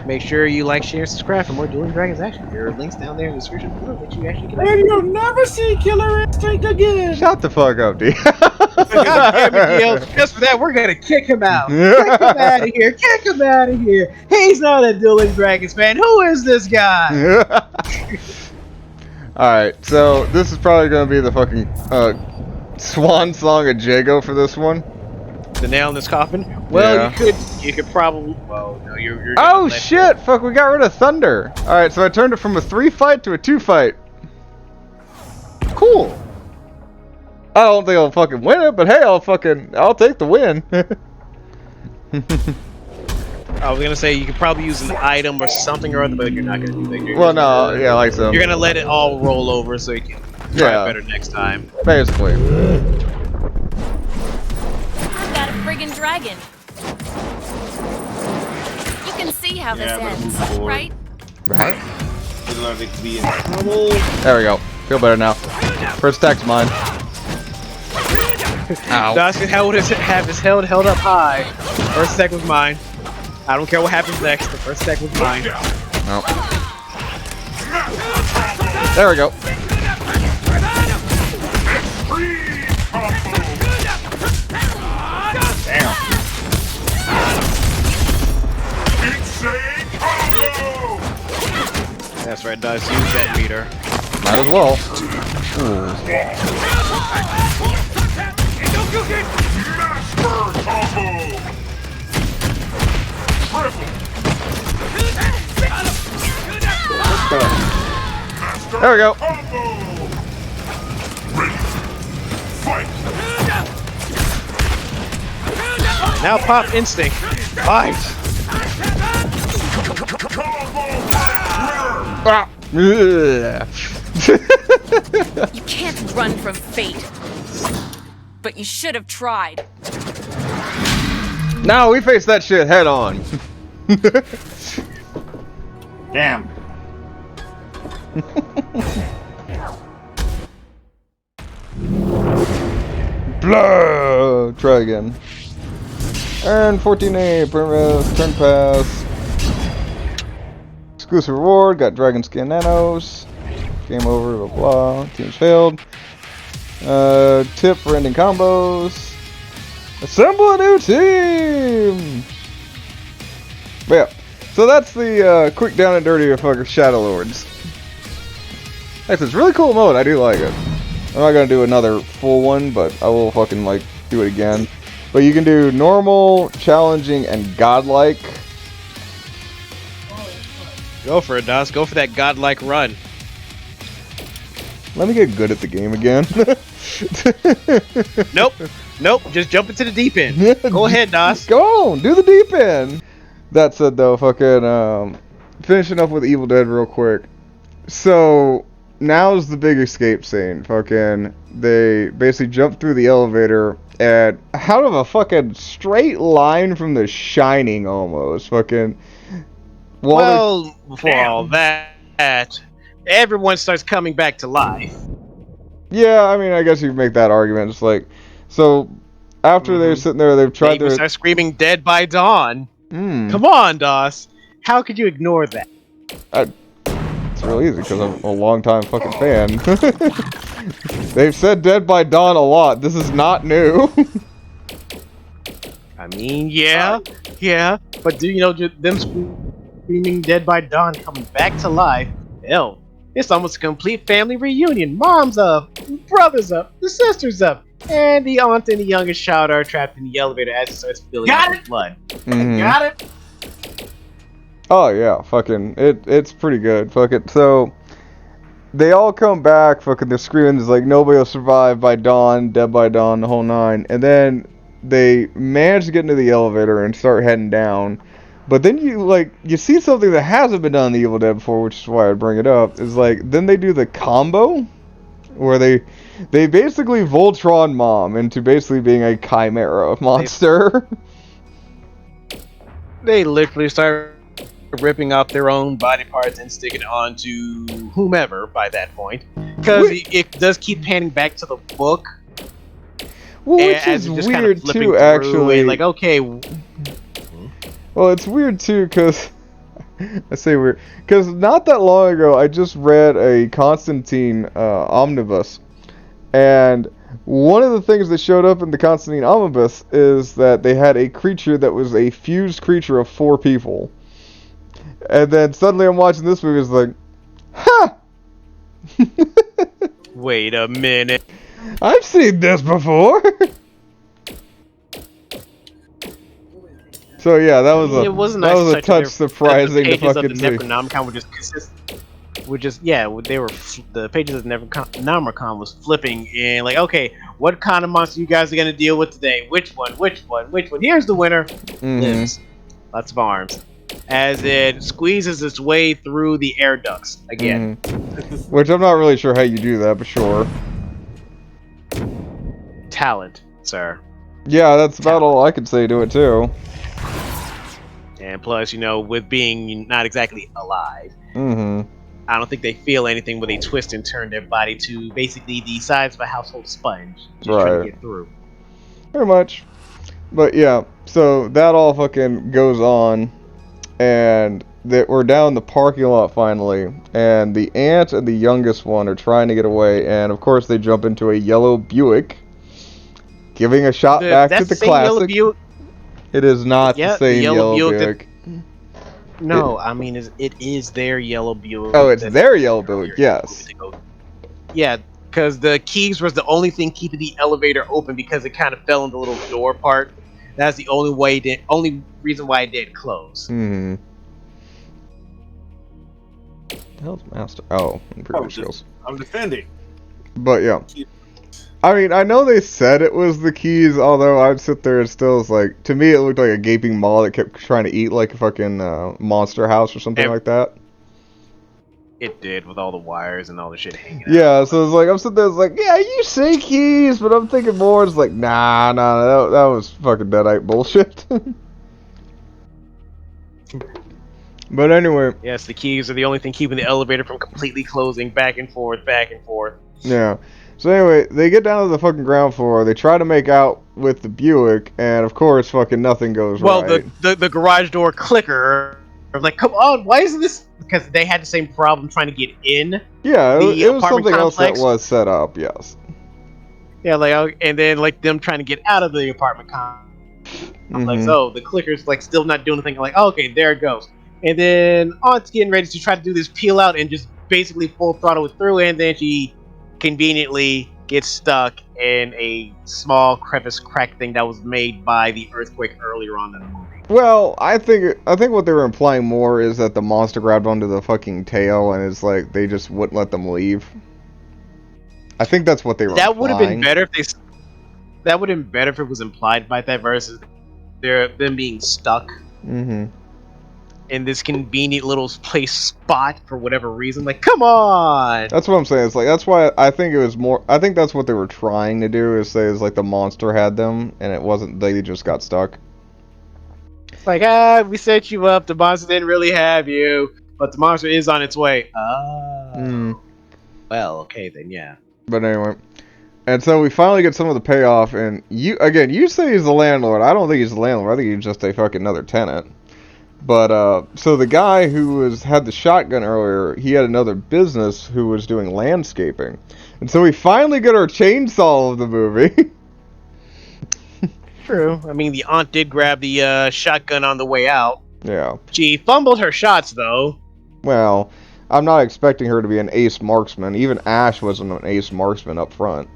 Make sure you like, share, and subscribe for more Dueling Dragons action. There are links down there in the description below that you actually can. And you'll never see Killer Instinct again. Shut the fuck up, D. God damn it, DL. Just for that, we're gonna kick him out. Kick him out of here. Kick him out of here. He's not a Dueling Dragons fan. Who is this guy? Alright, so this is probably gonna be the fucking swan song of Jago for this one. The nail in this coffin? Well, Yeah. you could probably. Well, no, you're Oh shit! Fuck, we got rid of Thunder. Alright, so I turned it from a 3-fight to a 2-fight. Cool. I don't think I'll fucking win it, but hey, I'll take the win. I was gonna say you could probably use an item or something or other, but you're not gonna do that. Well, no, yeah, like so. You're gonna let it all roll over so you can try it better next time. Basically. I've got a friggin' dragon. You can see how this ends, right? Right? Be in trouble. There we go. Feel better now. First attack's mine. Ow. Dust have his head held up high. First attack was mine. I don't care what happens next. The first attack was mine. No. There we go. Damn. Insane combo! That's right, Dust. Use that meter. Might as well. Master combo! There we go. Now pop Instinct. Fight! Ah. You can't run from fate. But you should have tried. No, we face that shit head on. Damn. Blah. Try again. Earn 14A, permit, turn pass. Exclusive reward, got Dragon Skin Nanos. Game over, blah blah. Teams failed. Tip for ending combos. Assemble a new team! But yeah, so that's the quick down and dirty of fucking Shadowlords. It's really cool mode, I do like it. I'm not gonna do another full one, but I will fucking like do it again. But you can do normal, challenging, and godlike. Go for it, Dust. Go for that godlike run. Let me get good at the game again. Nope. Nope. Just jump into the deep end. Go ahead, Dust. Go on, do the deep end. That said, though, fucking finishing up with Evil Dead real quick. So now's the big escape scene. Fucking, they basically jump through the elevator at out of a fucking straight line from The Shining, almost. Fucking. Well, before all that, everyone starts coming back to life. Yeah, I mean, I guess you can make that argument. It's like, so after they're sitting there, they've tried They start screaming "Dead by Dawn." Come on, Doss. How could you ignore that? It's real easy because I'm a longtime fucking fan. They've said "Dead by Dawn" a lot. This is not new. I mean, yeah, but do you know them screaming "Dead by Dawn" coming back to life? Hell, it's almost a complete family reunion. Mom's up, brother's up, the sister's up, and the aunt and the youngest child are trapped in the elevator as it starts filling up with blood. Got it? Oh yeah, fucking it's pretty good. Fucking so they all come back, fucking they're screaming, it's like nobody will survive by dawn, dead by dawn, the whole nine. And then they manage to get into the elevator and start heading down. But then you see something that hasn't been done in the Evil Dead before, which is why I bring it up, is like then they do the combo where they basically Voltron Mom into basically being a chimera monster. They literally start ripping off their own body parts and sticking it onto whomever by that point. Because it does keep panning back to the book. Well, which is weird too, actually. Like, okay. Well, it's weird too, because I say weird because not that long ago I just read a Constantine omnibus, and one of the things that showed up in the Constantine omnibus is that they had a creature that was a fused creature of 4 people, and then suddenly I'm watching this movie, it's like, ha! Wait a minute. I've seen this before. So yeah, that was It wasn't that nice was a touch surprising to the pages fucking of the see. Necronomicon were just they were the pages of the Necronomicon was flipping and like, okay, what kind of monster you guys are gonna deal with today? Which one? Which one? Which one? Here's the winner. Lives. Lots of arms. As it squeezes its way through the air ducts again. Which I'm not really sure how you do that, but sure. Talent, sir. Yeah, that's about all I could say to it too. And plus, you know, with being not exactly alive, Mm-hmm. I don't think they feel anything when they twist and turn their body to basically the size of a household sponge, just trying to get through. Pretty much. But yeah, so that all fucking goes on, and we're down in the parking lot finally, and the aunt and the youngest one are trying to get away, and of course they jump into a yellow Buick, giving a shot back to the classic. It is not the same yellow Buick. No, I mean, it is their yellow Buick. Oh, it's their yellow Buick, yes. Yeah, because the keys was the only thing keeping the elevator open because it kind of fell in the little door part. That's the only reason why it didn't close. Hmm. Hell's Master. Oh, improvement skills. I'm defending. But yeah. I mean, I know they said it was the keys, although I'd sit there and still, it's like, to me it looked like a gaping maw that kept trying to eat like a fucking monster house or something like that. It did, with all the wires and all the shit hanging out. Yeah, so it's like, I'm sitting there, it's like, yeah, you say keys, but I'm thinking more, it's like, nah, that was fucking deadite bullshit. But anyway. Yes, the keys are the only thing keeping the elevator from completely closing back and forth, back and forth. Yeah. So anyway, they get down to the fucking ground floor, they try to make out with the Buick, and of course fucking nothing goes right. Well, the garage door clicker, like, come on, why isn't this? Because they had the same problem trying to get in. Yeah, it was something complex. else that was set up, yes. Yeah, like, and then like them trying to get out of the apartment complex. Oh, the clicker's like still not doing anything. Like, oh, okay, there it goes. And then Aunt's getting ready to try to do this peel out and just basically full throttle it through, and then she conveniently gets stuck in a small crevice crack thing that was made by the earthquake earlier on in the movie. Well, I think what they were implying more is that the monster grabbed onto the fucking tail and it's like they just wouldn't let them leave. I think that's what they were. That would have been better if they. That would have been better if it was implied by that versus them being stuck. Mm-hmm. In this convenient little place spot for whatever reason. Like, come on! That's what I'm saying. It's like, that's why I think it was more, I think that's what they were trying to do, is say it's like the monster had them, and it wasn't, they just got stuck. Like, we set you up, the monster didn't really have you, but the monster is on its way. Oh. Well, okay then, yeah. But anyway. And so we finally get some of the payoff, and you say he's the landlord. I don't think he's the landlord. I think he's just a fucking another tenant. But, so the guy who had the shotgun earlier, he had another business who was doing landscaping. And so we finally get our chainsaw of the movie. True. I mean, the aunt did grab the shotgun on the way out. Yeah. She fumbled her shots, though. Well, I'm not expecting her to be an ace marksman. Even Ash wasn't an ace marksman up front.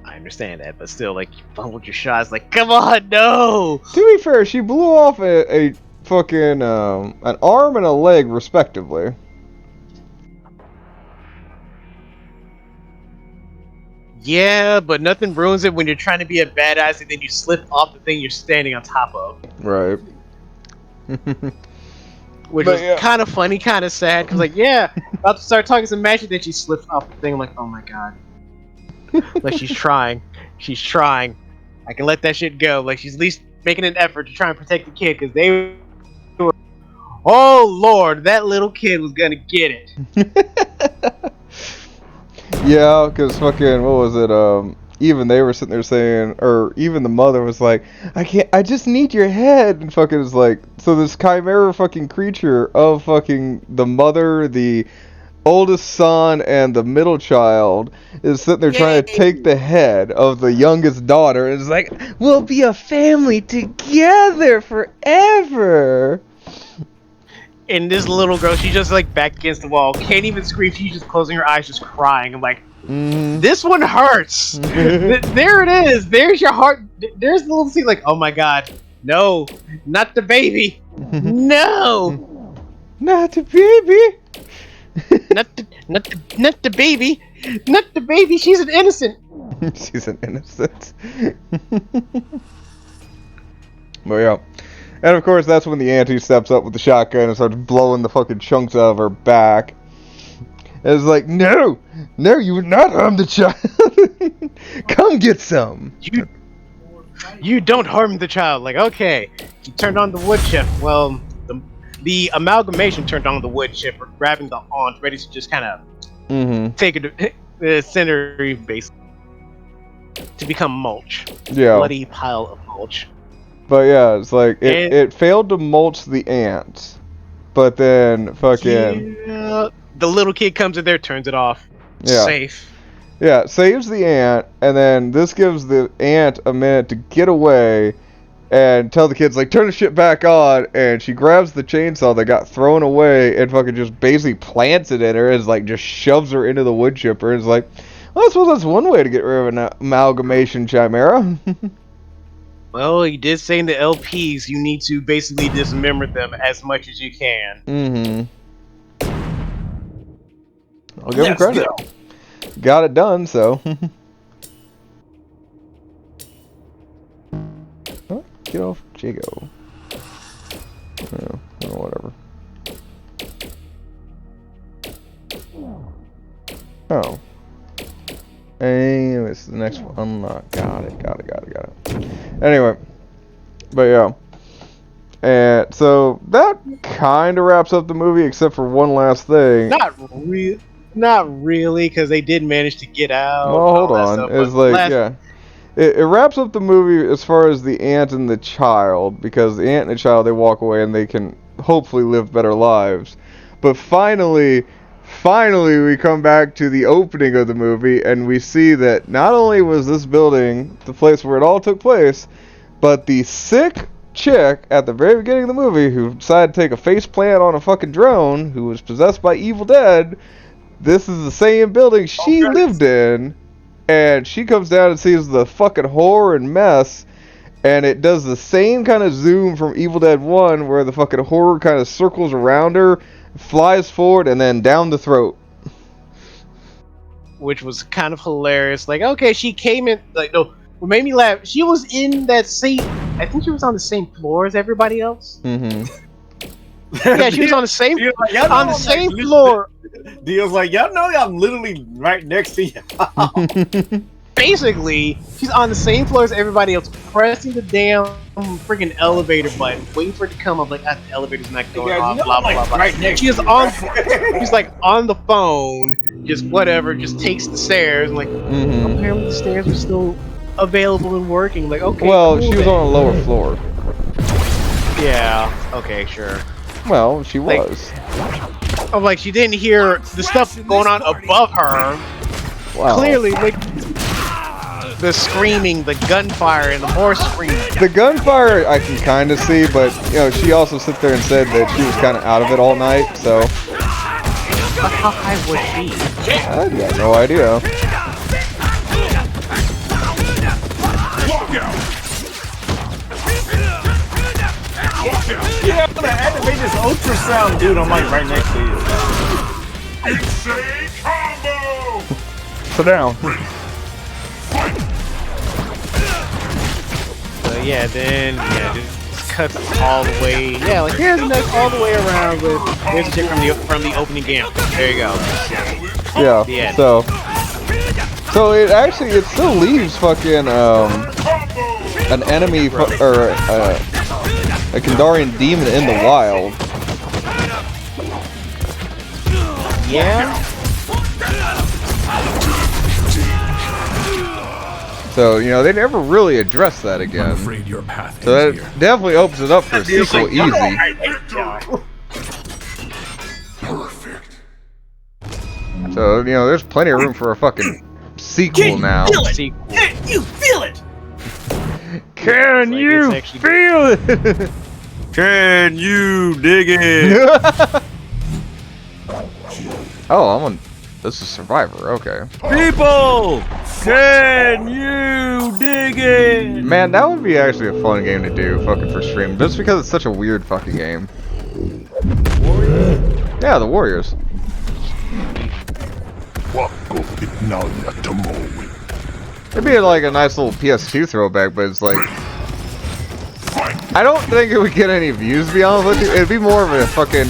I understand that, but still, like, you fumbled your shots. Like, come on, no! To be fair, she blew off a fucking, an arm and a leg, respectively. Yeah, but nothing ruins it when you're trying to be a badass and then you slip off the thing you're standing on top of. Right. Which was kind of funny, kind of sad, because, like, yeah, about to start talking some magic, then she slips off the thing. I'm like, oh my god. Like, she's trying. She's trying. I can let that shit go. Like, she's at least making an effort to try and protect the kid, because they were... Oh, Lord, that little kid was gonna get it. Yeah, because fucking, what was it, even they were sitting there saying, or even the mother was like, I just need your head, and fucking is like, so this chimera fucking creature of fucking the mother, the oldest son, and the middle child is sitting there trying to take the head of the youngest daughter, and it's like, we'll be a family together forever. And this little girl, she's just like back against the wall, can't even scream, she's just closing her eyes, just crying. I'm like, this one hurts. There it is. There's your heart. There's the little scene like, oh my god, no, not the baby. No, not the baby. not the baby. Not the baby. She's an innocent. She's an innocent. But yeah. And of course, that's when the auntie steps up with the shotgun and starts blowing the fucking chunks out of her back. And it's like, no, you would not harm the child. Come get some. You don't harm the child. Like, okay, you turned on the wood chip. Well, the amalgamation turned on the wood chip, grabbing the aunt, ready to just kind of take it to the center base to become mulch. Yeah. Bloody pile of mulch. But yeah, it's like it failed to mulch the ants, but then fucking the little kid comes in there, turns it off. Yeah. Safe. Yeah, saves the ant, and then this gives the ant a minute to get away and tell the kids, like, turn the shit back on, and she grabs the chainsaw that got thrown away and fucking just basically plants it in her and, like, just shoves her into the wood chipper and is like, well, I suppose that's one way to get rid of an amalgamation chimera. Well, you did say in the LPs you need to basically dismember them as much as you can. Mm-hmm. I'll give him credit. Got it done, so. Oh, get off Jago. Oh, whatever. Oh. Anyways, the next one. Unlock. Got it. Anyway. But yeah. And so that kind of wraps up the movie, except for one last thing. Not really, because they did manage to get out. Well, hold on. It's like, yeah. It wraps up the movie as far as the aunt and the child, because the aunt and the child, they walk away and they can hopefully live better lives. But finally, we come back to the opening of the movie, and we see that not only was this building the place where it all took place, but the sick chick at the very beginning of the movie who decided to take a face plant on a fucking drone, who was possessed by Evil Dead, this is the same building she lived in, and she comes down and sees the fucking horror and mess, and it does the same kind of zoom from Evil Dead 1 where the fucking horror kind of circles around her, flies forward, and then down the throat. Which was kind of hilarious. Like, okay, she came in, like, no, what made me laugh, she was in that same, I think she was on the same floor as everybody else. Mm-hmm. Yeah, she was on the same, floor. Dio's like, y'all know I'm literally right next to you. Basically, she's on the same floor as everybody else, pressing the damn freaking elevator button, waiting for it to come up. Like, the elevator's not going off. Blah blah blah. Right next. She's on. She's like on the phone, just whatever. Just takes the stairs. And like, apparently the stairs are still available and working. Like, okay. Well, cool she was on a lower floor. Yeah. Okay. Sure. Well, she was. I'm like, she didn't hear the stuff going on above her. Wow. Clearly, like, the screaming, the gunfire, and the more screaming. The gunfire I can kind of see, but, you know, she also sit there and said that she was kind of out of it all night, so. How high was she? I got no idea. Yeah, I'm gonna activate this ultrasound, dude. I'm like right next to you. Insane combo! Sit down. So yeah, then just cuts all the way. Yeah, like here's the next all the way around with here's the chick from the opening game. There you go. Yeah. The end. So it still leaves fucking an enemy or a Kandarian demon in the wild. Yeah. So, you know, they never really addressed that again. I'm afraid your path So that ends here. definitely opens it up for a sequel easy. Perfect. So, you know, there's plenty of room for a fucking sequel now. Sequel. Can you feel it? Can you feel it? Can you dig it? Oh, I'm on. This is Survivor. Okay. People, can you dig it? Man, that would be actually a fun game to do, fucking for stream, just because it's such a weird fucking game. Yeah, the Warriors. It'd be like a nice little PS2 throwback, but it's like I don't think it would get any views, to be honest with you. It'd be more of a fucking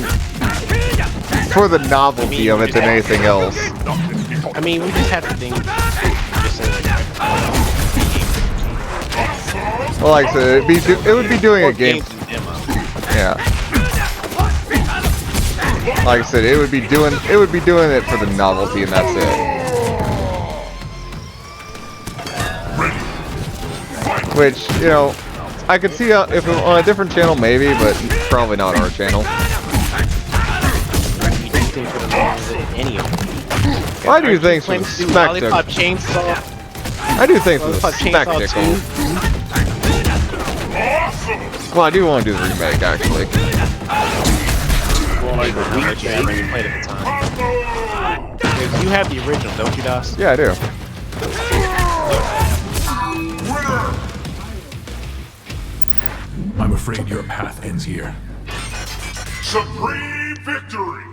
for the novelty of it than anything else. I mean, we just have to think. Well, like I said, it would be doing a game. Yeah. Like I said, it would be doing it for the novelty, and that's it. Which, you know, I could see if it was on a different channel, maybe, but probably not our channel. Well, I do things for the spectacle. I do things for the spectacle. Well, I do want to do the remake, actually. Well, like the remake when you played at the time. You have the original, don't you, Das? Yeah, I do. I'm afraid your path ends here. Supreme victory!